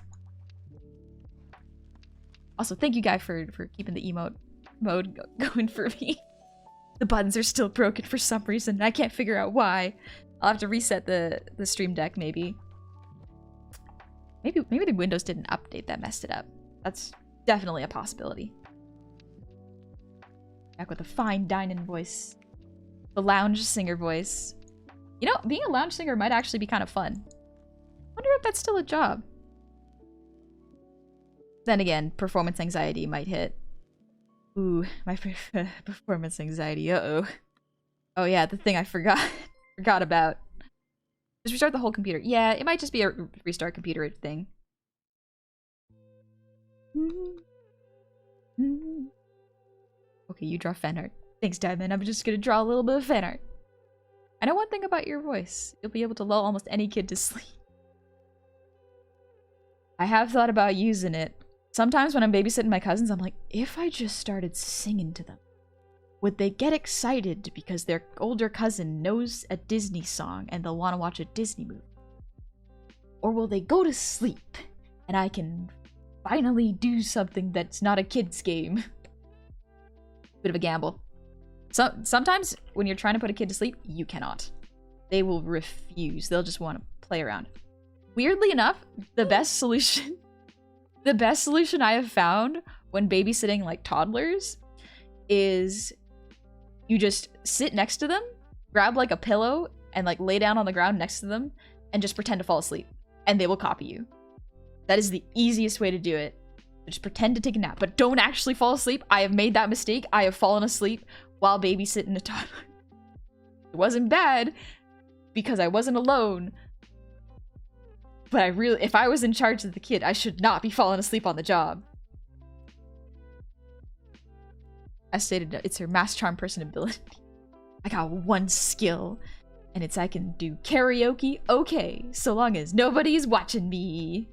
Also, thank you, Guy, for keeping the emote mode going for me. The buttons are still broken for some reason, and I can't figure out why. I'll have to reset the stream deck, maybe. Maybe the Windows didn't update that messed it up. That's definitely a possibility. Back with a fine dining voice. The lounge singer voice. You know, being a lounge singer might actually be kind of fun. Wonder if that's still a job. Then again, performance anxiety might hit. Ooh, my performance anxiety. Uh-oh. Oh yeah, the thing I forgot about. Just restart the whole computer. Yeah, it might just be a restart computer thing. Okay, you draw fan art. Thanks, Diamond. I'm just gonna draw a little bit of fan art. I know one thing about your voice. You'll be able to lull almost any kid to sleep. I have thought about using it. Sometimes when I'm babysitting my cousins, I'm like, if I just started singing to them, would they get excited because their older cousin knows a Disney song and they'll want to watch a Disney movie? Or will they go to sleep and I can finally do something that's not a kid's game? Bit of a gamble. Sometimes when you're trying to put a kid to sleep, you cannot. They will refuse. They'll just want to play around. Weirdly enough, the best solution I have found when babysitting like toddlers is you just sit next to them, grab like a pillow and like lay down on the ground next to them and just pretend to fall asleep and they will copy you. That is the easiest way to do it. Just pretend to take a nap, but don't actually fall asleep. I have made that mistake. I have fallen asleep while babysitting a toddler. It wasn't bad because I wasn't alone. But if I was in charge of the kid, I should not be falling asleep on the job. As stated, it's her mass charm person ability. I got one skill, and it's I can do karaoke okay, so long as nobody's watching me.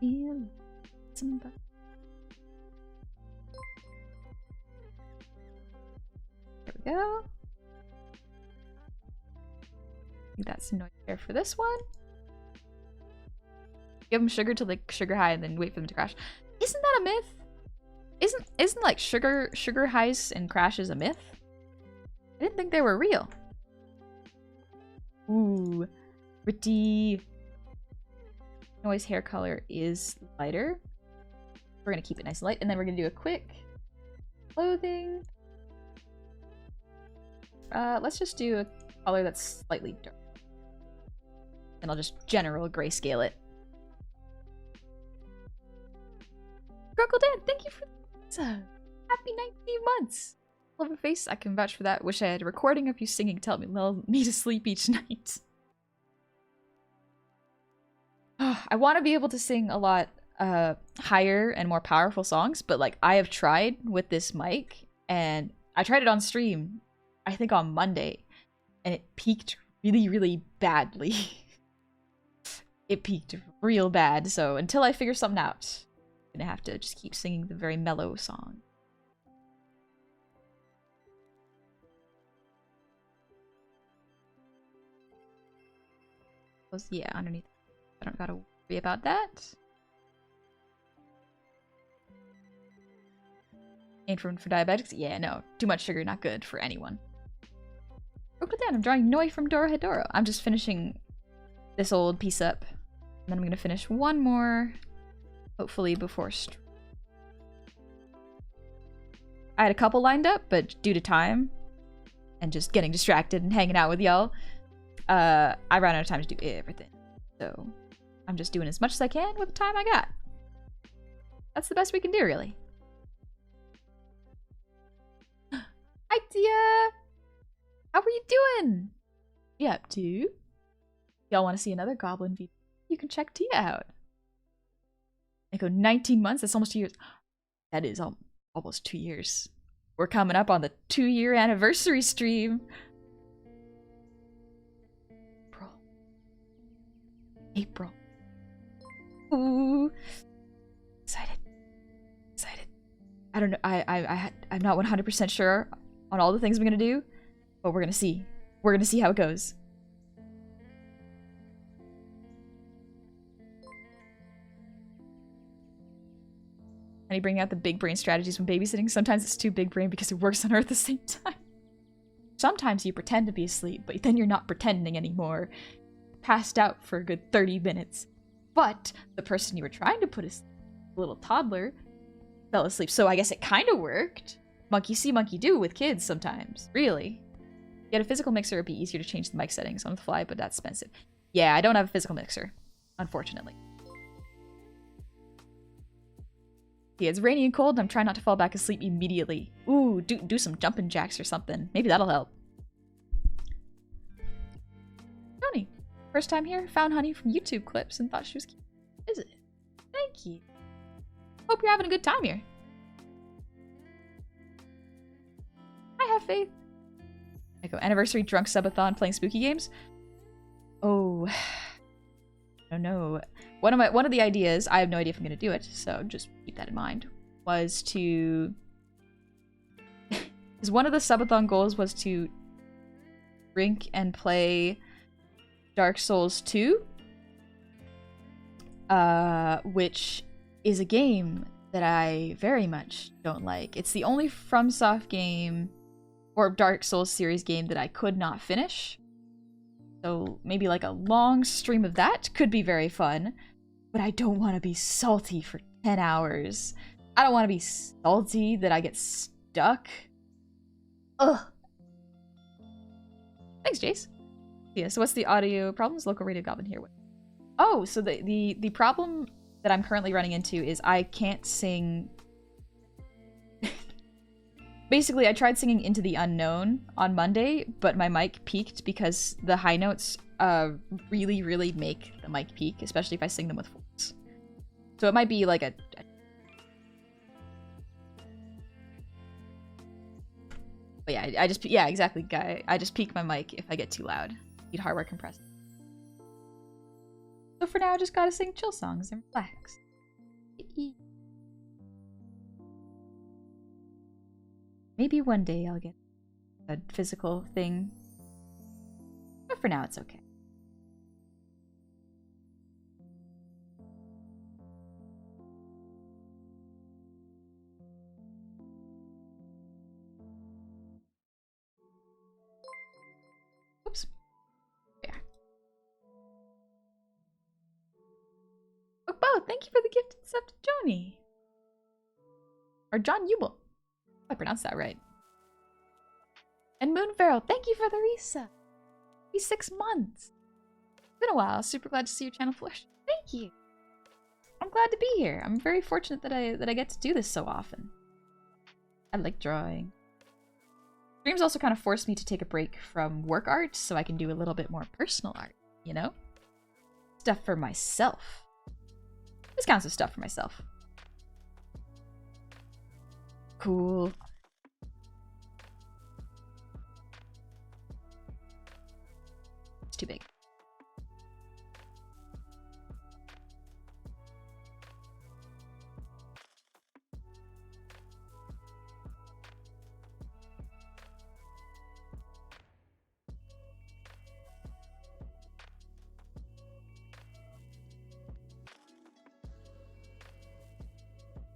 There we go. I think that's noise there for this one. Give them sugar till they sugar high and then wait for them to crash. Isn't that a myth? Isn't like sugar highs and crashes a myth? I didn't think they were real. Ooh, pretty. Noise hair color is lighter. We're gonna keep it nice and light, and then we're gonna do a quick clothing. Let's just do a color that's slightly dark. And I'll just general grayscale it. Grunkle Dan, thank you for this. Happy 19 months. Love a face. I can vouch for that. Wish I had a recording of you singing to help me lull me to sleep each night. I want to be able to sing a lot higher and more powerful songs, but like I have tried with this mic, and I tried it on stream, I think on Monday, and it peaked really, really badly. It peaked real bad, so until I figure something out, I'm gonna have to just keep singing the very mellow song. Yeah, underneath. I don't gotta worry about that. Ain't for diabetics? Yeah, no. Too much sugar, not good for anyone. Oh, but then I'm drawing Noi from Dorohedoro. I'm just finishing this old piece up. And then I'm gonna finish one more, hopefully before I had a couple lined up, but due to time and just getting distracted and hanging out with y'all, I ran out of time to do everything. So I'm just doing as much as I can with the time I got. That's the best we can do, really. Hi, Tia! How are you doing? What you up to? Y'all want to see another Goblin video? You can check Tia out. I go 19 months? That's almost 2 years. That is almost 2 years. We're coming up on the 2-year anniversary stream. April. Ooh. Excited. I don't know. I'm not 100% sure on all the things I'm gonna do, But we're gonna see. We're gonna see how it goes. And he bring out the big brain strategies when babysitting. Sometimes it's too big brain because it works on her at the same time. Sometimes you pretend to be asleep, but then you're not pretending anymore. Passed out for a good 30 minutes. But the person you were trying to put asleep, the little toddler, fell asleep. So I guess it kind of worked. Monkey see, monkey do with kids sometimes. Really. Get a physical mixer, it'd be easier to change the mic settings on the fly, but that's expensive. Yeah, I don't have a physical mixer, unfortunately. Yeah, it's rainy and cold, and I'm trying not to fall back asleep immediately. Ooh, do some jumping jacks or something. Maybe that'll help. Honey, first time here, found Honey from YouTube clips and thought she was cute. Is it? Thank you. Hope you're having a good time here. I have faith. I go anniversary drunk subathon playing spooky games. Oh, I don't know. One of the ideas, I have no idea if I'm gonna do it, so just keep that in mind, was to because one of the subathon goals was to drink and play Dark Souls 2, which is a game that I very much don't like. It's the only FromSoft game or Dark Souls series game that I could not finish. So maybe like a long stream of that could be very fun, but I don't want to be salty for 10 hours. I don't want to be salty that I get stuck. Ugh. Thanks, Jace. Yeah, so what's the audio problems? Local radio goblin here. Oh, so the problem that I'm currently running into is I can't sing. Basically, I tried singing Into the Unknown on Monday, but my mic peaked because the high notes really, really make the mic peak, especially if I sing them with force. So it might be like a... But yeah, I just... Yeah, exactly, guy. I just peak my mic if I get too loud. Need hardware compressor. So for now, I just gotta sing chill songs and relax. Maybe one day I'll get a physical thing. But for now, it's okay. Oops. Yeah. Oh, Bo, thank you for the gifted sub to Joni. Or John Ubel. I pronounced that right. And Moonfarrell, thank you for the resub. Be 6 months. It's been a while. Super glad to see your channel flourish. Thank you. I'm glad to be here. I'm very fortunate that I get to do this so often. I like drawing. Streams also kind of forced me to take a break from work art so I can do a little bit more personal art, you know? Stuff for myself. This counts as stuff for myself. Cool. It's too big.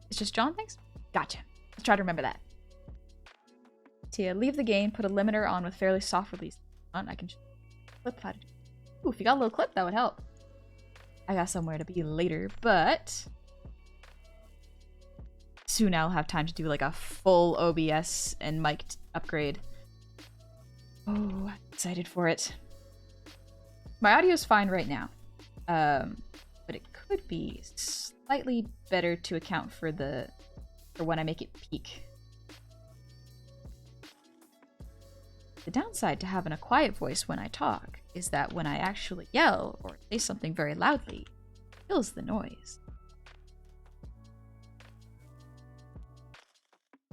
It's just John, thanks? Gotcha. Let's try to remember that. Tia, leave the game, put a limiter on with fairly soft release. I can flip how to do. Ooh, if you got a little clip, that would help. I got somewhere to be later, but soon I'll have time to do like a full OBS and mic upgrade. Oh, I'm excited for it. My audio's fine right now, but it could be slightly better to account for when I make it peak. The downside to having a quiet voice when I talk is that when I actually yell or say something very loudly, it fills the noise.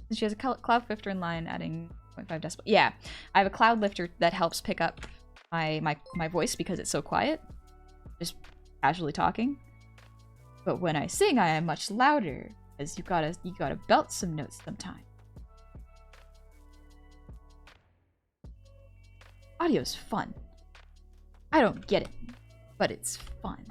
And she has a cloud lifter in line adding 0.5 decibel. Yeah, I have a cloud lifter that helps pick up my voice because it's so quiet. Just casually talking. But when I sing, I am much louder, because you gotta belt some notes sometime. Audio's fun. I don't get it, but it's fun.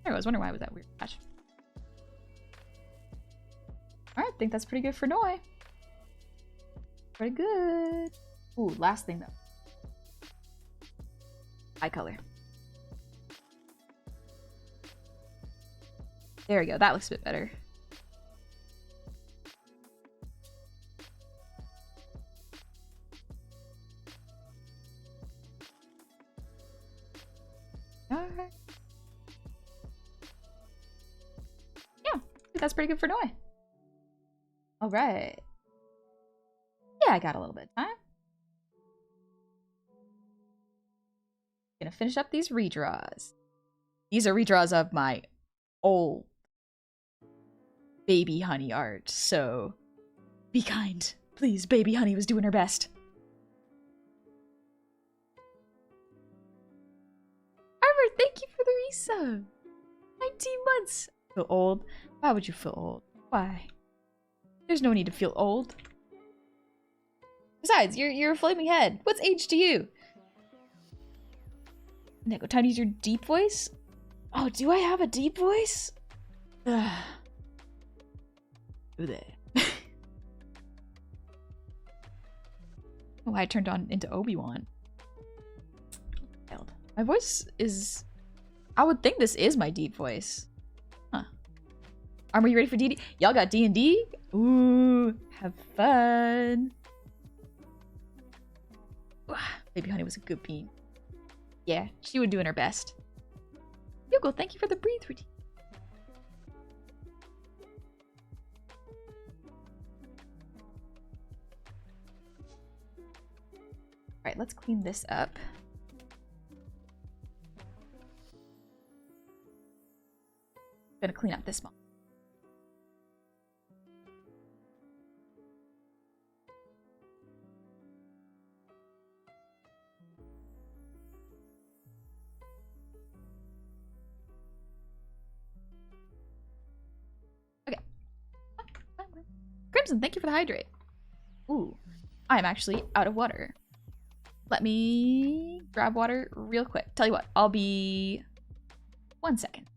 I was wondering why it was that weird flash. Alright, I think that's pretty good for Noi. Pretty good. Ooh, last thing though. Eye color. There we go, that looks a bit better. Alright. Yeah, I think that's pretty good for Noi. Alright. Yeah, I got a little bit of time. Gonna finish up these redraws. These are redraws of my old baby honey art, so be kind. Please, baby honey was doing her best. Armor, thank you for the resub. 19 months. Feel old? Why would you feel old? Why? There's no need to feel old. Besides, you're a flaming head. What's age to you? Neko, time to use your deep voice? Oh, do I have a deep voice? Ugh. Ooh, there. Oh, I turned on into Obi-Wan. My voice is... I would think this is my deep voice. Huh. Are you ready for D&D? Y'all got D&D? Ooh, have fun. Baby Honey was a good bean. Yeah, she was doing her best. Hugo, thank you for the breathe routine. Alright, let's clean this up. I'm gonna clean up this one. Okay. Crimson, thank you for the hydrate. Ooh, I'm actually out of water. Let me grab water real quick. Tell you what, I'll be 1 second.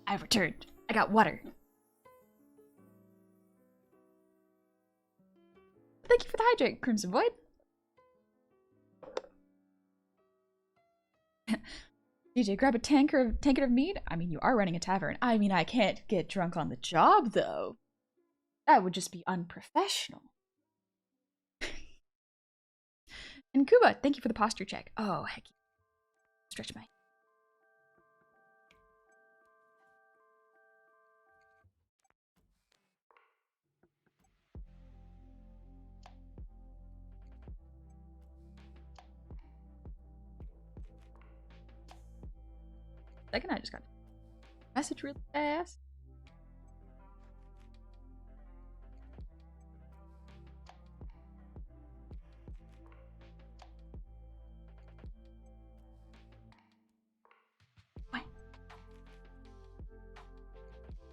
I've returned. I got water. Thank you for the hydrate, Crimson Void. DJ, grab a tankard of mead? I mean, you are running a tavern. I mean, I can't get drunk on the job, though. That would just be unprofessional. And Kuba, thank you for the posture check. Oh, heck yeah. Stretch my... Second, I just got a message really fast. What?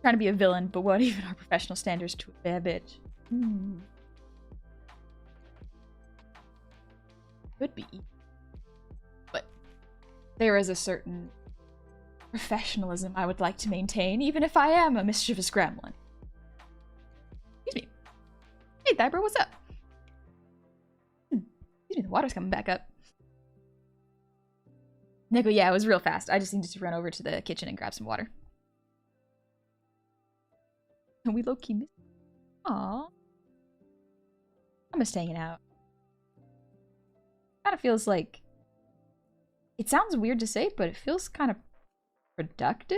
Trying to be a villain, but what even are professional standards to a bad bitch? Could be. But there is a certain professionalism I would like to maintain, even if I am a mischievous gremlin. Excuse me. Hey, Thibro, what's up? Excuse me, the water's coming back up. Neko, yeah, it was real fast. I just needed to run over to the kitchen and grab some water. And we low-key missed. Aww. I'm just hanging out. Kind of feels like... It sounds weird to say, but it feels kind of productive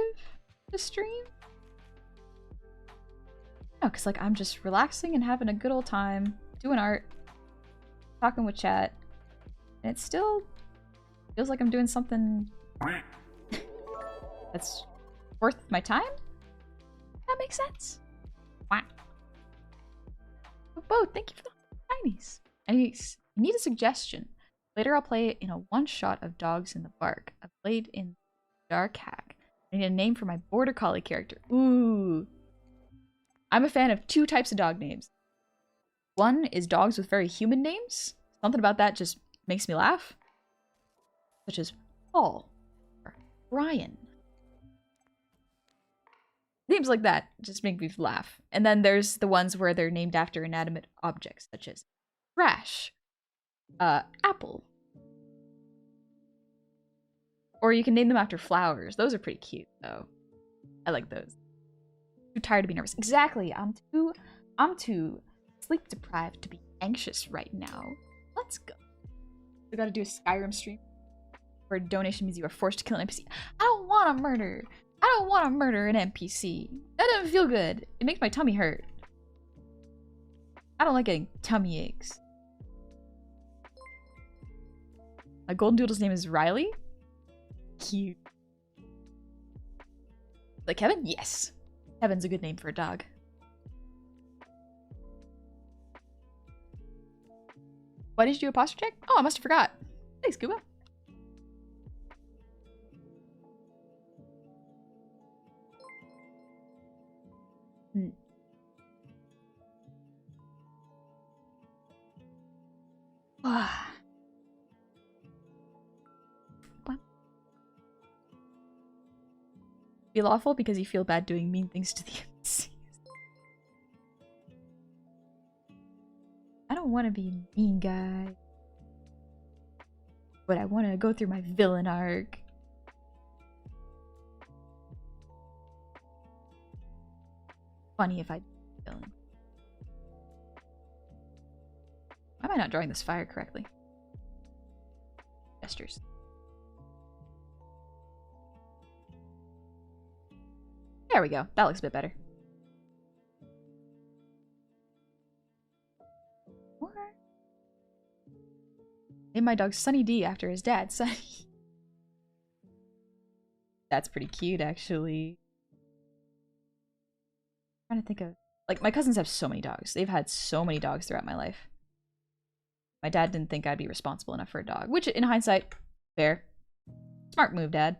to stream. No, because like I'm just relaxing and having a good old time, doing art, talking with chat, and it still feels like I'm doing something that's worth my time? That makes sense? Wow. But Bo, thank you for the tinies. And you need a suggestion. Later I'll play it in a one-shot of Dogs in the Bark. I played in Dark Hack. I need a name for my Border Collie character. Ooh. I'm a fan of 2 types of dog names. One is dogs with very human names. Something about that just makes me laugh. Such as Paul or Brian. Names like that just make me laugh. And then there's the ones where they're named after inanimate objects, such as Trash, Apple. Or you can name them after flowers. Those are pretty cute, though. I like those. Too tired to be nervous. Exactly. I'm too sleep deprived to be anxious right now. Let's go. We gotta do a Skyrim stream where donation means you are forced to kill an NPC. I don't want to murder. I don't want to murder an NPC. That doesn't feel good. It makes my tummy hurt. I don't like getting tummy aches. My golden doodle's name is Riley. Cute. Like Kevin? Yes. Kevin's a good name for a dog. Why did you do a posture check? Oh, I must have forgot. Thanks, Kuba. Feel awful because you feel bad doing mean things to the NPCs. I don't want to be a mean guy. But I want to go through my villain arc. Funny if I villain. Why am I not drawing this fire correctly? Gestures. There we go. That looks a bit better. Or... Named my dog Sunny D after his dad, Sunny. That's pretty cute, actually. I'm trying to think of... Like, my cousins have so many dogs. They've had so many dogs throughout my life. My dad didn't think I'd be responsible enough for a dog. Which, in hindsight, fair. Smart move, Dad.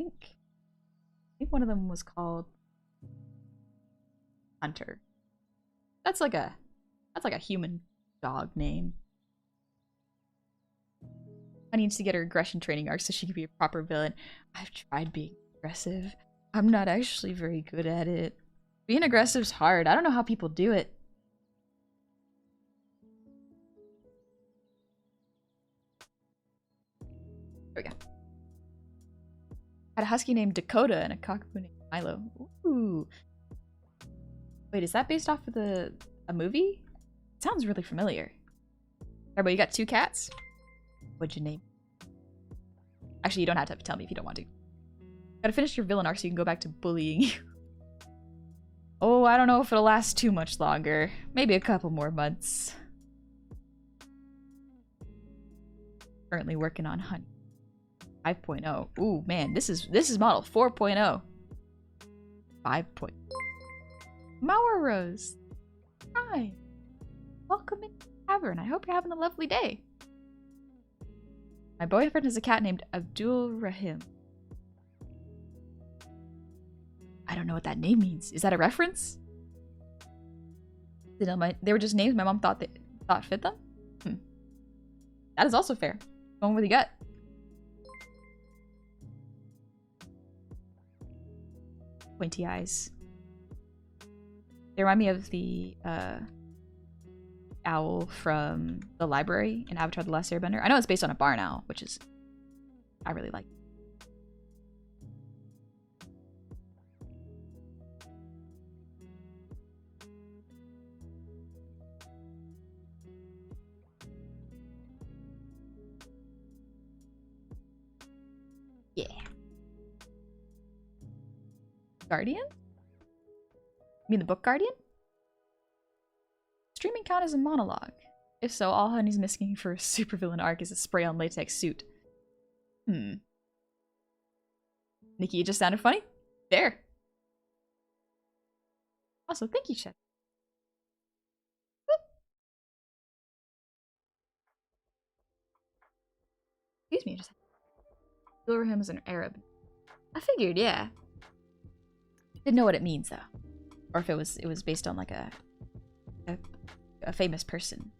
I think one of them was called Hunter. That's like a human dog name. I need to get her aggression training arc so she can be a proper villain. I've tried being aggressive. I'm not actually very good at it. Being aggressive's hard. I don't know how people do it. There we go. Had a husky named Dakota and a cockapoo named Milo. Ooh. Wait, is that based off of a movie? It sounds really familiar. Everybody, you got 2 cats? What'd you name? Actually, you don't have to tell me if you don't want to. Gotta finish your villain arc so you can go back to bullying you. Oh, I don't know if it'll last too much longer. Maybe a couple more months. Currently working on Honey 5.0. Ooh, man, this is model 4.0. 5.0. Mauer Rose. Hi. Welcome in the tavern. I hope you're having a lovely day. My boyfriend has a cat named Abdul Rahim. I don't know what that name means. Is that a reference? They were just names my mom thought fit them? That is also fair. Going with the gut. Pointy eyes. They remind me of the owl from the library in Avatar: The Last Airbender. I know it's based on a barn owl, which is I really like. Guardian? You mean the book Guardian? Streaming count as a monologue. If so, all Honey's missing for a supervillain arc is a spray-on latex suit. Nikki, it just sounded funny? There. Also, thank you, Chet. Excuse me, just lure him as an Arab. I figured, yeah. Didn't know what it means though, or if it was based on like a famous person.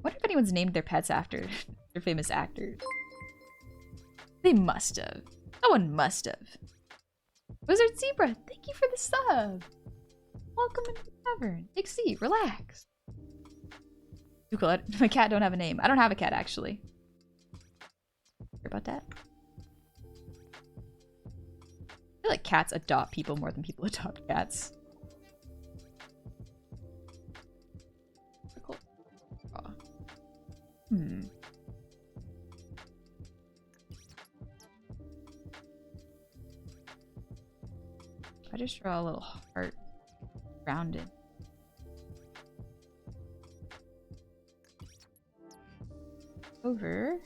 Wonder if anyone's named their pets after their famous actors. They must have. Someone must have. Wizard Zebra, thank you for the sub. Welcome into the tavern. Take a seat, relax. Too cool. My cat don't have a name. I don't have a cat actually. Hear about that? I feel like cats adopt people more than people adopt cats. Cool. Oh. I just draw a little heart rounded. Over.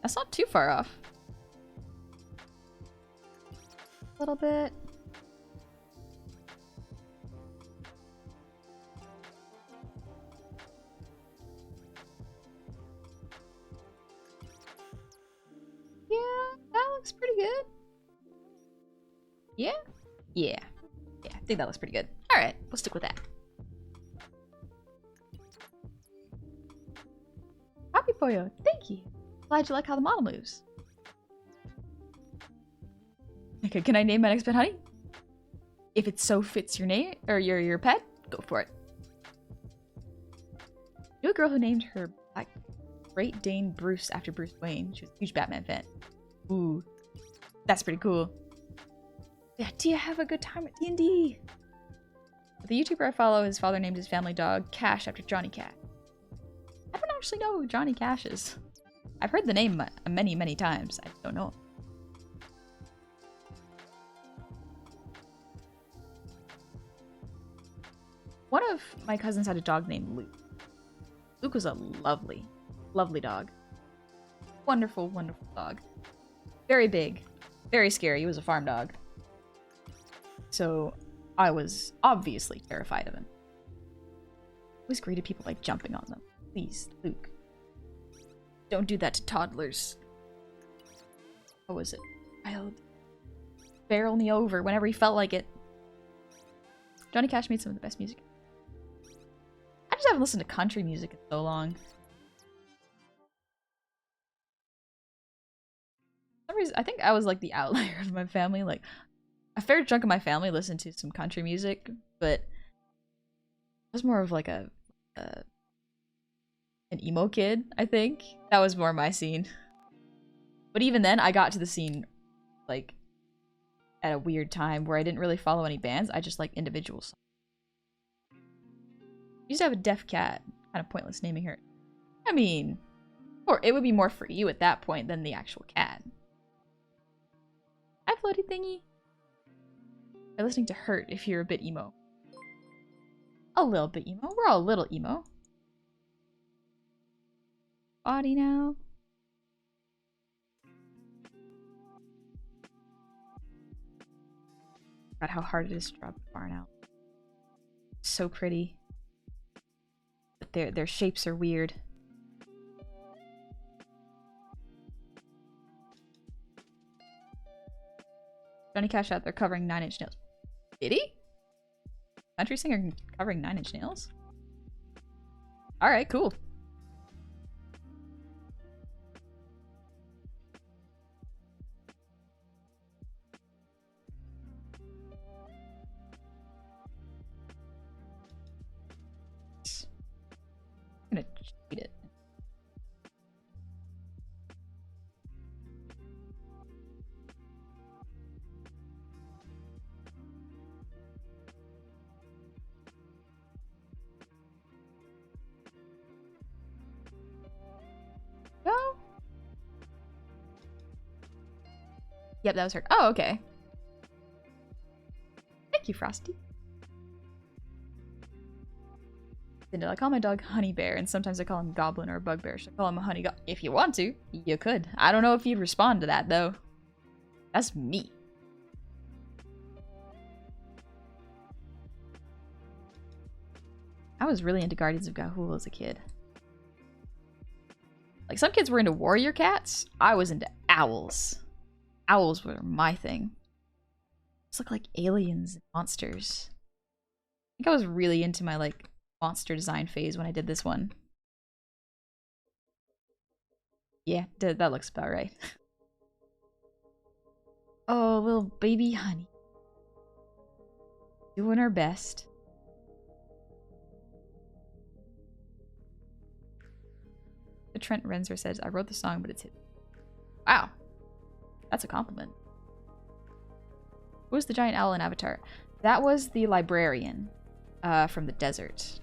That's not too far off. A little bit. Yeah, that looks pretty good. Yeah? Yeah. Yeah, I think that looks pretty good. Alright, we'll stick with that. Happy Pollo, thank you. Glad you like how the model moves. Okay, can I name my next pet Honey? If it so fits your name or your pet, go for it. Knew a girl who named her Black Great Dane Bruce after Bruce Wayne. She was a huge Batman fan. Ooh, that's pretty cool. Yeah, do you have a good time at D&D? The YouTuber I follow, his father named his family dog Cash after Johnny Cat. I don't actually know who Johnny Cash is. I've heard the name many, many times. I don't know. One of my cousins had a dog named Luke. Luke was a lovely, lovely dog. Wonderful, wonderful dog. Very big. Very scary. He was a farm dog. So I was obviously terrified of him. Always greeted people by jumping on them. Please, Luke. Don't do that to toddlers. What was it? Child. Barrel me over whenever he felt like it. Johnny Cash made some of the best music. I just haven't listened to country music in so long. For some reason, I think I was like the outlier of my family. Like, a fair chunk of my family listened to some country music, but I was more of like an emo kid, I think. That was more my scene. But even then, I got to the scene, like, at a weird time where I didn't really follow any bands. I just like individual songs. I used to have a deaf cat. Kind of pointless naming her. I mean, or it would be more for you at that point than the actual cat. Hi, floaty thingy. You're listening to Hurt if you're a bit emo. A little bit emo. We're all a little emo. Body now. God, how hard it is to drop a barn out. So pretty. But their shapes are weird. Johnny Cash out there covering 9 Inch Nails. Did he? Country singer covering 9 Inch Nails? Alright, cool. I'm gonna cheat it. Yep, that was her. Oh, okay. Thank you, Frosty. I call my dog Honey Bear, and sometimes I call him Goblin or Bugbear. Should I call him a Honey Goblin? If you want to, you could. I don't know if you'd respond to that, though. That's me. I was really into Guardians of Ga'Hoole as a kid. Like, some kids were into warrior cats. I was into owls. Owls were my thing. Just look like aliens and monsters. I think I was really into my, like, monster design phase when I did this one. Yeah, that looks about right. Oh, little baby Honey. Doing her best. Trent Renzer says, I wrote the song, but it's hit. Wow. That's a compliment. Who was the giant owl in Avatar? That was the librarian from the desert.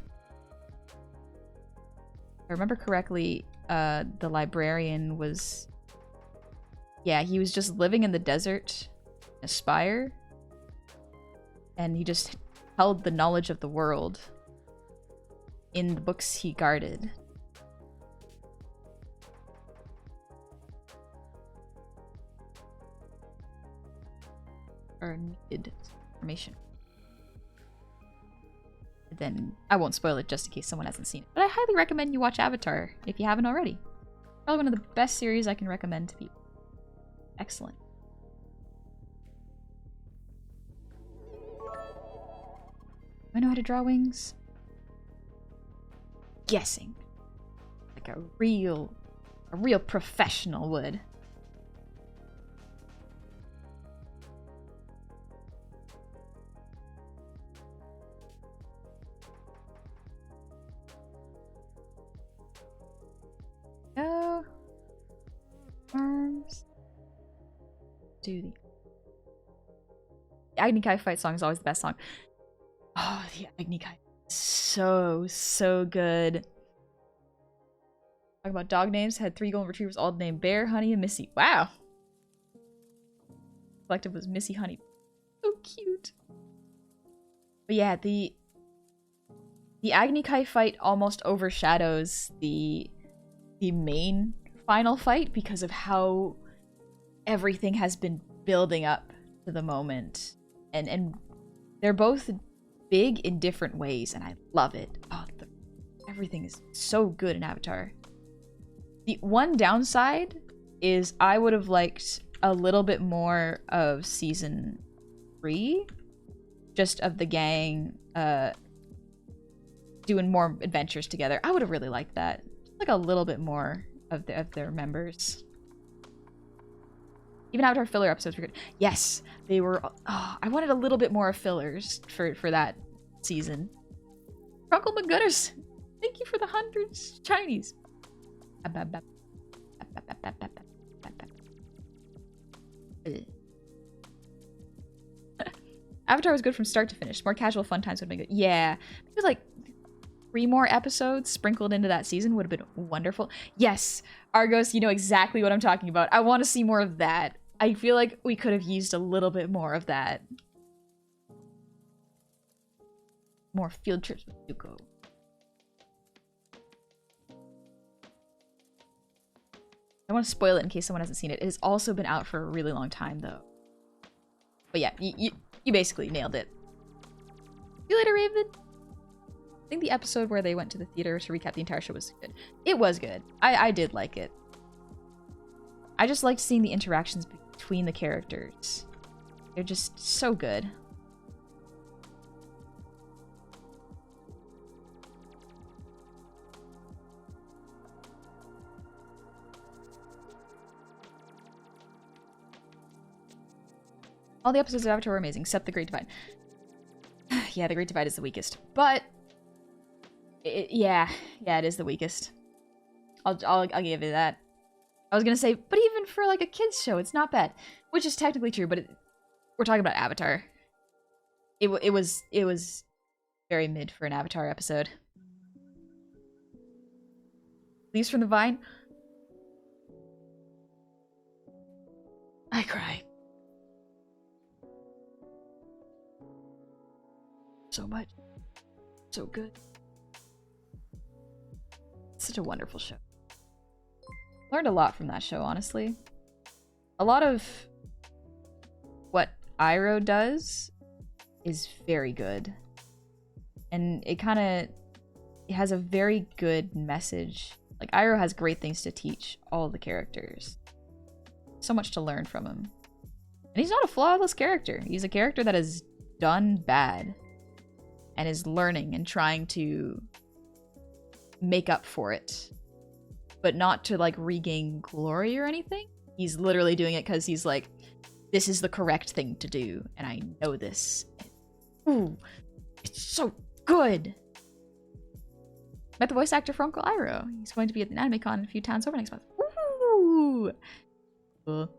If I remember correctly, the librarian was... Yeah, he was just living in the desert, in a spire. And he just held the knowledge of the world in the books he guarded. Or needed information. Then I won't spoil it just in case someone hasn't seen it. But I highly recommend you watch Avatar if you haven't already. Probably one of the best series I can recommend to people. Excellent. Do I know how to draw wings? Guessing. Like a real professional would. Go. Arms. Do the Agni Kai fight song is always the best song. Oh, the Agni Kai. So good. Talk about dog names. Had 3 golden retrievers all named Bear, Honey, and Missy. Wow. Collective was Missy Honey. So cute. But yeah, the Agni Kai fight almost overshadows the main final fight because of how everything has been building up to the moment. And they're both big in different ways, and I love it. Oh, everything is so good in Avatar. The one downside is I would have liked a little bit more of season 3, just of the gang doing more adventures together. I would have really liked that. Like a little bit more of their members. Even Avatar filler episodes were good. Yes, they were. Oh, I wanted a little bit more of fillers for that season. Uncle McGutters, thank you for the 100 Chinese. Avatar was good from start to finish. More casual fun times would have been good. Yeah, it was like 3 more episodes sprinkled into that season would have been wonderful. Yes, Argos, you know exactly what I'm talking about. I want to see more of that. I feel like we could have used a little bit more of that. More field trips with Zuko. I want to spoil it in case someone hasn't seen it. It has also been out for a really long time, though. But yeah, you basically nailed it. See you later, Raven. I think the episode where they went to the theater to recap the entire show was good. It was good. I did like it. I just liked seeing the interactions between the characters. They're just so good. All the episodes of Avatar were amazing, except The Great Divide. Yeah, The Great Divide is the weakest. But yeah, it is the weakest. I'll give you that. I was gonna say, but even for like a kids show, it's not bad, which is technically true. But we're talking about Avatar. It was very mid for an Avatar episode. Leaves from the Vine. I cry. so much. So good. Such a wonderful show. Learned a lot from that show, honestly. A lot of what Iroh does is very good. And it has a very good message. Like, Iroh has great things to teach all the characters. So much to learn from him. And he's not a flawless character. He's a character that has done bad and is learning and trying to make up for it. But not to, like, regain glory or anything. He's literally doing it because he's like, this is the correct thing to do, and I know this. Ooh, it's so good! Met the voice actor for Uncle Iroh. He's going to be at the AnimeCon a few times over next month. Ooh! Cool.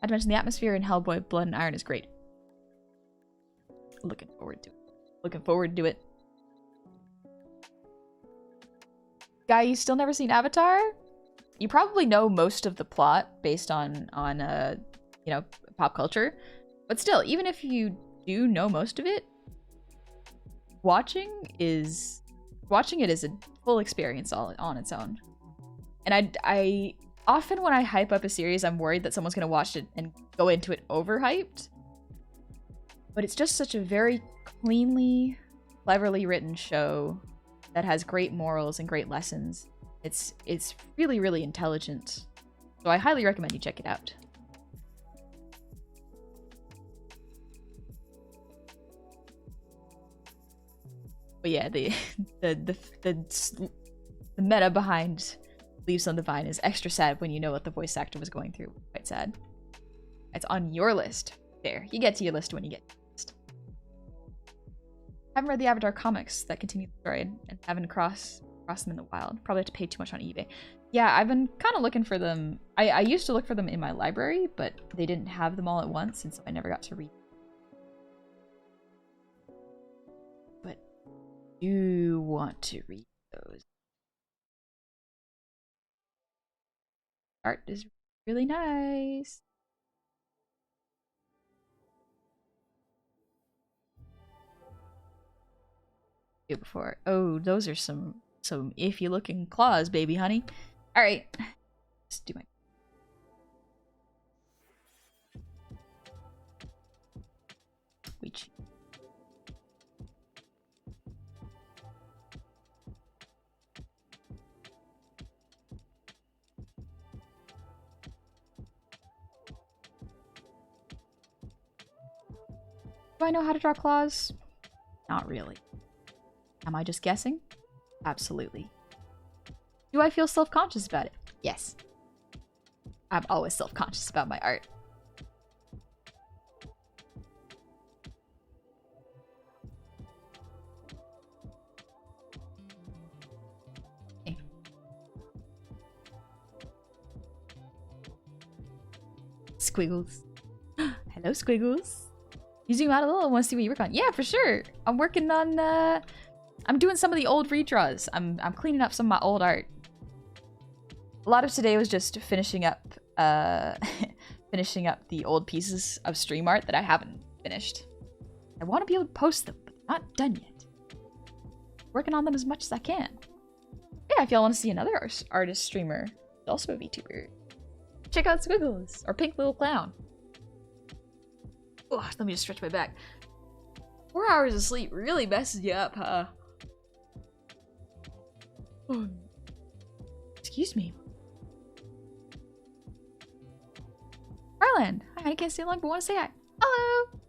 I'd mention the atmosphere in Hellboy Blood and Iron is great. Looking forward to it. Looking forward to it. Guy, you still never seen Avatar? You probably know most of the plot based on you know, pop culture. But still, even if you do know most of it, watching it is a full experience all on its own. And I often when I hype up a series, I'm worried that someone's gonna watch it and go into it overhyped. But it's just such a very cleanly, cleverly written show that has great morals and great lessons. It's really, really intelligent. So I highly recommend you check it out. But yeah, the meta behind Leaves on the Vine is extra sad when you know what the voice actor was going through. Quite sad. It's on your list. There, you get to your list when you get to your list. Haven't read the Avatar comics that continue the story and haven't crossed them in the wild. Probably have to pay too much on eBay. Yeah, I've been kind of looking for them. I used to look for them in my library, but they didn't have them all at once, and so I never got to read. But I do want to read those. Art is really nice. Before. Oh, those are some iffy looking claws, baby honey. All right, let's do my. Which. Do I know how to draw claws? Not really. Am I just guessing? Absolutely. Do I feel self-conscious about it? Yes. I'm always self-conscious about my art. Okay. Squiggles. Hello, Squiggles. You zoom out a little and want to see what you work on. Yeah, for sure. I'm working on I'm doing some of the old redraws. I'm cleaning up some of my old art. A lot of today was just finishing up finishing up the old pieces of stream art that I haven't finished. I want to be able to post them, but they're not done yet. Working on them as much as I can. Yeah, if y'all want to see another artist streamer, also a VTuber, check out Squiggles or Pink Little Clown. Oh, let me just stretch my back. 4 hours of sleep really messes you up, huh? Oh. Excuse me. Arland, hi, I can't stay long, but want to say hi. Hello!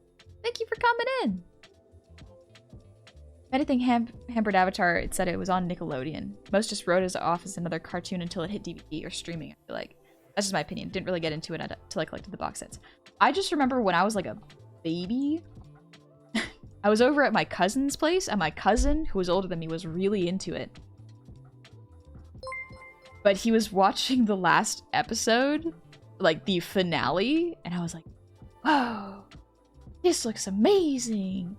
Thank you for coming in. Anything hampered Avatar, it said it was on Nickelodeon. Most just wrote it off as another cartoon until it hit DVD or streaming, I feel like. That's just my opinion. Didn't really get into it until I collected the box sets. I just remember when I was like a baby, I was over at my cousin's place, and my cousin, who was older than me, was really into it. But he was watching the last episode, like the finale, and I was like, whoa, this looks amazing.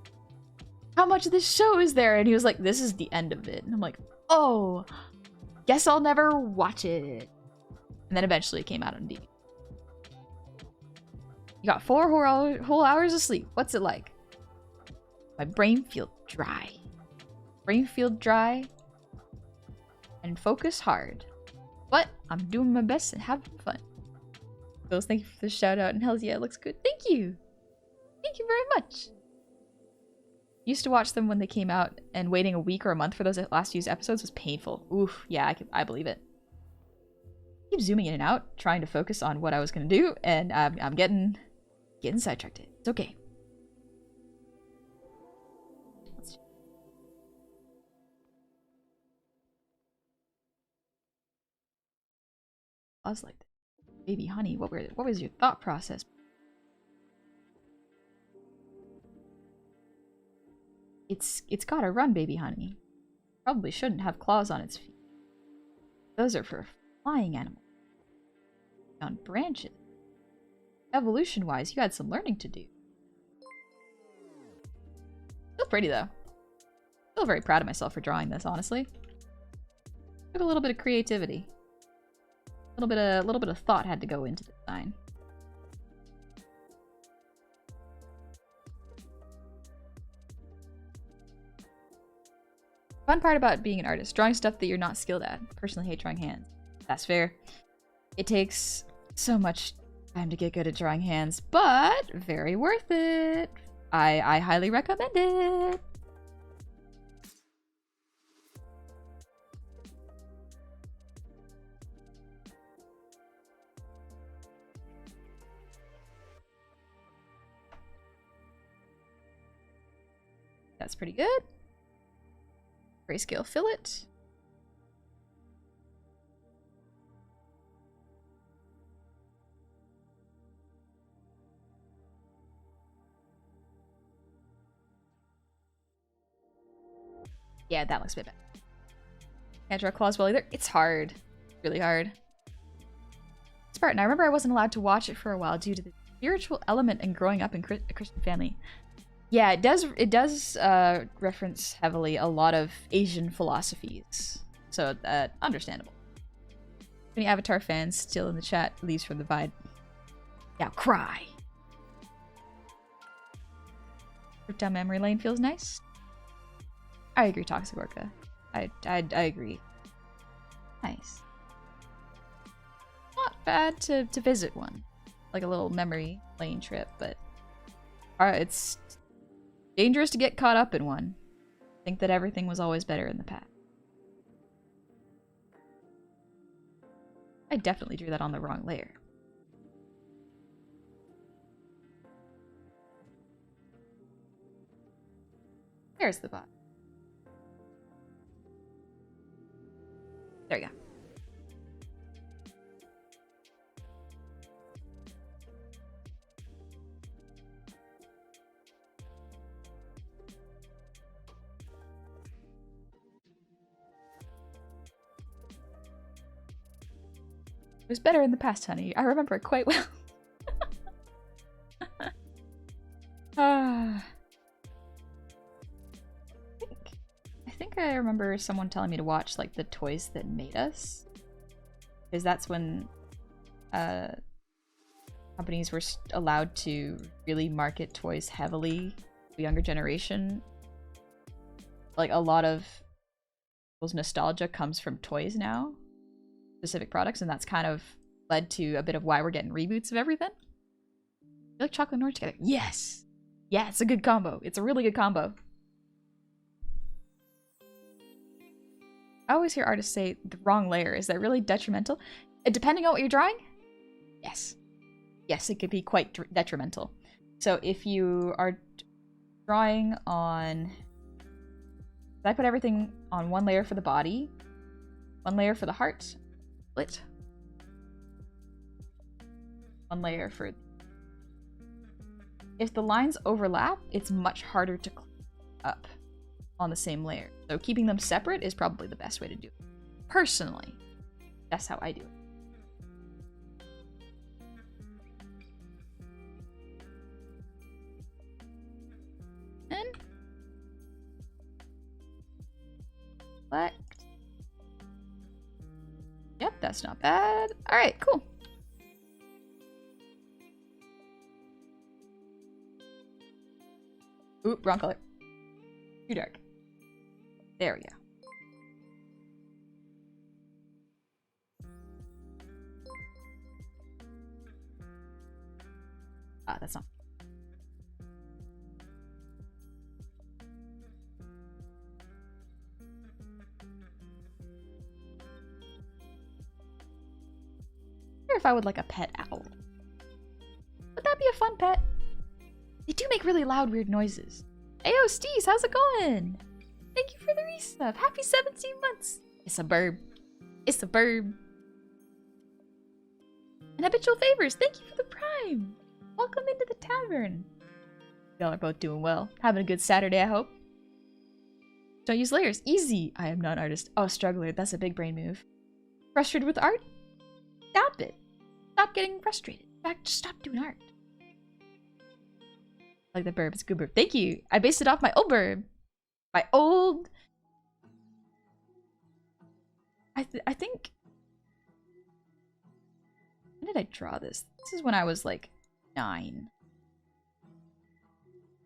How much of this show is there? And he was like, this is the end of it. And I'm like, oh, guess I'll never watch it. And then eventually it came out on DVD. You got 4 whole hours of sleep. What's it like? my brain feel dry. Brain feel dry and focus hard. But I'm doing my best and having fun. Phils, thank you for the shout out, and hells yeah, it looks good. Thank you! Thank you very much! Used to watch them when they came out, and waiting a week or a month for those last few episodes was painful. Oof, yeah, I believe it. Keep zooming in and out, trying to focus on what I was gonna do, and I'm getting sidetracked. It's okay. I was like, baby honey, what was your thought process? It's gotta run, baby honey. Probably shouldn't have claws on its feet. Those are for flying animals. On branches. Evolution-wise, you had some learning to do. Still pretty though. Still very proud of myself for drawing this, honestly. Took a little bit of creativity. A little bit of thought had to go into the design. Fun part about being an artist, drawing stuff that you're not skilled at. Personally hate drawing hands. That's fair. It takes so much time to get good at drawing hands, but very worth it. I highly recommend it. That's pretty good. Grayscale fillet. Yeah, that looks a bit better. Can't draw claws well either. It's hard. Really hard. Spartan, I remember I wasn't allowed to watch it for a while due to the spiritual element and growing up in a Christian family. Yeah, it does reference heavily a lot of Asian philosophies. So, understandable. Any Avatar fans still in the chat, leaves from the vibe. Now cry! Trip down memory lane feels nice. I agree, Toxic Orca. I agree. Nice. Not bad to visit one. Like a little memory lane trip, but it's dangerous to get caught up in one. Think that everything was always better in the past. I definitely drew that on the wrong layer. There's the bot. There you go. It was better in the past, honey. I remember it quite well. I think I remember someone telling me to watch like the Toys That Made Us, because that's when companies were allowed to really market toys heavily to the younger generation. Like a lot of people's nostalgia comes from toys now, specific products, and that's kind of led to a bit of why we're getting reboots of everything. You like chocolate and orange together? Yes! Yeah, it's a good combo. It's a really good combo. I always hear artists say the wrong layer. Is that really detrimental? Depending on what you're drawing? Yes. Yes, it could be quite detrimental. So if you are drawing on... I put everything on one layer for the body, one layer for the heart, split. One layer for... If the lines overlap, it's much harder to clean up on the same layer. So keeping them separate is probably the best way to do it. Personally, that's how I do it. And select. Yep, that's not bad. All right, cool. Oop, wrong color. Too dark. There we go. Ah, that's not. I wonder if I would like a pet owl. Would that be a fun pet? They do make really loud, weird noises. Ayo, Steez, how's it going? Thank you for the resub. Happy 17 months. It's a burb. It's a burb. And habitual favors, thank you for the prime. Welcome into the tavern. Y'all are both doing well. Having a good Saturday, I hope. Don't use layers. Easy. I am not an artist. Oh, struggler. That's a big brain move. Frustrated with art? Stop it. Stop getting frustrated. In fact, just stop doing art. Like the burb. It's a good burb. Thank you. I based it off my old burb. My old... I think... When did I draw this? This is when I was like 9.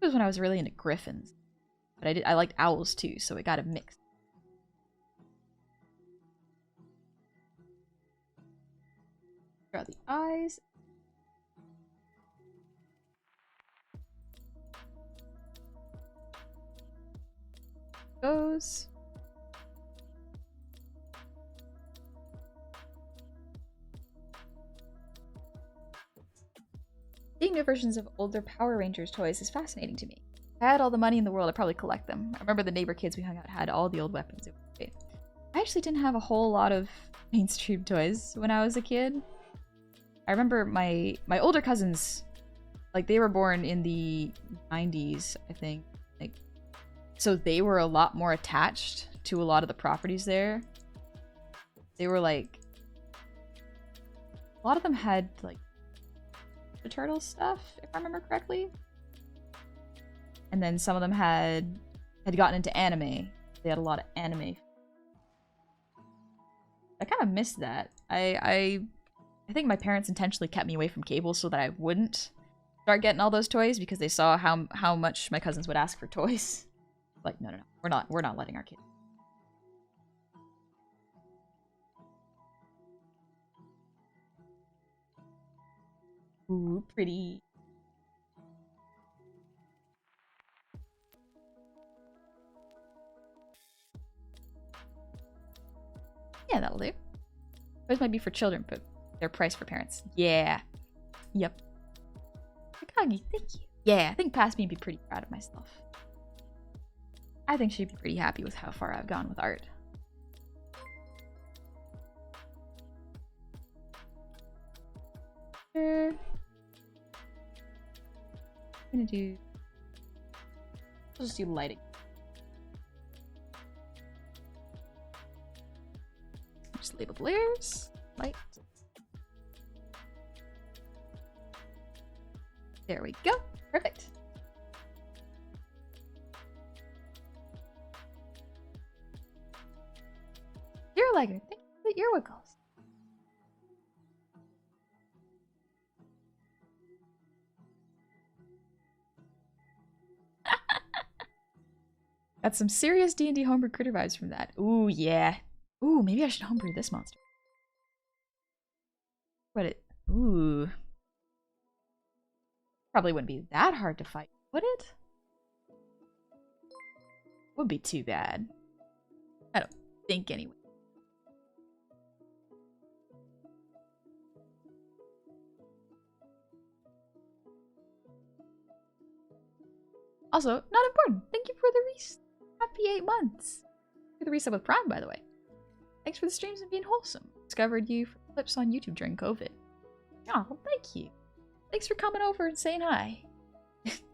It was when I was really into griffins. But I liked owls too, so it got a mix. Draw the eyes. Goes. Seeing new versions of older Power Rangers toys is fascinating to me. If I had all the money in the world, I'd probably collect them. I remember the neighbor kids we hung out had all the old weapons. It was great. I actually didn't have a whole lot of mainstream toys when I was a kid. I remember my older cousins, like they were born in the 90s, I think. Like, so they were a lot more attached to a lot of the properties there. They were like, a lot of them had like the turtle stuff, if I remember correctly. And then some of them had gotten into anime. They had a lot of anime. I kind of missed that. I think my parents intentionally kept me away from cable so that I wouldn't start getting all those toys because they saw how much my cousins would ask for toys. Like, no, we're not letting our kids. Ooh, pretty. Yeah, that'll do. Those might be for children, but they're priced for parents. Yeah. Yep. Takagi, thank you. Yeah, I think past me would be pretty proud of myself. I think she'd be pretty happy with how far I've gone with art. I'm gonna do... I'll just do lighting. Just label the layers. Light. There we go. Perfect. Ear legger. Thank you for the ear wiggles. Got some serious D&D homebrew critter vibes from that. Ooh, yeah. Ooh, maybe I should homebrew this monster. But it... Ooh. Probably wouldn't be that hard to fight, would it? Would be too bad. I don't think anyway. Also, not important. Thank you for the happy 8 months. For the resub with Prime, by the way. Thanks for the streams and being wholesome. Discovered you from clips on YouTube during COVID. Oh, thank you. Thanks for coming over and saying hi.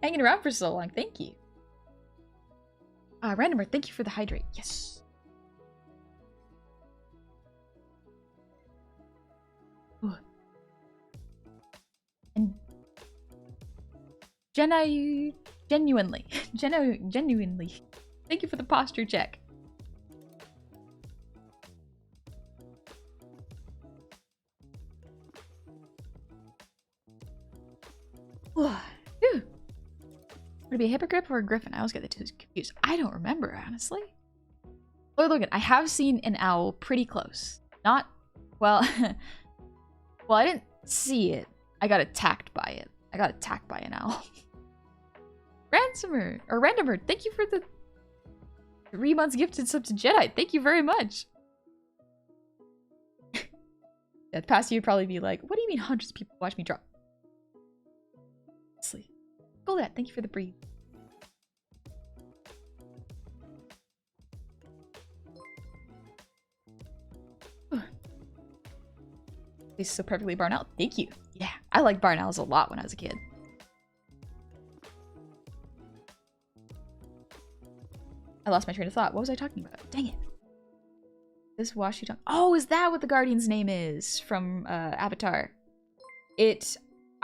Hanging around for so long. Thank you. Randomer, thank you for the hydrate. Yes. Ooh. And genuinely. Thank you for the posture check. Would it be a hippogriff or a griffin? I always get the two confused. I don't remember, honestly. Lord Logan, I have seen an owl pretty close. Not, well, well, I didn't see it. I got attacked by it. I got attacked by an owl. Randomer, thank you for the 3 months gifted sub to Jedi. Thank you very much. The past year probably be like, what do you mean hundreds of people watch me drop? Sleep. Go that. Thank you for the breathe. He's so perfectly barn owl. Thank you. Yeah, I liked barn owls a lot when I was a kid. I lost my train of thought. What was I talking about? Dang it. This washi tongue. Oh, is that what the Guardian's name is from Avatar?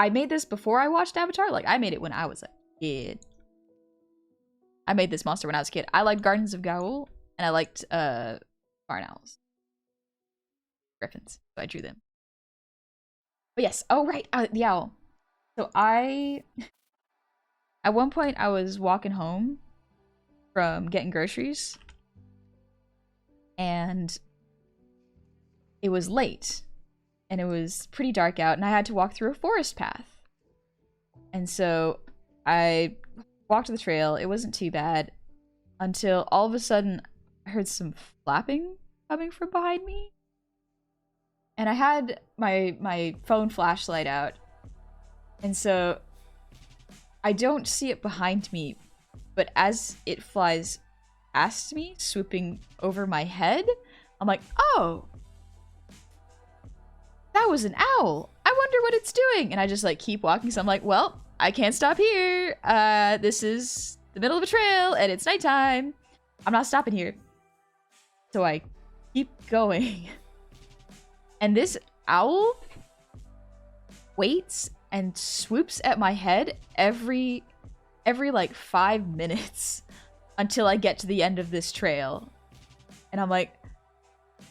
I made this before I watched Avatar. Like, I made it when I was a kid. I made this monster when I was a kid. I liked Guardians of Gaul, and I liked barn owls. Griffins. So I drew them. But yes. Oh, right. The owl. So at one point, I was walking home from getting groceries. And it was late. And it was pretty dark out. And I had to walk through a forest path. And so I walked the trail. It wasn't too bad. Until all of a sudden, I heard some flapping coming from behind me. And I had my phone flashlight out. And so I don't see it behind me. But as it flies past me, swooping over my head, I'm like, oh, that was an owl. I wonder what it's doing. And I just like keep walking. So I'm like, well, I can't stop here. This is the middle of a trail and it's nighttime. I'm not stopping here. So I keep going. And this owl waits and swoops at my head every like 5 minutes until I get to the end of this trail. And I'm like,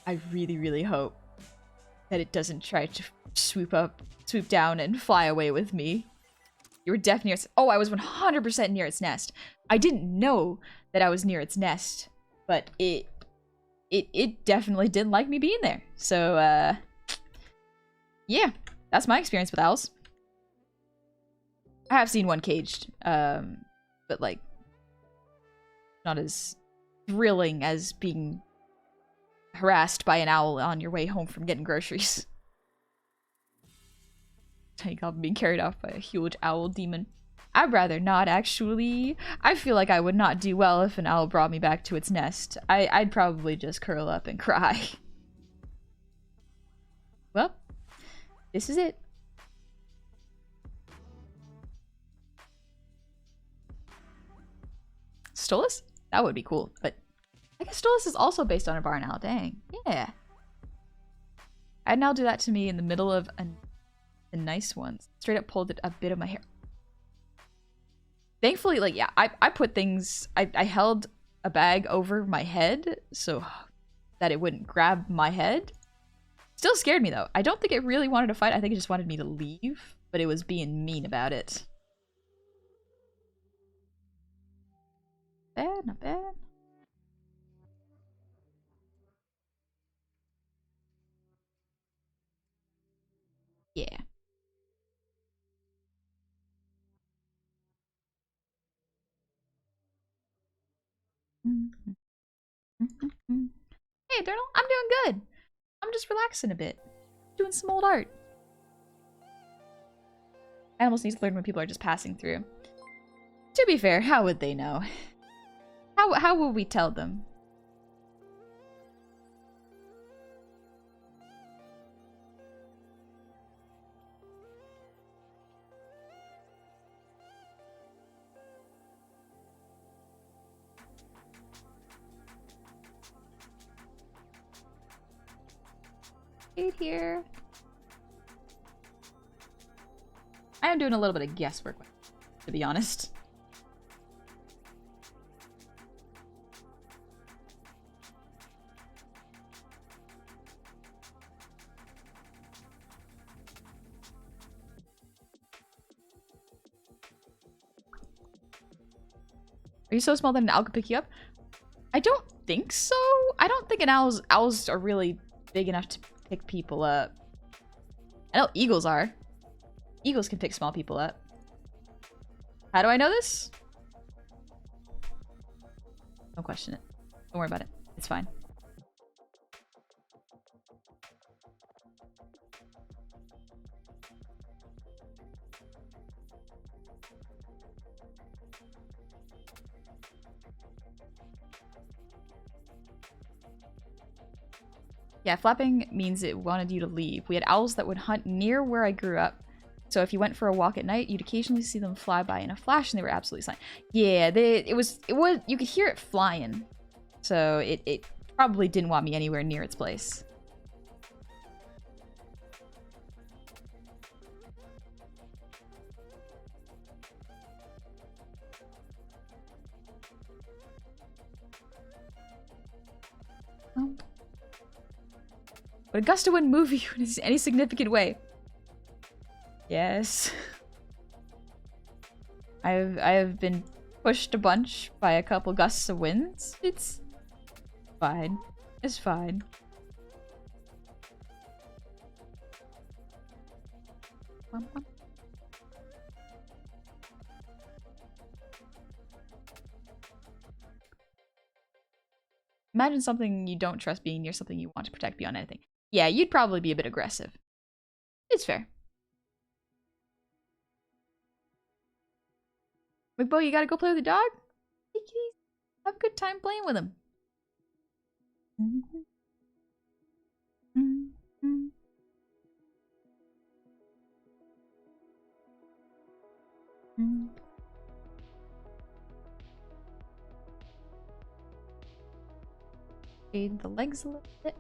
I really, really hope that it doesn't try to swoop down and fly away with me. You were definitely near oh, I was 100% near its nest. I didn't know that I was near its nest, but it definitely didn't like me being there. So, yeah, that's my experience with owls. I have seen one caged, but like, not as thrilling as being harassed by an owl on your way home from getting groceries. Tiny goblin being carried off by a huge owl demon. I'd rather not, actually. I feel like I would not do well if an owl brought me back to its nest. I'd probably just curl up and cry. Well, this is it. Stolas? That would be cool, but I guess Stolas is also based on a barn owl. Dang. Yeah. I had an owl do that to me in the middle of the nice ones. Straight up pulled a bit of my hair. Thankfully, like, yeah, I put things, I held a bag over my head so that it wouldn't grab my head. Still scared me, though. I don't think it really wanted to fight. I think it just wanted me to leave, but it was being mean about it. Bad, not bad. Yeah. Hey, Durnal, I'm doing good. I'm just relaxing a bit. Doing some old art. Animals need to learn when people are just passing through. To be fair, how would they know? How will we tell them? Here. I am doing a little bit of guesswork, to be honest. Are you so small that an owl could pick you up? I don't think so. I don't think owls are really big enough to pick people up. I know eagles are. Eagles can pick small people up. How do I know this? Don't question it. Don't worry about it. It's fine. Yeah, flapping means it wanted you to leave. We had owls that would hunt near where I grew up. So if you went for a walk at night, you'd occasionally see them fly by in a flash, and they were absolutely silent. Yeah, it was you could hear it flying. So it probably didn't want me anywhere near its place. Would a gust of wind move you in any significant way? Yes. I have been pushed a bunch by a couple gusts of winds. It's fine. It's fine. Imagine something you don't trust being near something you want to protect beyond anything. Yeah, you'd probably be a bit aggressive. It's fair. McBo, you gotta go play with the dog? Take it easy. Have a good time playing with him. Shade the legs a little bit.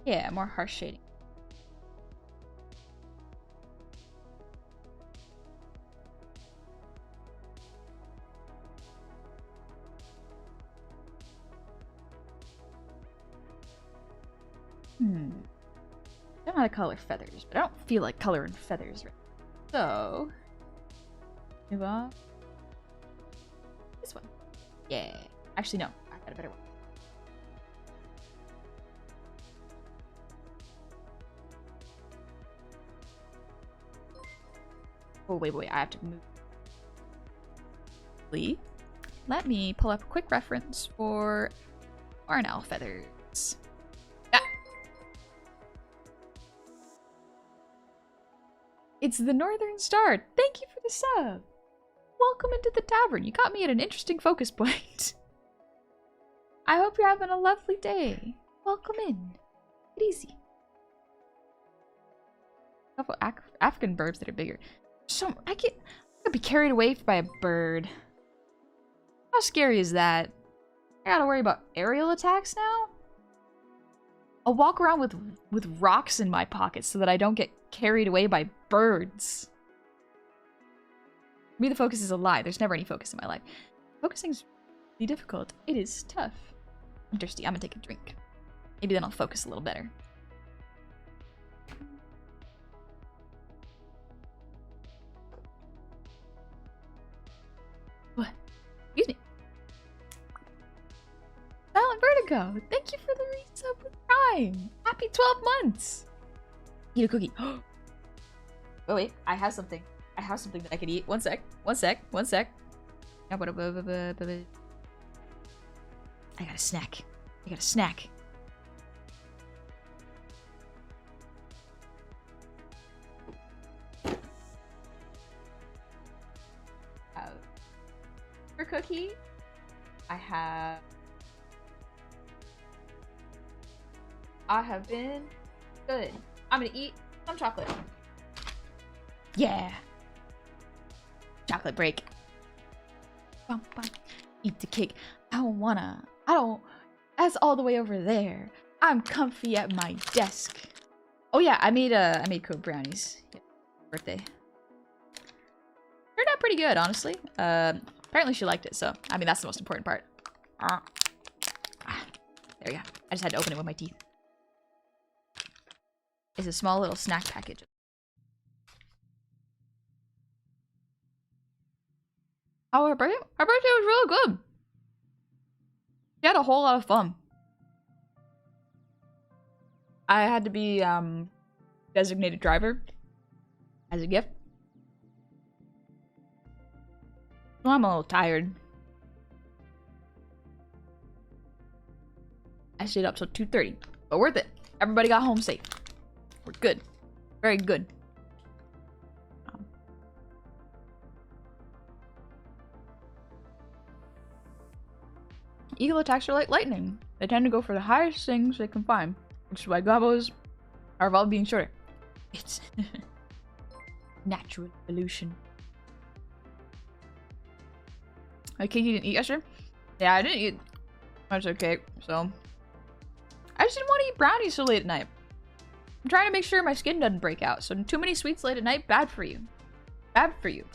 Yeah, more harsh shading. I don't know how to color feathers, but I don't feel like coloring feathers right now. So, move on. This one. Yeah. Actually, no. I got a better one. Oh, wait. I have to move. Let me pull up a quick reference for barn owl feathers. Ah! It's the Northern Star. Thank you for the sub. Welcome into the tavern. You got me at an interesting focus point. I hope you're having a lovely day. Welcome in. Take it easy. A couple African birds that are bigger. So I could be carried away by a bird. How scary is that? I gotta worry about aerial attacks now? I'll walk around with rocks in my pockets so that I don't get carried away by birds. For me, the focus is a lie. There's never any focus in my life. Focusing's really difficult. It is tough. I'm thirsty. I'm gonna take a drink. Maybe then I'll focus a little better. What? Excuse me. Silent Vertigo, thank you for the resub with Prime. Happy 12 months. Eat a cookie. Oh wait, I have something. I have something that I could eat. One sec. I got a snack. For cookie, I have been good. I'm gonna eat some chocolate. Yeah. Chocolate break. Bum, bum. Eat the cake. I don't. That's all the way over there. I'm comfy at my desk. Oh yeah, I made code brownies. Yeah, birthday. Turned out pretty good, honestly. Apparently she liked it, so I mean that's the most important part. There we go. I just had to open it with my teeth. It's a small little snack package. Oh, her birthday? Her birthday was really good. She had a whole lot of fun. I had to be designated driver as a gift. Well, I'm a little tired. I stayed up till 2:30, but worth it. Everybody got home safe. We're good. Very good. Eagle attacks are like lightning. They tend to go for the highest things they can find, which is why gobos are evolved being shorter. It's natural evolution. My cake you didn't eat yesterday? Yeah, I didn't eat much of cake, so I just didn't want to eat brownies so late at night. I'm trying to make sure my skin doesn't break out, so too many sweets late at night, bad for you. Bad for you.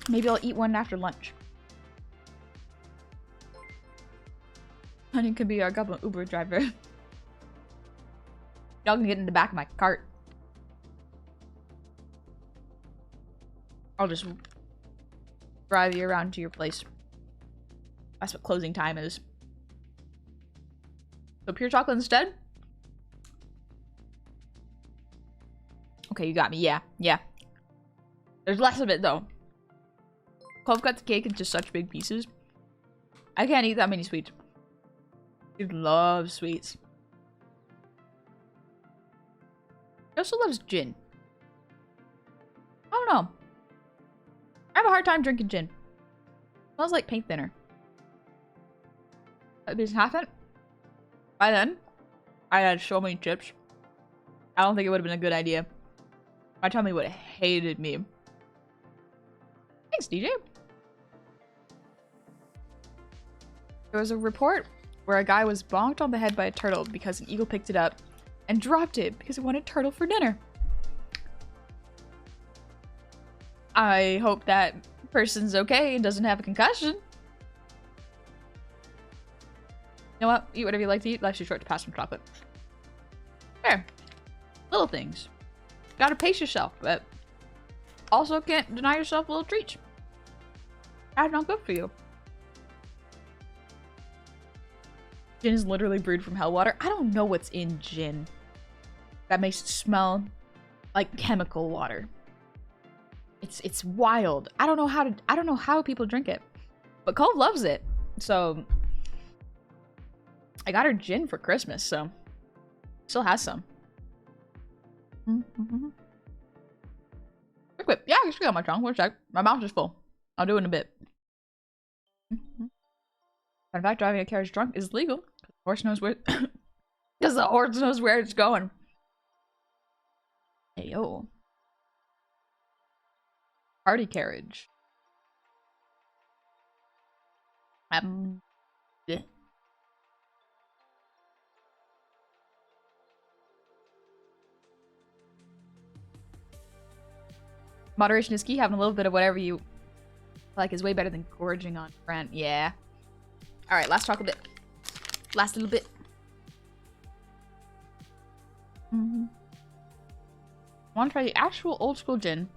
Maybe I'll eat one after lunch. Honey could be our goblin Uber driver. Y'all can get in the back of my cart. I'll just drive you around to your place. That's what closing time is. So pure chocolate instead? Okay, you got me. Yeah, yeah. There's less of it though. Clove cut the cake into such big pieces. I can't eat that many sweets. He loves sweets. He also loves gin. I don't know. I have a hard time drinking gin. Smells like paint thinner. But just half it. By then, I had so many chips. I don't think it would have been a good idea. My tummy would have hated me. Thanks, DJ. There was a report where a guy was bonked on the head by a turtle because an eagle picked it up and dropped it because it wanted turtle for dinner. I hope that person's okay and doesn't have a concussion. You know what? Eat whatever you like to eat. Life's too short to pass some chocolate. Fair. Little things. Gotta pace yourself, but also can't deny yourself little treats. That's not good for you. Gin is literally brewed from hell water. I don't know what's in gin that makes it smell like chemical water. It's wild. I don't know how people drink it. But Cole loves it. So I got her gin for Christmas, so still has some. Quick whip. Yeah, I can speak on my tongue. One sec. My mouth is full. I'll do it in a bit. In fact, driving a carriage drunk is legal. The horse knows where because the horse knows where it's going. Hey yo. Party carriage. Yeah. Moderation is key. Having a little bit of whatever you like is way better than gorging on friend. Yeah. Alright, last chocolate bit. Last little bit. I want to try the actual old school gin.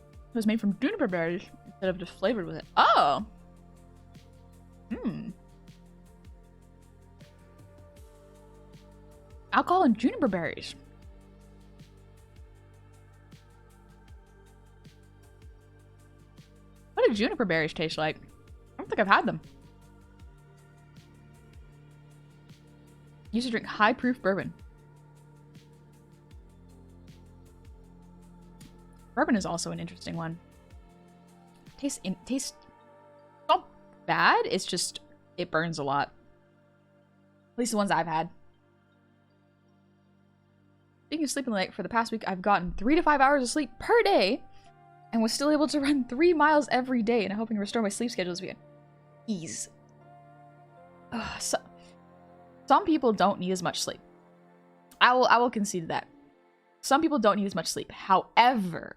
It was made from juniper berries instead of just flavored with it. Oh! Alcohol and juniper berries. What do juniper berries taste like? I don't think I've had them. Used to drink high proof bourbon. Bourbon is also an interesting one. Tastes not bad. It's just it burns a lot. At least the ones I've had. Speaking of sleeping late, for the past week I've gotten 3 to 5 hours of sleep per day, and was still able to run 3 miles every day, and I'm hoping to restore my sleep schedule this weekend. Ease. Some people don't need as much sleep. I will concede that. Some people don't need as much sleep. However,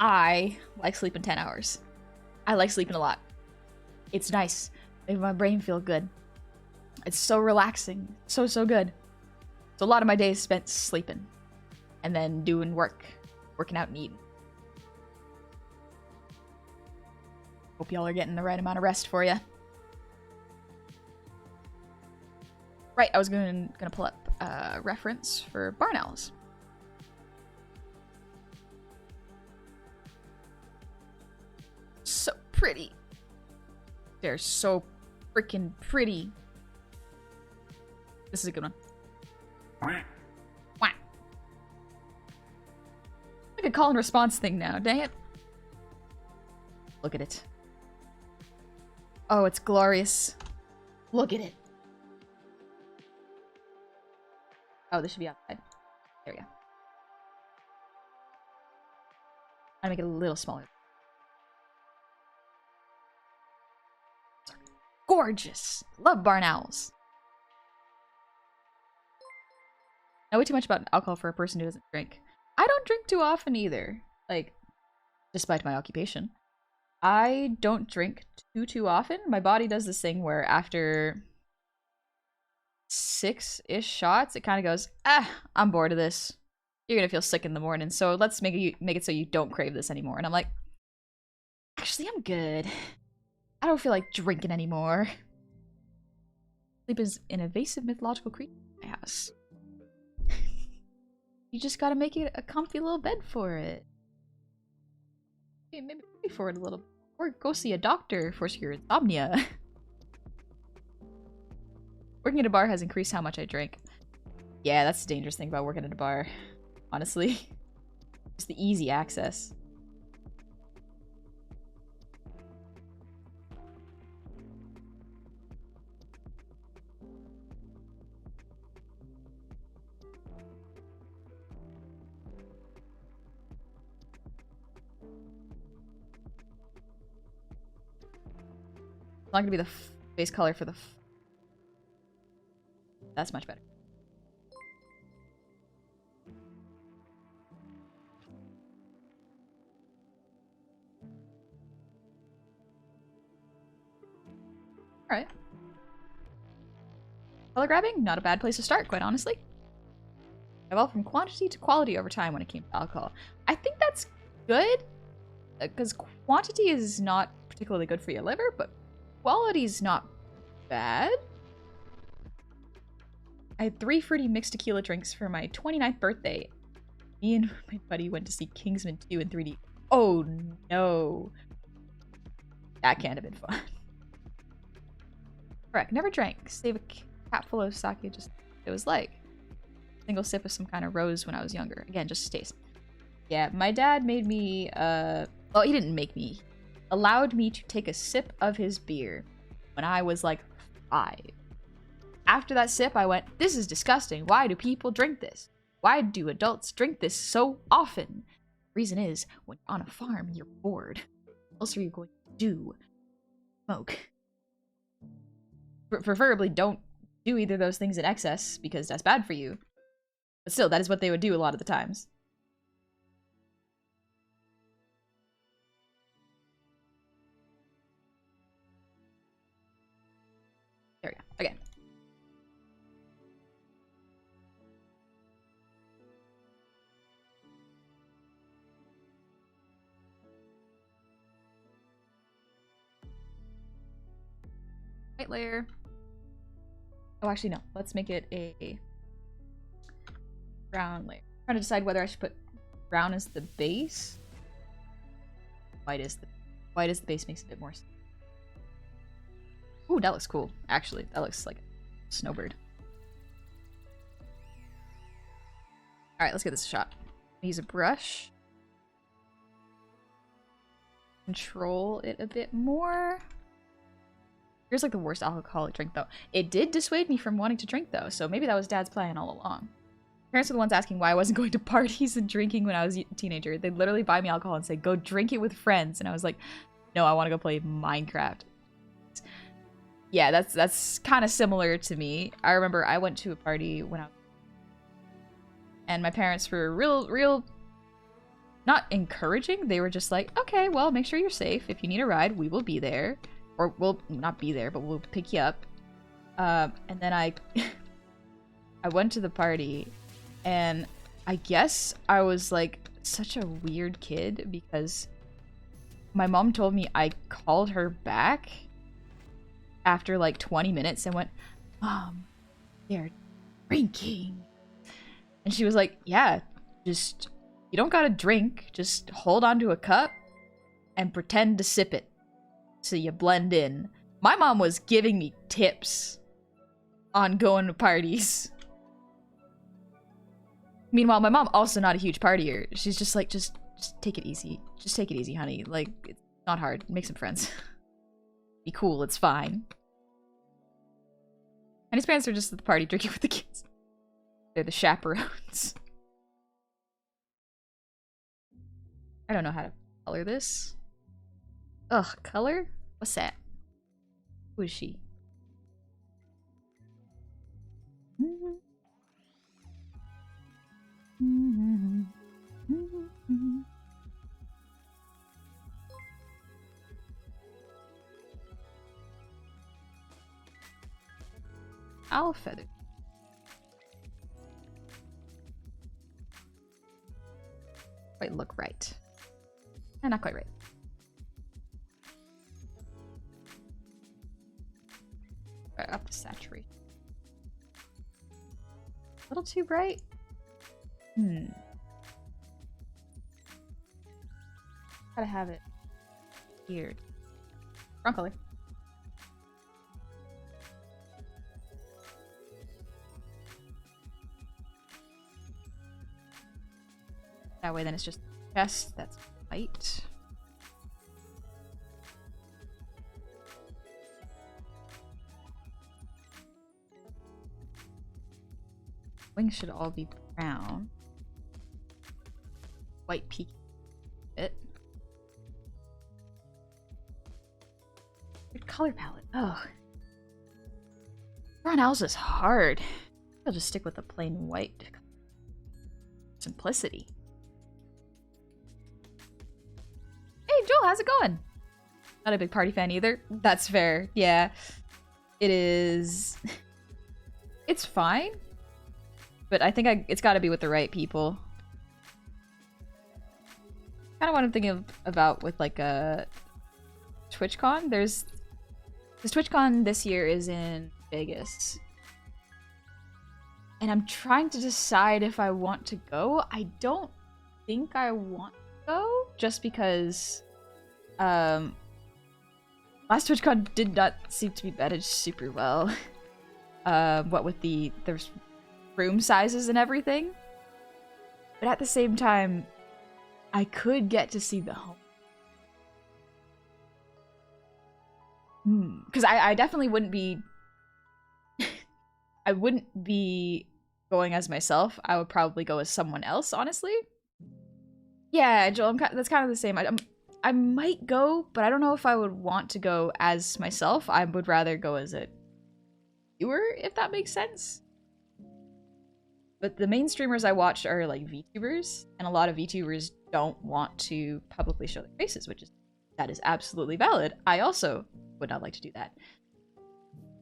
I like sleeping 10 hours. I like sleeping a lot. It's nice. Makes my brain feel good. It's so relaxing. So good. So a lot of my days spent sleeping. And then doing work. Working out and eating. Hope y'all are getting the right amount of rest for you. Right, I was gonna pull up a reference for barn owls. So pretty. They're so freaking pretty. This is a good one. Wah. Like a call and response thing now, dang it. Look at it. Oh, it's glorious. Look at it. Oh, this should be outside. There we go. I'll make it a little smaller. Gorgeous. Love barn owls. I know way too much about alcohol for a person who doesn't drink. I don't drink too often either. Like, despite my occupation. I don't drink too often. My body does this thing where after 6-ish shots, it kind of goes, I'm bored of this. You're gonna feel sick in the morning, so let's make it so you don't crave this anymore. And I'm like, actually, I'm good. I don't feel like drinking anymore. Sleep is an invasive mythological creature in my house. You just gotta make it a comfy little bed for it. Maybe pay for it a little, or go see a doctor for your insomnia. Working at a bar has increased how much I drink. Yeah, that's the dangerous thing about working at a bar. Honestly. It's the easy access. It's not gonna be the base color for the that's much better. Alright. Color grabbing? Not a bad place to start, quite honestly. I evolved from quantity to quality over time when it came to alcohol. I think that's good, because quantity is not particularly good for your liver, but quality is not bad. I had 3 fruity mixed tequila drinks for my 29th birthday. Me and my buddy went to see Kingsman 2 in 3D. Oh no. That can't have been fun. Correct. Never drank. Save a cap full of sake, just it was like. Single sip of some kind of rose when I was younger. Again, just to taste. Yeah, my dad made me, well, he didn't make me. Allowed me to take a sip of his beer when I was like 5. After that sip, I went, this is disgusting. Why do people drink this? Why do adults drink this so often? The reason is, when you're on a farm, you're bored. What else are you going to do? Smoke. Preferably don't do either of those things in excess, because that's bad for you. But still, that is what they would do a lot of the times. There we go. Again. White layer. Oh, actually, no. Let's make it a brown layer. I'm trying to decide whether I should put brown as the base. White as the base makes it a bit more. Ooh, that looks cool. Actually, that looks like a snowbird. All right, let's get this a shot. Use a brush. Control it a bit more. Here's like the worst alcoholic drink though. It did dissuade me from wanting to drink though, so maybe that was Dad's plan all along. Parents were the ones asking why I wasn't going to parties and drinking when I was a teenager. They'd literally buy me alcohol and say, go drink it with friends. And I was like, no, I want to go play Minecraft. Yeah, that's kind of similar to me. I remember I went to a party when I was... And my parents were real... Not encouraging. They were just like, okay, well, make sure you're safe. If you need a ride, we will be there. Or we'll not be there, but we'll pick you up. And then I went to the party, and I guess I was like such a weird kid because my mom told me I called her back after like 20 minutes and went, Mom, they're drinking. And she was like, yeah, just, you don't gotta drink. Just hold onto a cup and pretend to sip it so you blend in. My mom was giving me tips on going to parties. Meanwhile, my mom also not a huge partier. She's just like, just take it easy. Just take it easy, honey. Like, it's not hard. Make some friends. Be cool, it's fine. And his parents are just at the party drinking with the kids. They're the chaperones. I don't know how to color this. Ugh, color? What's that? Who is she? Owl feather. Quite look right. Not quite right. Right up to saturation. A little too bright? Gotta have it weird. Wrong color. That way then it's just chest that's white. Wings should all be brown. White peak bit. Good color palette. Oh. Brown owls is hard. I'll just stick with the plain white. Simplicity. Hey Joel, how's it going? Not a big party fan either. That's fair. Yeah. It is. It's fine. But I think it's gotta be with the right people. Kind of what I'm thinking about with like a TwitchCon. This TwitchCon this year is in Vegas. And I'm trying to decide if I want to go. I don't think I want to go, just because last TwitchCon did not seem to be managed super well. What with there's room sizes and everything. But at the same time, I could get to see the home. Because I definitely wouldn't be I wouldn't be going as myself. I would probably go as someone else, honestly. Yeah, Joel, that's kind of the same. I might go, but I don't know if I would want to go as myself. I would rather go as a viewer, if that makes sense. But the main streamers I watch are like VTubers, and a lot of VTubers don't want to publicly show their faces, that is absolutely valid. I also would not like to do that.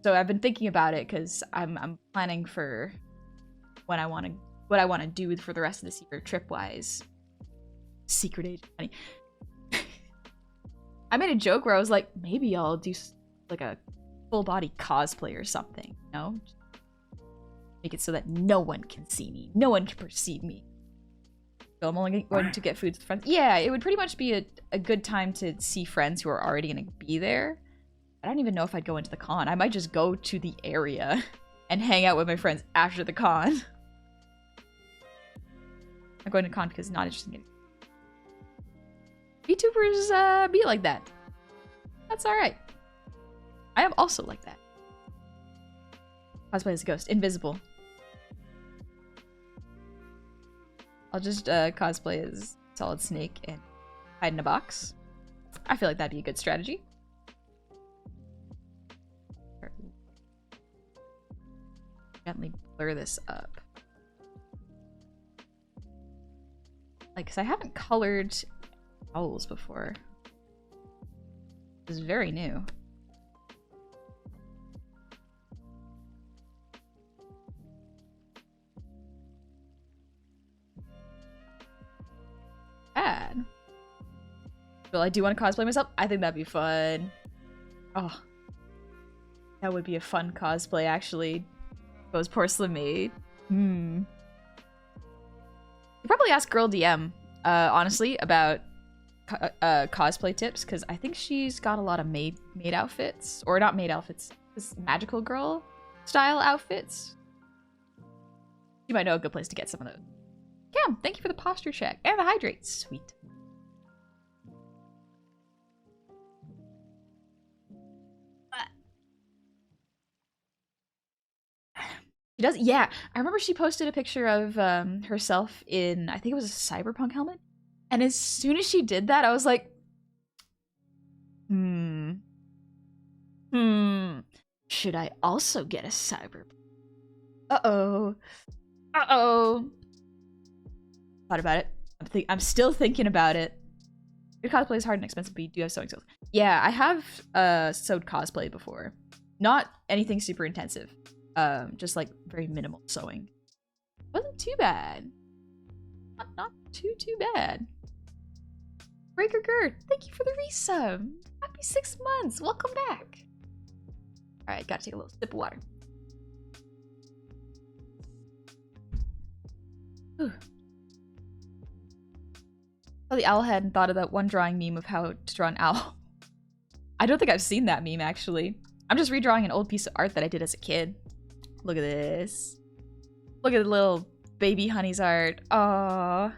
So I've been thinking about it because I'm planning for what I want to do for the rest of this year, trip-wise. Secret agent money. I made a joke where I was like, maybe I'll do like a full-body cosplay or something, you know? Make it so that no one can see me. No one can perceive me. So I'm only going to get food with friends. Yeah, it would pretty much be a good time to see friends who are already going to be there. I don't even know if I'd go into the con. I might just go to the area and hang out with my friends after the con. I'm going to con because not interested in getting... VTubers be like that. That's alright. I am also like that. Cosplay as a ghost. Invisible. I'll just cosplay as Solid Snake and hide in a box. I feel like that'd be a good strategy. Gently blur this up. Like, cause I haven't colored owls before. This is very new. Bad. Well, I do want to cosplay myself. I think that'd be fun. Oh. That would be a fun cosplay, actually. Goes porcelain maid. You probably ask Girl DM, honestly, about cosplay tips, because I think she's got a lot of maid outfits. Or not maid outfits, just magical girl style outfits. You might know a good place to get some of those. Cam, thank you for the posture check and the hydrate. Sweet. She does, yeah. I remember she posted a picture of herself in, I think it was a cyberpunk helmet. And as soon as she did that, I was like, should I also get a cyberpunk? Uh-oh. Thought about it. I'm still thinking about it. Good cosplay is hard and expensive, but you do have sewing skills. Yeah, I have sewed cosplay before. Not anything super intensive. Just like very minimal sewing. Wasn't too bad. Not too bad. Breaker Gerd, thank you for the resub. Happy 6 months. Welcome back. Alright, gotta take a little sip of water. Whew. Oh, the owl head and thought of that one drawing meme of how to draw an owl. I don't think I've seen that meme, actually. I'm just redrawing an old piece of art that I did as a kid. Look at this. Look at the little baby honey's art. Aww.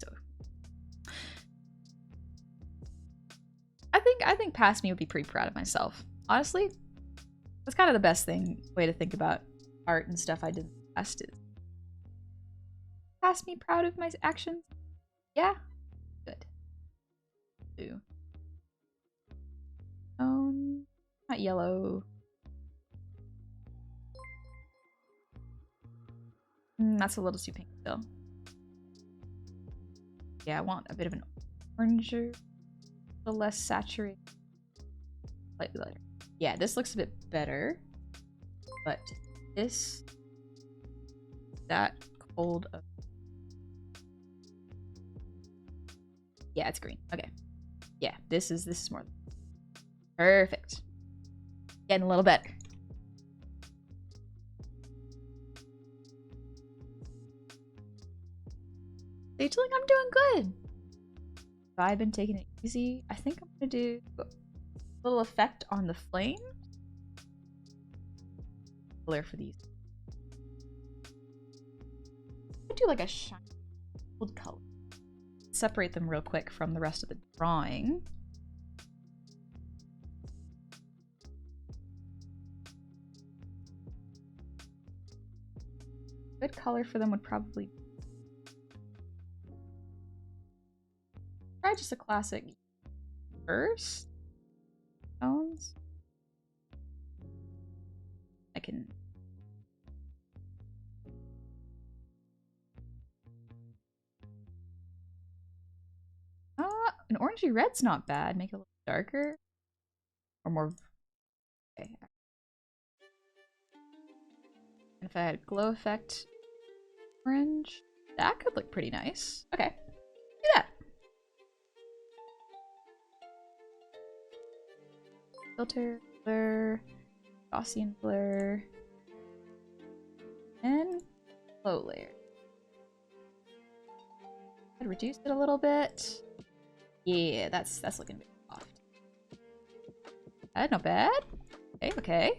So, I think past me would be pretty proud of myself. Honestly, that's kind of the best way to think about art and stuff I did past is. Past me proud of my actions? Yeah? Good. Blue. Not yellow. That's a little too pink still. Yeah, I want a bit of an oranger. A little less saturated. Slightly lighter. Yeah, this looks a bit better. But this... that cold of... Yeah, it's green. Okay. Yeah, this is more... Perfect. Getting a little better. Stageling, I'm doing good. I've been taking it easy. I think I'm gonna do a little effect on the flame. Color for these. I do like a shiny gold color. Separate them real quick from the rest of the drawing. Good color for them would probably try just a classic first tones. I can an orangey red's not bad. Make it a little darker or more. Okay. And if I had glow effect orange, that could look pretty nice. Okay, do that. Filter, blur, Gaussian blur, and glow layer. I'd reduce it a little bit. Yeah, that's looking a bit soft. Not bad. Okay, okay.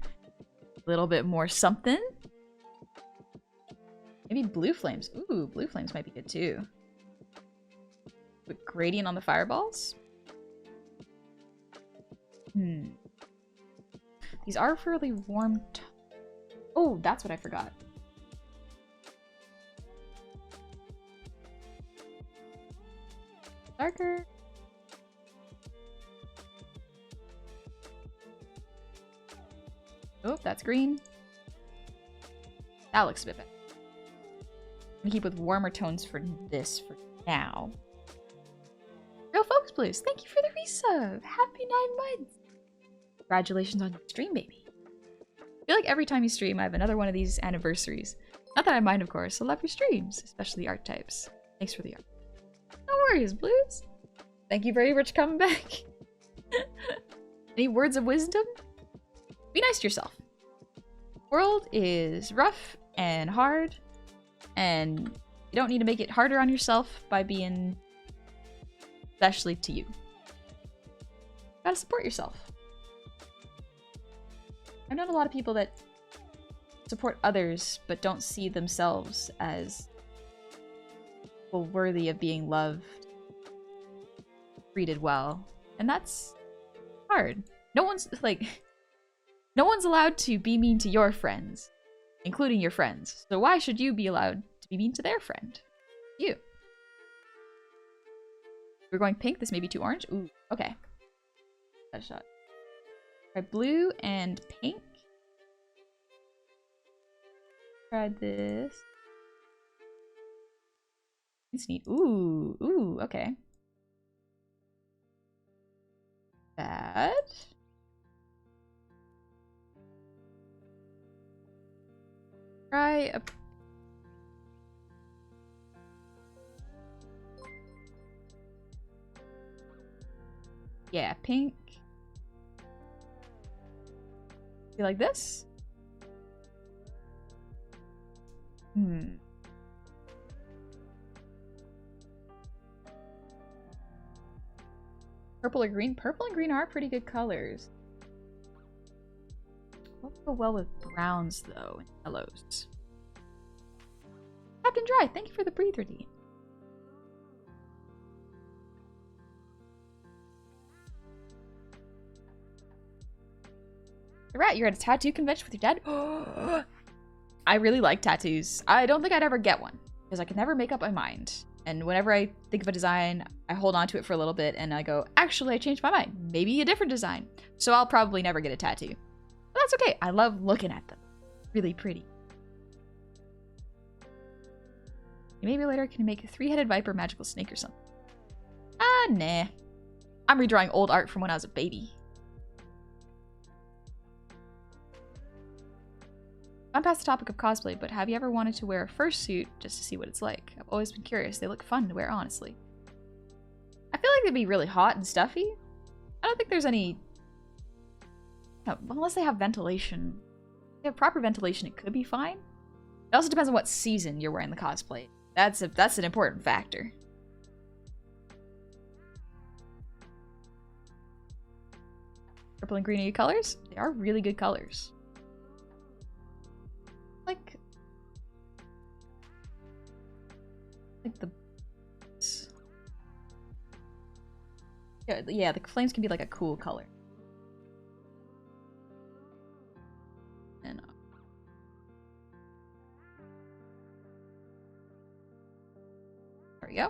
A little bit more something. Maybe blue flames. Ooh, blue flames might be good too. With gradient on the fireballs. These are fairly warm. Oh, that's what I forgot. Darker. Oh, that's green. That looks a bit better. I'm gonna keep with warmer tones for this for now. Real Focus Blues, thank you for the resub. Happy 9 months. Congratulations on your stream, baby. I feel like every time you stream, I have another one of these anniversaries. Not that I mind, of course. I love your streams, especially art types. Thanks for the art. No worries, Blues. Thank you very much for coming back. Any words of wisdom? Be nice to yourself. World is rough and hard, and you don't need to make it harder on yourself by being especially to you. Gotta support yourself. I've known a lot of people that support others but don't see themselves as people worthy of being loved, treated well, and that's hard. No one's allowed to be mean to your friends, including your friends. So why should you be allowed to be mean to their friend? You. We're going pink. This may be too orange. Ooh, okay. That shot. Try blue and pink. Try this. It's neat. Ooh, okay. That. Try a... Yeah, pink. You like this? Purple or green? Purple and green are pretty good colors. Won't go well with browns, though, and yellows. Captain Dry, thank you for the breather, D. Rat, you're at a tattoo convention with your dad? I really like tattoos. I don't think I'd ever get one, because I can never make up my mind. And whenever I think of a design, I hold on to it for a little bit, and I go, actually, I changed my mind. Maybe a different design. So I'll probably never get a tattoo. But that's okay. I love looking at them. Really pretty. Maybe later I can make a three-headed viper magical snake or something. Ah, nah. I'm redrawing old art from when I was a baby. I'm past the topic of cosplay, but have you ever wanted to wear a fursuit just to see what it's like? I've always been curious. They look fun to wear, honestly. I feel like they'd be really hot and stuffy. I don't think there's any... No, unless they have ventilation. If they have proper ventilation, it could be fine. It also depends on what season you're wearing the cosplay. That's an important factor. Purple and green are your colors? They are really good colors. Like the... Yeah, the flames can be like a cool color. And there we go.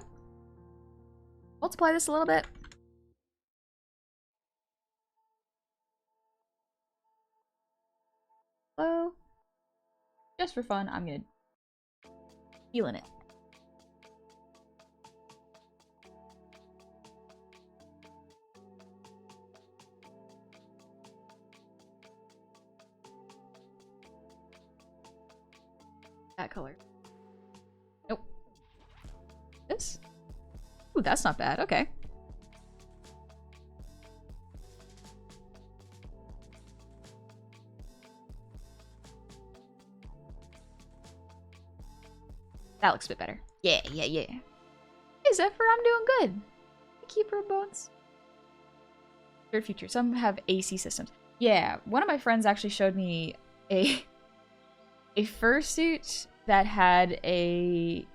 Multiply this a little bit. Hello. Just for fun, I'm gonna heal in it. That color. Nope. This? Ooh, that's not bad. Okay. That looks a bit better. Yeah. Hey, Zephyr, I'm doing good. Keeper of Bones. Third future. Some have AC systems. Yeah, one of my friends actually showed me a fursuit that had a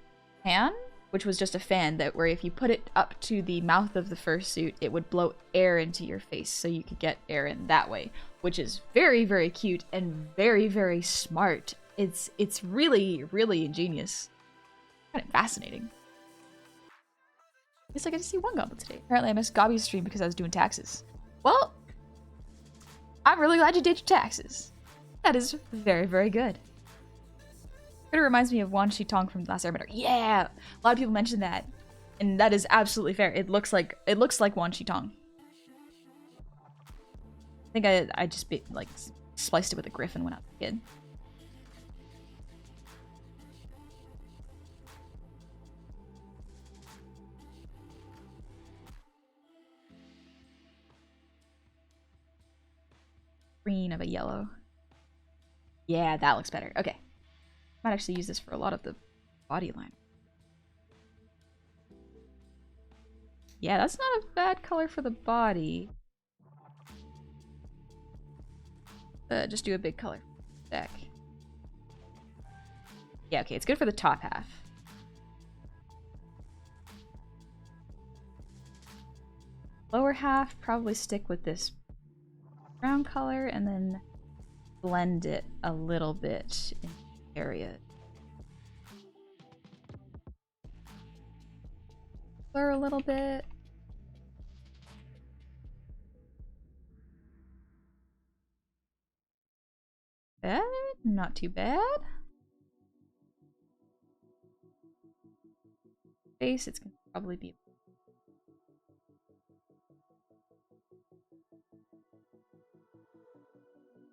fan, which was just a fan that where if you put it up to the mouth of the fursuit, it would blow air into your face so you could get air in that way, which is very, very cute and very, very smart. It's really, really ingenious. Kind of fascinating. At least I get to see one goblin today. Apparently I missed Gobby's stream because I was doing taxes. Well, I'm really glad you did your taxes. That is very, very good. It reminds me of Wan Shi Tong from Last Airbender. Yeah! A lot of people mentioned that. And that is absolutely fair. It looks like Wan Shi Tong. I think I just spliced it with a griffin when I was a kid. green of a yellow. Yeah, that looks better. Okay. Might actually use this for a lot of the body line. Yeah, that's not a bad color for the body. Just do a big color deck. Yeah, okay, it's good for the top half. Lower half, probably stick with this brown color and then blend it a little bit in the area. Blur a little bit. Bad? Not too bad. Face, it's gonna probably be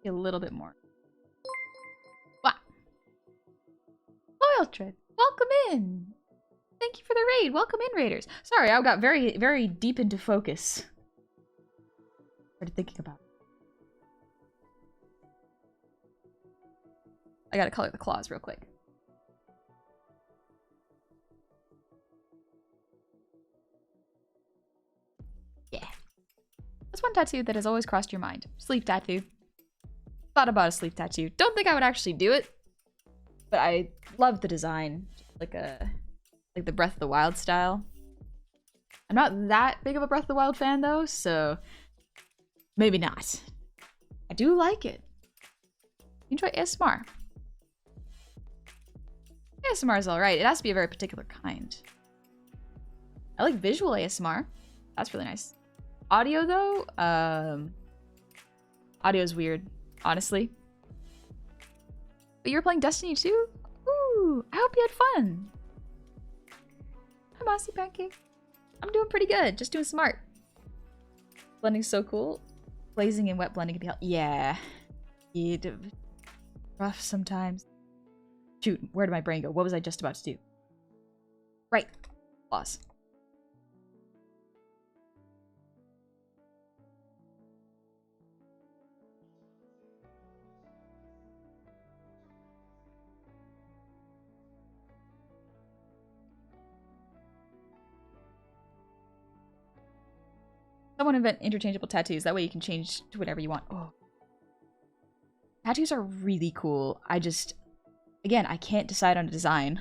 a little bit more. Wow. Loyal Tread, welcome in. Thank you for the raid. Welcome in, raiders. Sorry, I got very, very deep into focus. Started thinking about it. I gotta color the claws real quick. Yeah. That's one tattoo that has always crossed your mind. Sleep tattoo. Thought about a sleep tattoo. Don't think I would actually do it, but I love the design, like the Breath of the Wild style. I'm not that big of a Breath of the Wild fan though, so maybe not. I do like it. Enjoy ASMR. ASMR is alright. It has to be a very particular kind. I like visual ASMR. That's really nice. Audio though, audio is weird, honestly. But you're playing Destiny 2? Ooh, I hope you had fun. Hi, Mossy Pancake. I'm doing pretty good. Just doing smart. Blending's so cool. Glazing and wet blending can be helpful. Yeah. Rough sometimes. Shoot, where did my brain go? What was I just about to do? Right. Loss. Someone invent interchangeable tattoos. That way you can change to whatever you want. Oh. Tattoos are really cool. Again, I can't decide on a design.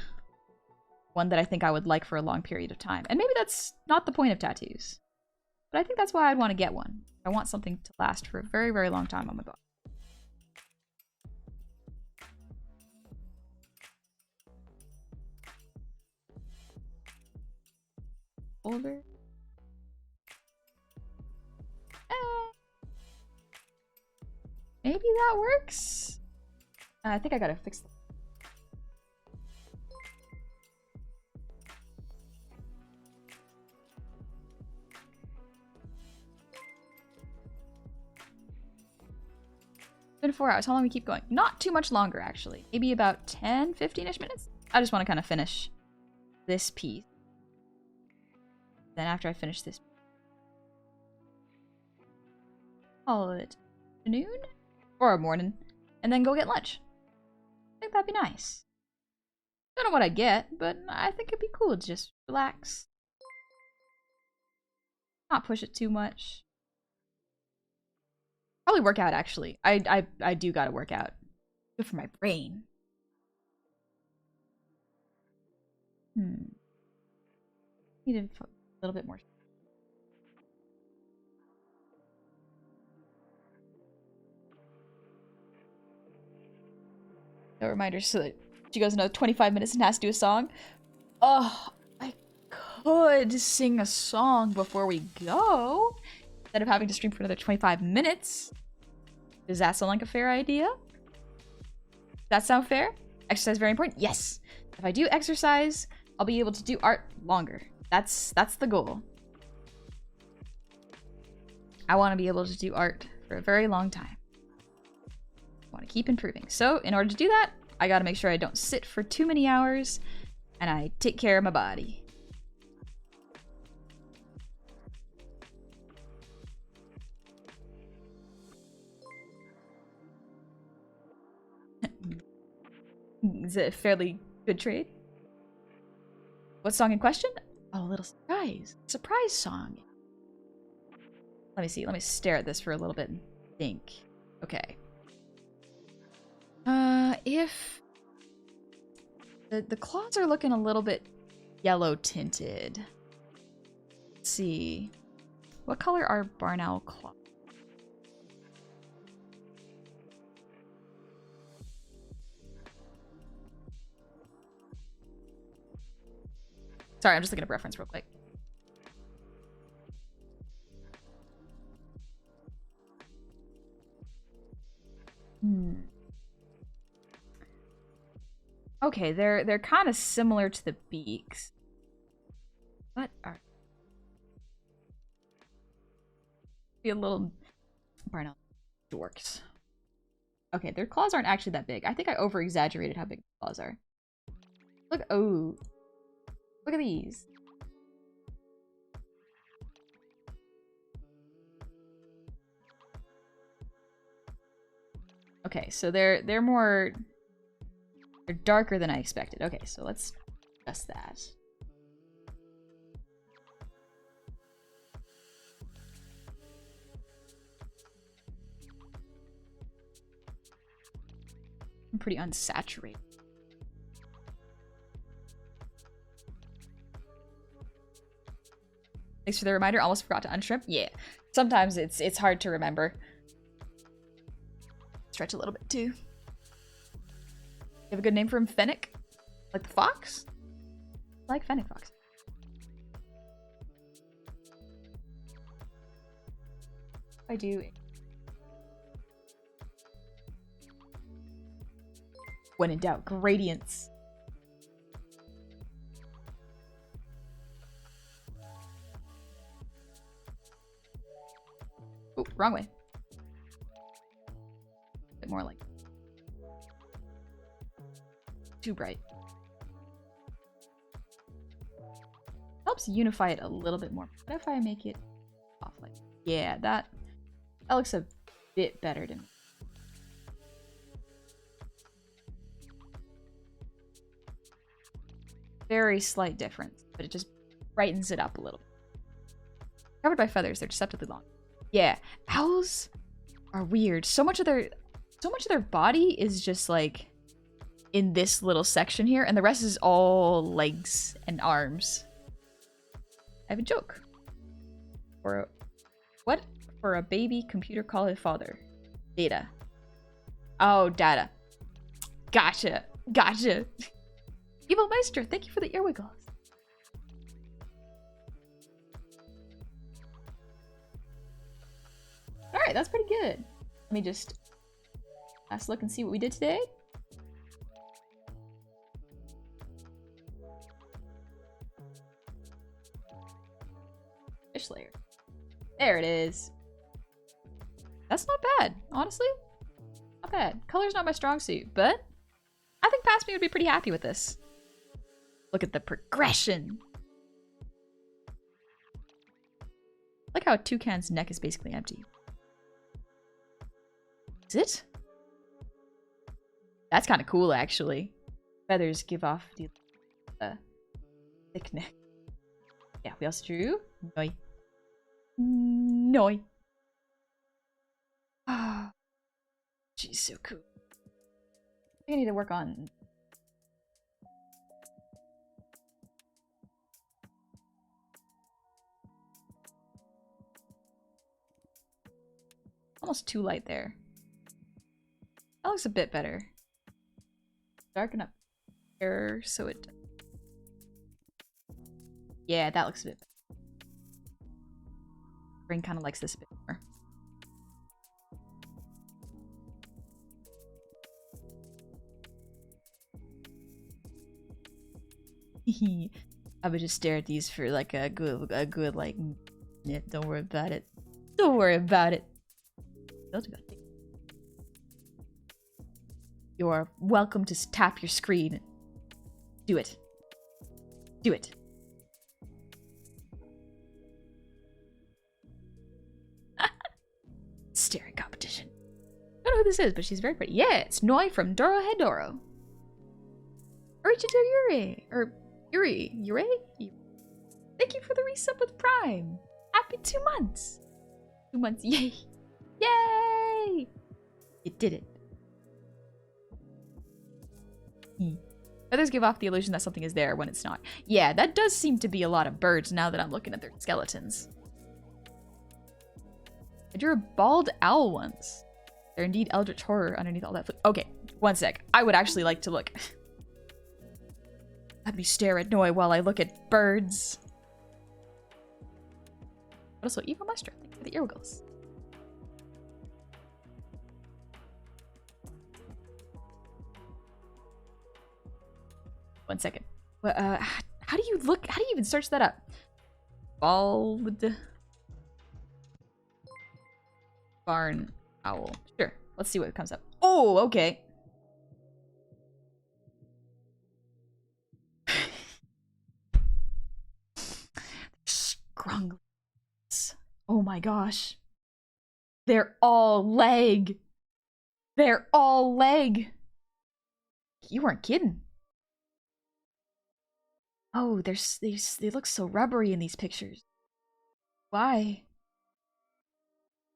One that I think I would like for a long period of time. And maybe that's not the point of tattoos. But I think that's why I'd want to get one. I want something to last for a very, very long time on my body. Older. Maybe that works? I think I gotta fix them. It's been 4 hours. How long we keep going? Not too much longer, actually. Maybe about 10, 15-ish minutes? I just want to kind of finish this piece. Then after I finish this, call it noon or a morning, and then go get lunch. I think that'd be nice. Don't know what I get, but I think it'd be cool to just relax. Not push it too much. Probably work out, actually. I do gotta work out. Good for my brain. Need a little bit more. No reminders so that she goes another 25 minutes and has to do a song. Oh, I could sing a song before we go instead of having to stream for another 25 minutes. Does that sound like a fair idea? Does that sound fair? Exercise is very important? Yes. If I do exercise, I'll be able to do art longer. That's the goal. I want to be able to do art for a very long time. I want to keep improving. So in order to do that, I got to make sure I don't sit for too many hours and I take care of my body. Is it a fairly good trade? What song in question? Oh, a little surprise. Surprise song. Let me see. Let me stare at this for a little bit and think. Okay. If the claws are looking a little bit yellow tinted. Let's see. What color are barn owl claws? Sorry, I'm just looking at reference real quick. Okay, they're kind of similar to the beaks. What are be a little barn owl dorks. Okay, their claws aren't actually that big. I think I over-exaggerated how big the claws are. Look, oh. Look at these. Okay, so they're darker than I expected. Okay, so let's adjust that. I'm pretty unsaturated. Thanks for the reminder. Almost forgot to unshrimp. Yeah, sometimes it's hard to remember. Stretch a little bit too. You have a good name for him, Fennec? Like the fox? I like Fennec fox. I do. When in doubt, gradients. Oh, wrong way. A bit more like too bright. Helps unify it a little bit more. What if I make it off like, yeah, that looks a bit better to me. Very slight difference, but it just brightens it up a little. Covered by feathers, they're deceptively long. Yeah, owls are weird. So much of their body is just like in this little section here, and the rest is all legs and arms. I have a joke. What for a baby computer call it father? Data. Oh, data. Gotcha. Gotcha. Evil Meister, thank you for the ear wiggles. Alright, that's pretty good. Let me just last look and see what we did today. Fish layer. There it is. That's not bad, honestly. Not bad. Color's not my strong suit, but I think Past Me would be pretty happy with this. Look at the progression. I like how a toucan's neck is basically empty. Is it? That's kind of cool, actually. Feathers give off the thick neck. Yeah, we also drew Noi. Noi. Ah, she's so cool. I think I need to work on. Almost too light there. That looks a bit better. Darken up here so it. Yeah, that looks a bit better. Brain kind of likes this a bit more. I would just stare at these for like a good like minute. Don't worry about it. Don't worry about it. You are welcome to tap your screen. Do it. Do it. Staring competition. I don't know who this is, but she's very pretty. Yeah, it's Noi from Doro Hedoro. Original Yuri! Or Yuri? Yuri? Thank you for the resub with Prime! Happy 2 months! 2 months, yay! Yay! You did it. Feathers give off the illusion that something is there when it's not. Yeah, that does seem to be a lot of birds now that I'm looking at their skeletons. I drew a bald owl once. They're indeed eldritch horror underneath all that. Okay, 1 sec. I would actually like to look. Let me stare at Noi while I look at birds. Also, Eva Maestro, thank you for the earwiggles. One second. How do you look? How do you even search that up? Bald barn owl. Sure. Let's see what comes up. Oh, okay. Scrunglies. Oh my gosh. They're all leg. They're all leg. You weren't kidding. Oh, they look so rubbery in these pictures. Why?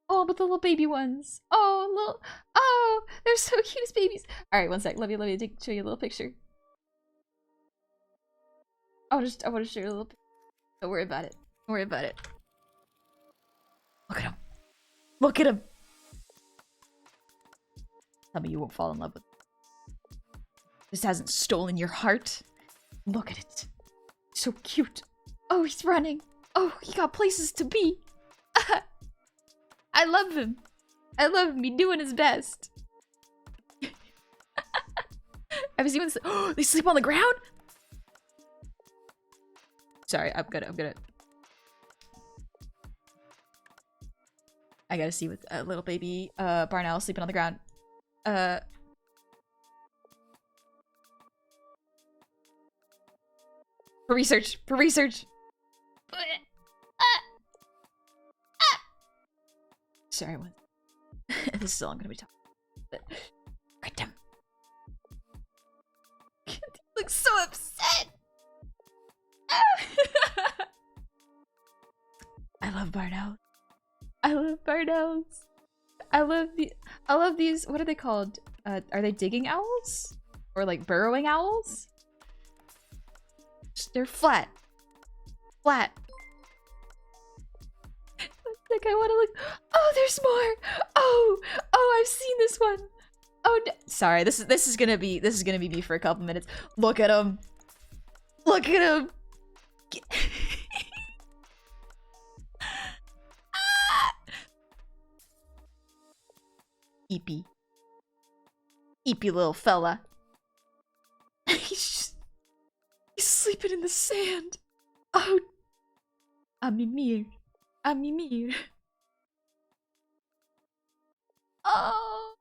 Oh, but the little baby ones. Oh, they're so cute as babies. All right, 1 sec. Let me show you a little picture. I want to show you a little. Don't worry about it. Don't worry about it. Look at him. Look at him. Tell me you won't fall in love with him. This hasn't stolen your heart. Look at it. So cute. Oh, he's running. Oh, he got places to be. I love him. I love him. He's doing his best. Have you seen this? Oh, they sleep on the ground? Sorry, I'm gonna. I gotta see with a little baby barn owl sleeping on the ground. For research. For research. Sorry, what? This is all I'm gonna be talking about. Right down. He looks so upset. I love barn owls. I love barn owls. I love these. What are they called? Are they digging owls? Or like burrowing owls? They're flat. Flat. Like I want to look. Oh, there's more. Oh, I've seen this one. Oh, no. Sorry. This is gonna be me for a couple minutes. Look at him. Look at him. Eepy. Eepy little fella. He's sleeping in the sand. Oh. Amimir. Amimir. Oh.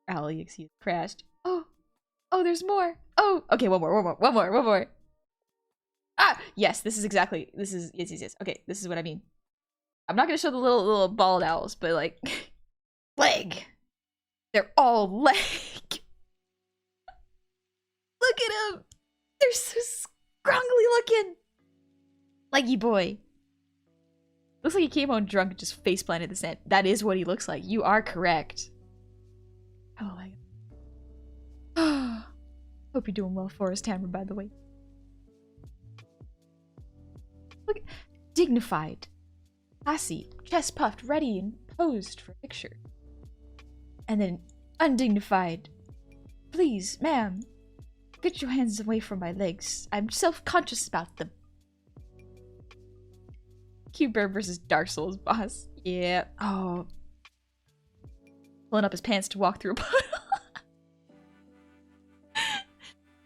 Alex, he crashed. Oh. Oh, there's more. Oh. Okay, one more. Ah, yes, this is yes. Okay, this is what I mean. I'm not gonna show the little bald owls, but like, leg. They're all leg. Look at them. They're so scrungly looking. Leggy boy. Looks like he came home drunk and just face planted the sand. That is what he looks like. You are correct. Oh my god. Hope you're doing well, Forest Hammer, by the way. Look, dignified, classy, chest puffed, ready and posed for a picture. And then undignified. Please, ma'am, get your hands away from my legs. I'm self-conscious about them. Cuber versus Dark Souls boss. Yeah. Oh. Pulling up his pants to walk through a puddle.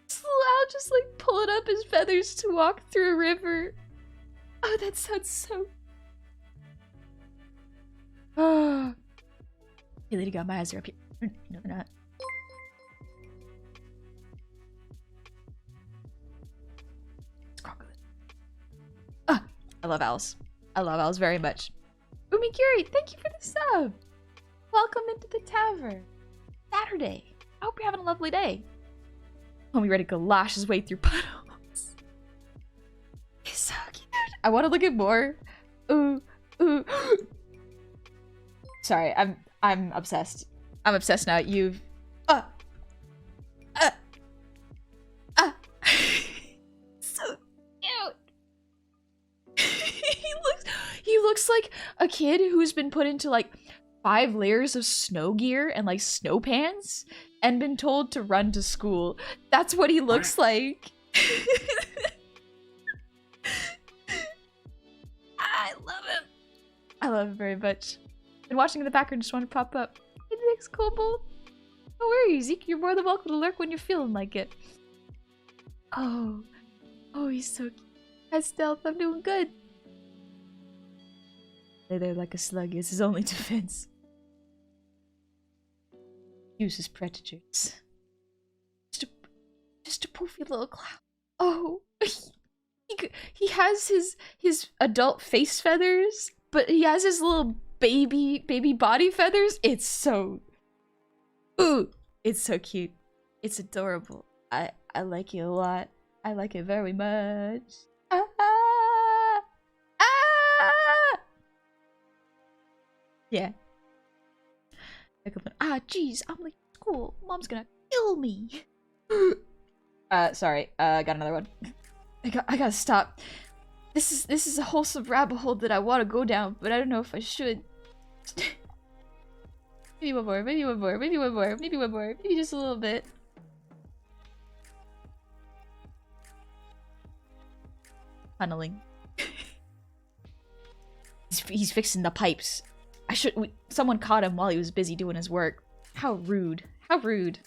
Slough just like pulling up his feathers to walk through a river. Oh, that sounds so... Oh. Hey, lady, got my eyes are up here. No, they're not. Ah, I love owls. I love owls very much. Umikiri, thank you for the sub. Welcome into the tavern. Saturday. I hope you're having a lovely day. Homie ready to go lash his way through puddles. He's so cute. I want to look at more. Ooh, ooh. Sorry, I'm obsessed. I'm obsessed now. You've so cute. he looks like a kid who's been put into like 5 layers of snow gear and like snow pants and been told to run to school. That's what he looks like. I love him. I love him very much. Been watching in the background, just want to pop up. Hey, thanks, Kobold. No worries, Zeke. You're more than welcome to lurk when you're feeling like it. Oh, he's so cute. Hi, Stealth. I'm doing good. Lay there like a slug is his only defense. Uses predators. Just a poofy little clown. Oh, he has his adult face feathers, but he has his little baby body feathers. It's so it's so cute. It's adorable. I like it a lot. I like it very much. Yeah. Jeez, I'm late to school. Mom's gonna kill me. Sorry. Got another one. I gotta stop. This is a wholesome rabbit hole that I want to go down, but I don't know if I should. Maybe one more, maybe one more, maybe one more, maybe one more, maybe just a little bit. Tunneling. He's fixing the pipes. Someone caught him while he was busy doing his work. How rude. How rude.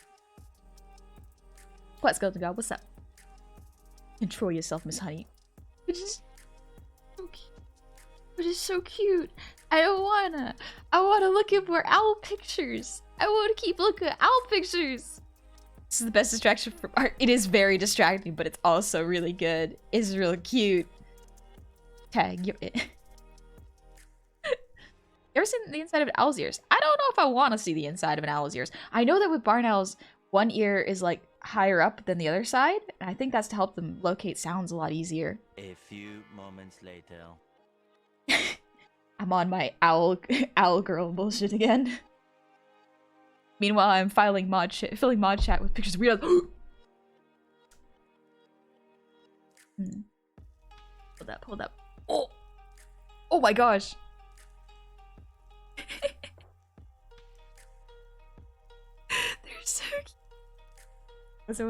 What, Skeleton God? What's up? Control yourself, Miss Honey. Which is so cute. Which is so cute. I don't wanna. I wanna look at more owl pictures. I wanna keep looking at owl pictures. This is the best distraction from art. It is very distracting, but it's also really good. It's real cute. Tag, you're it. You ever seen the inside of an owl's ears? I don't know if I want to see the inside of an owl's ears. I know that with barn owls, one ear is like higher up than the other side, and I think that's to help them locate sounds a lot easier. A few moments later. I'm on my owl girl bullshit again. Meanwhile, I'm filling mod chat with pictures of weird. Hold up. Oh my gosh. They're so cute. What's it?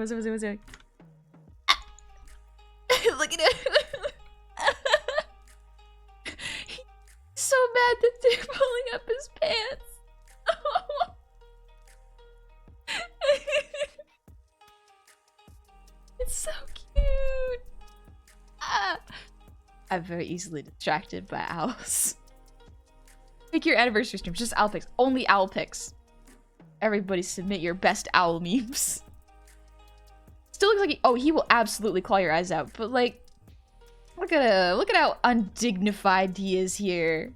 Look at it. He's so mad that they're pulling up his pants. It's so cute. I'm very easily distracted by owls. Make your anniversary stream, just owl pics. Only owl pics. Everybody submit your best owl memes. Still looks like he will absolutely claw your eyes out, but like, look at how undignified he is here.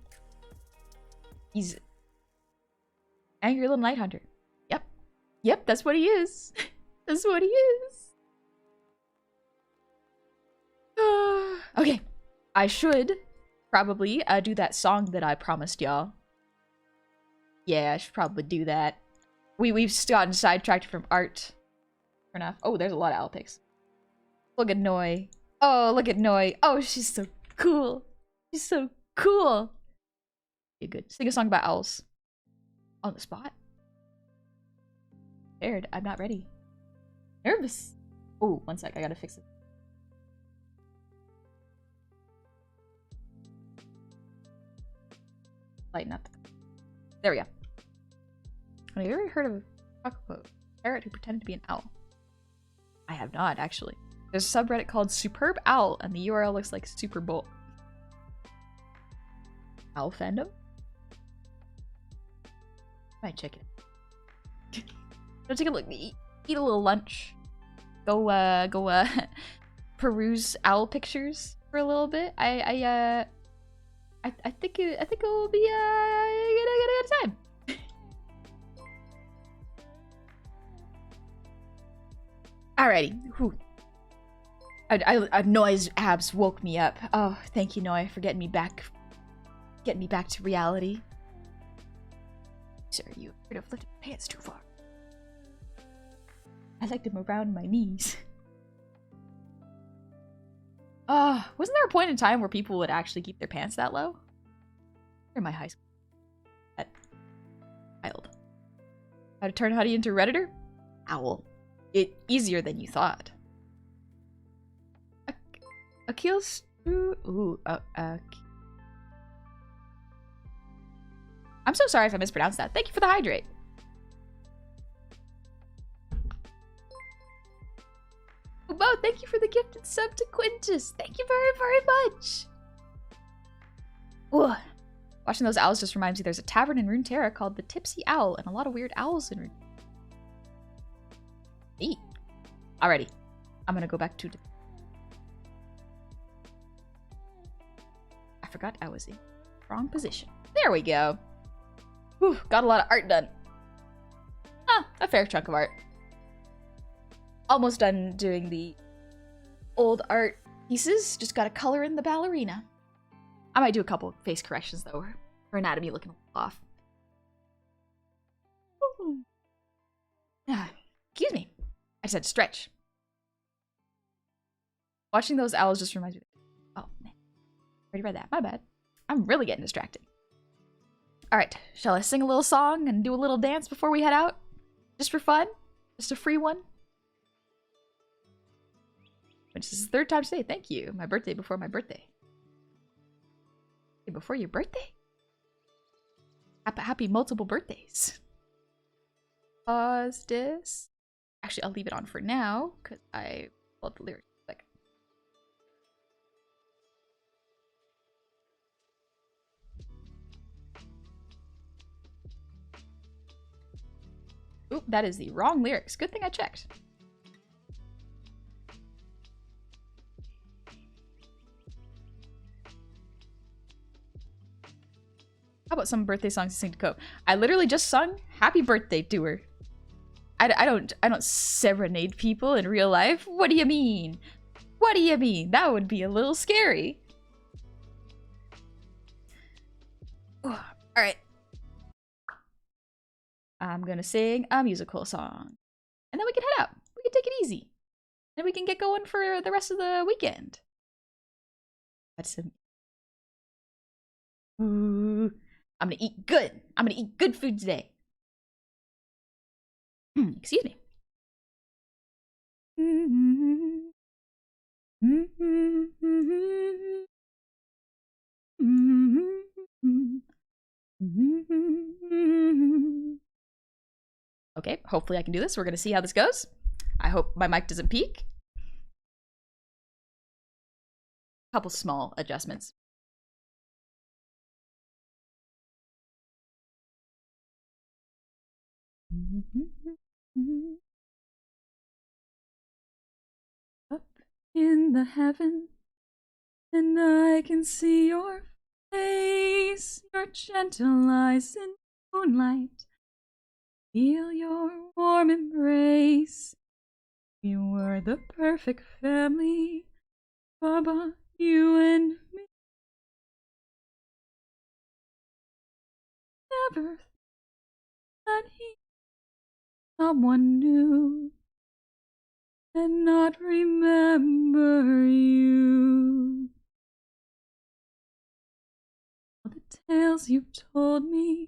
He's angry little night hunter. Yep, that's what he is. That's what he is. Okay, I should probably do that song that I promised y'all. Yeah, I should probably do that. We've gotten sidetracked from art. Fair enough. Oh, there's a lot of owl pics. Look at Noi. Oh, look at Noi. Oh, she's so cool. She's so cool. Okay, good. Sing a song about owls. On the spot. Scared. I'm not ready. Nervous. Oh, one sec. I gotta fix it. Lighten up. There we go. Have you ever heard of a parrot who pretended to be an owl? I have not, actually. There's a subreddit called Superb Owl, and the URL looks like Super Bowl. Owl fandom? Might check it. Go take a look. Eat a little lunch. Go peruse owl pictures for a little bit. I think it will be a good time. Alrighty. Whew. Noise abs woke me up. Oh, thank you, Noi, for getting me back to reality. Sir, you could have lifted my pants too far. I like them around my knees. Wasn't there a point in time where people would actually keep their pants that low? In my high school. That child. How to turn Huddy into Redditor? Owl. Easier than you thought. Akil's... Ooh, I'm so sorry if I mispronounced that. Thank you for the hydrate. Bo, thank you for the gifted sub to Quintus. Thank you very, very much. Ugh. Watching those owls just reminds me there's a tavern in Runeterra called the Tipsy Owl and a lot of weird owls in Rune. Neat. Alrighty. I'm gonna go back to... I forgot I was in the wrong position. There we go. Whew, got a lot of art done. A fair chunk of art. Almost done doing the old art pieces. Just gotta color in the ballerina. I might do a couple face corrections though. Her anatomy looking a little off. Excuse me. I said stretch. Watching those owls just reminds me. Oh man. Already read that. My bad. I'm really getting distracted. Alright, shall I sing a little song and do a little dance before we head out? Just for fun? Just a free one? Which is the third time today. Thank you. My birthday before my birthday. Before your birthday? Happy multiple birthdays. Pause this. Actually, I'll leave it on for now because I pulled the lyrics. Oop, that is the wrong lyrics. Good thing I checked. How about some birthday songs to sing to Cope? I literally just sung happy birthday to her. I don't serenade people in real life. What do you mean? What do you mean? That would be a little scary. All right. I'm gonna sing a musical song. And then we can head out. We can take it easy. And we can get going for the rest of the weekend. That's some... Ooh. I'm gonna eat good. I'm gonna eat good food today. Excuse me. Okay, hopefully I can do this. We're gonna see how this goes. I hope my mic doesn't peak. A couple small adjustments. Up in the heaven, and I can see your face, your gentle eyes in moonlight. Feel your warm embrace. We were the perfect family, Baba, you and me. Never that he someone new and not remember you. All the tales you've told me,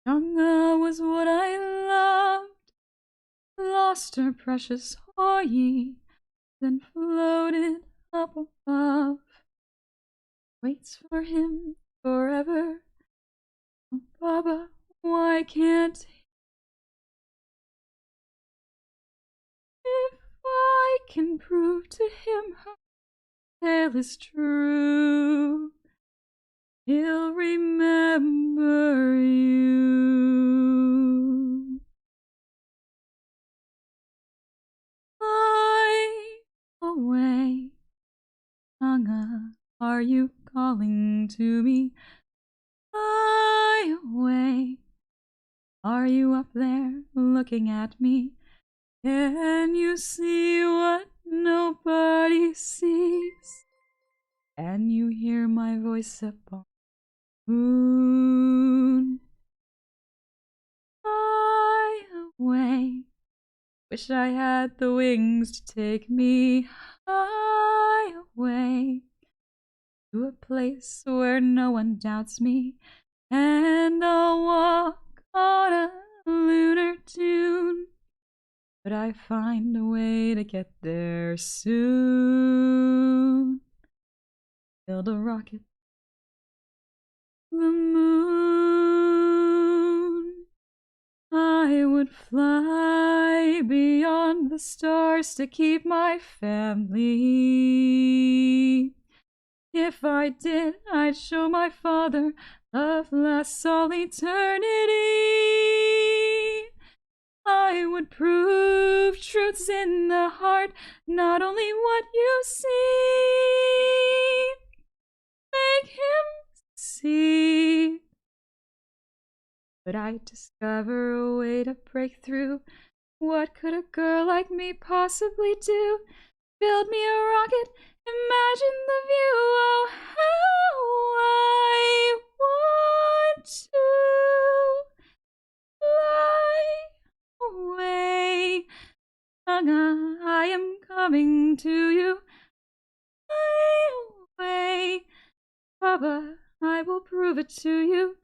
Chang'e was what I loved. Lost her precious Hoi, then floated up above. Waits for him forever. Oh, Baba, why can't he? If I can prove to him her tale is true, he'll remember you. Fly away, Chang'e, are you calling to me? Fly away, are you up there looking at me? Can you see what nobody sees? Can you hear my voice upon the moon? Fly away. Wish I had the wings to take me high away to a place where no one doubts me, and I'll walk on a lunar tune. But I find a way to get there soon. Build a rocket to the moon. I would fly beyond the stars to keep my family. If I did, I'd show my father love lasts all eternity. I would prove truths in the heart, not only what you see. Make him see. But I'd discover a way to break through. What could a girl like me possibly do? Build me a rocket, imagine the view. Oh, how I want to fly away. I am coming to you. Fly away. Baba, I will prove it to you.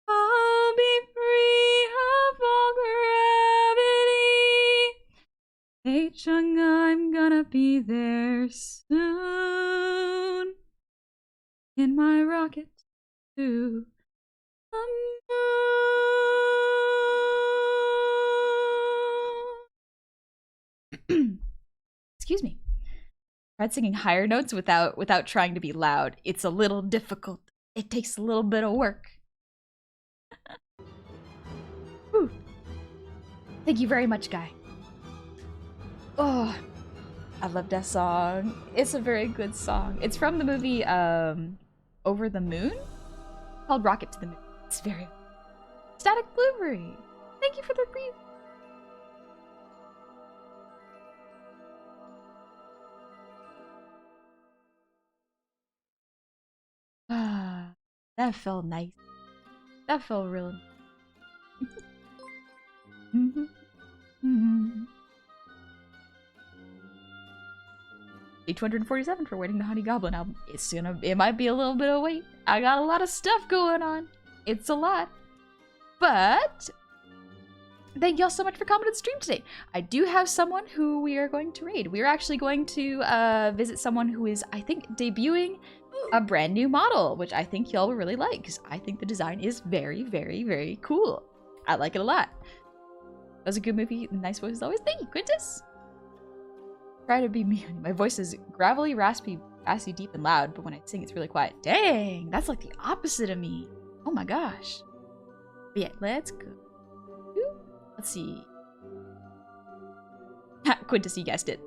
I'll be free of all gravity. Hey, Chung, I'm gonna be there soon. In my rocket to the moon. Excuse me. Tried singing higher notes without trying to be loud. It's a little difficult. It takes a little bit of work. Whew. Thank you very much, Guy. Oh, I love that song. It's a very good song. It's from the movie Over the Moon, called Rocket to the Moon. It's very Static Blueberry. Thank you for the brief. Ah, that felt nice. That felt real nice. $247 for waiting the Honey Goblin album. It might be a little bit of wait. I got a lot of stuff going on. It's a lot. But thank y'all so much for coming to the stream today. I do have someone who we are going to raid. We're actually going to visit someone who is, I think, debuting a brand new model, which I think y'all will really like, because I think the design is very, very, very cool. I like it a lot. That was a good movie. Nice voice as always. Thank you, Quintus. Try to be me. My voice is gravelly, raspy, deep, and loud, but when I sing, it's really quiet. Dang, that's like the opposite of me. Oh my gosh. But yeah, let's go. Let's see. Quintus, you guessed it.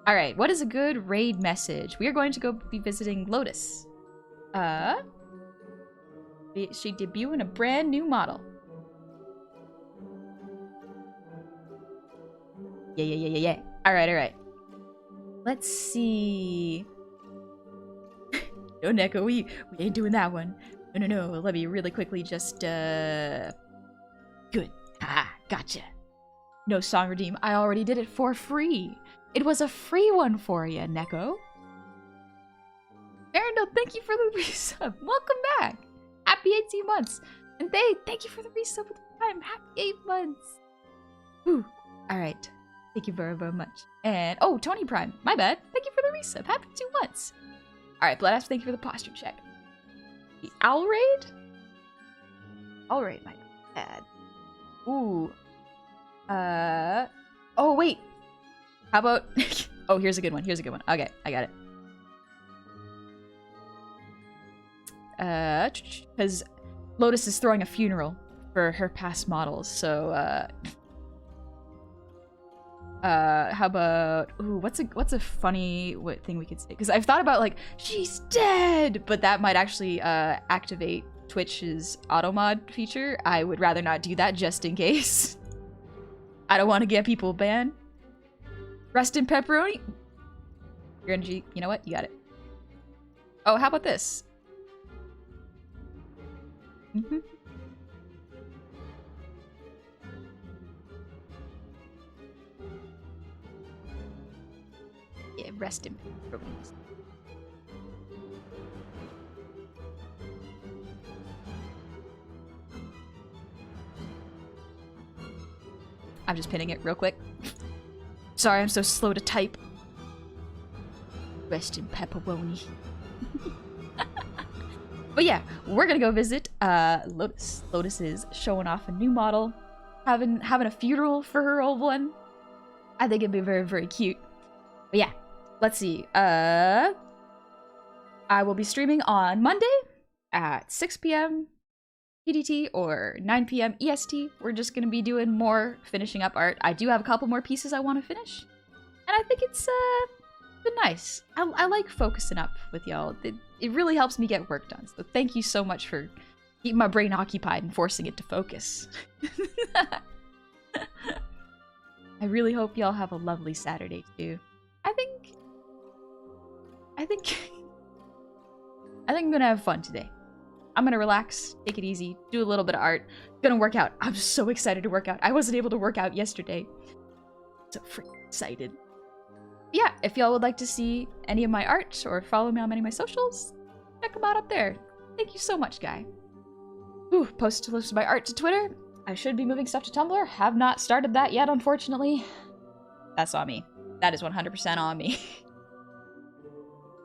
All right, what is a good raid message? We are going to go be visiting Lotus. She debuting a brand new model. Yeah. All right. Let's see. No, Neko, we ain't doing that one. No. Let me really quickly just, Good. Ah, gotcha. No song redeem. I already did it for free. It was a free one for you, Neko. Arendelle, thank you for the resub. Welcome back. Happy 18 months. And thank you for the resub with the Prime. Happy 8 months. Whew. All right. Thank you very, very much. And, oh, Tony Prime. My bad. Thank you for the resub. Happy 2 months. All right, Blood Ash, thank you for the posture check. The Owl Raid? Owl Raid, my bad. Ooh. Oh, wait. How about... oh, here's a good one. Okay, I got it. Because Lotus is throwing a funeral for her past models, so, how about... Ooh, what's a funny thing we could say? Because I've thought about, like, she's dead! But that might actually, activate Twitch's auto mod feature. I would rather not do that just in case. I don't want to get people banned. Rest in pepperoni. Your energy, you know what? You got it. Oh, how about this? Mm-hmm. Yeah, rest in pepperoni. I'm just pinning it real quick. Sorry, I'm so slow to type. Rest in pepperoni. But yeah, we're gonna go visit Lotus. Lotus is showing off a new model, having a funeral for her old one. I think it'd be very, very cute. But yeah, let's see. I will be streaming on Monday at 6 p.m. PDT or 9 p.m. EST. We're just gonna be doing more finishing up art. I do have a couple more pieces I want to finish, and I think it's been nice. I like focusing up with y'all. It really helps me get work done. So thank you so much for keeping my brain occupied and forcing it to focus. I really hope y'all have a lovely Saturday too. I think I'm gonna have fun today. I'm gonna relax, take it easy, do a little bit of art. Gonna work out. I'm so excited to work out. I wasn't able to work out yesterday. So freaking excited. Yeah, if y'all would like to see any of my art or follow me on any of my socials, check them out up there. Thank you so much, guy. Ooh, post my art to Twitter. I should be moving stuff to Tumblr. Have not started that yet, unfortunately. That's on me. That is 100% on me.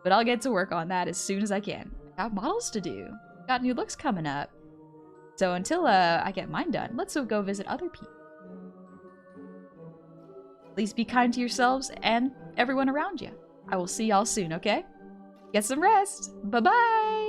But I'll get to work on that as soon as I can. I got models to do. Got new looks coming up. So until I get mine done, let's go visit other people. Please be kind to yourselves and everyone around you. I will see y'all soon, okay? Get some rest. Bye-bye!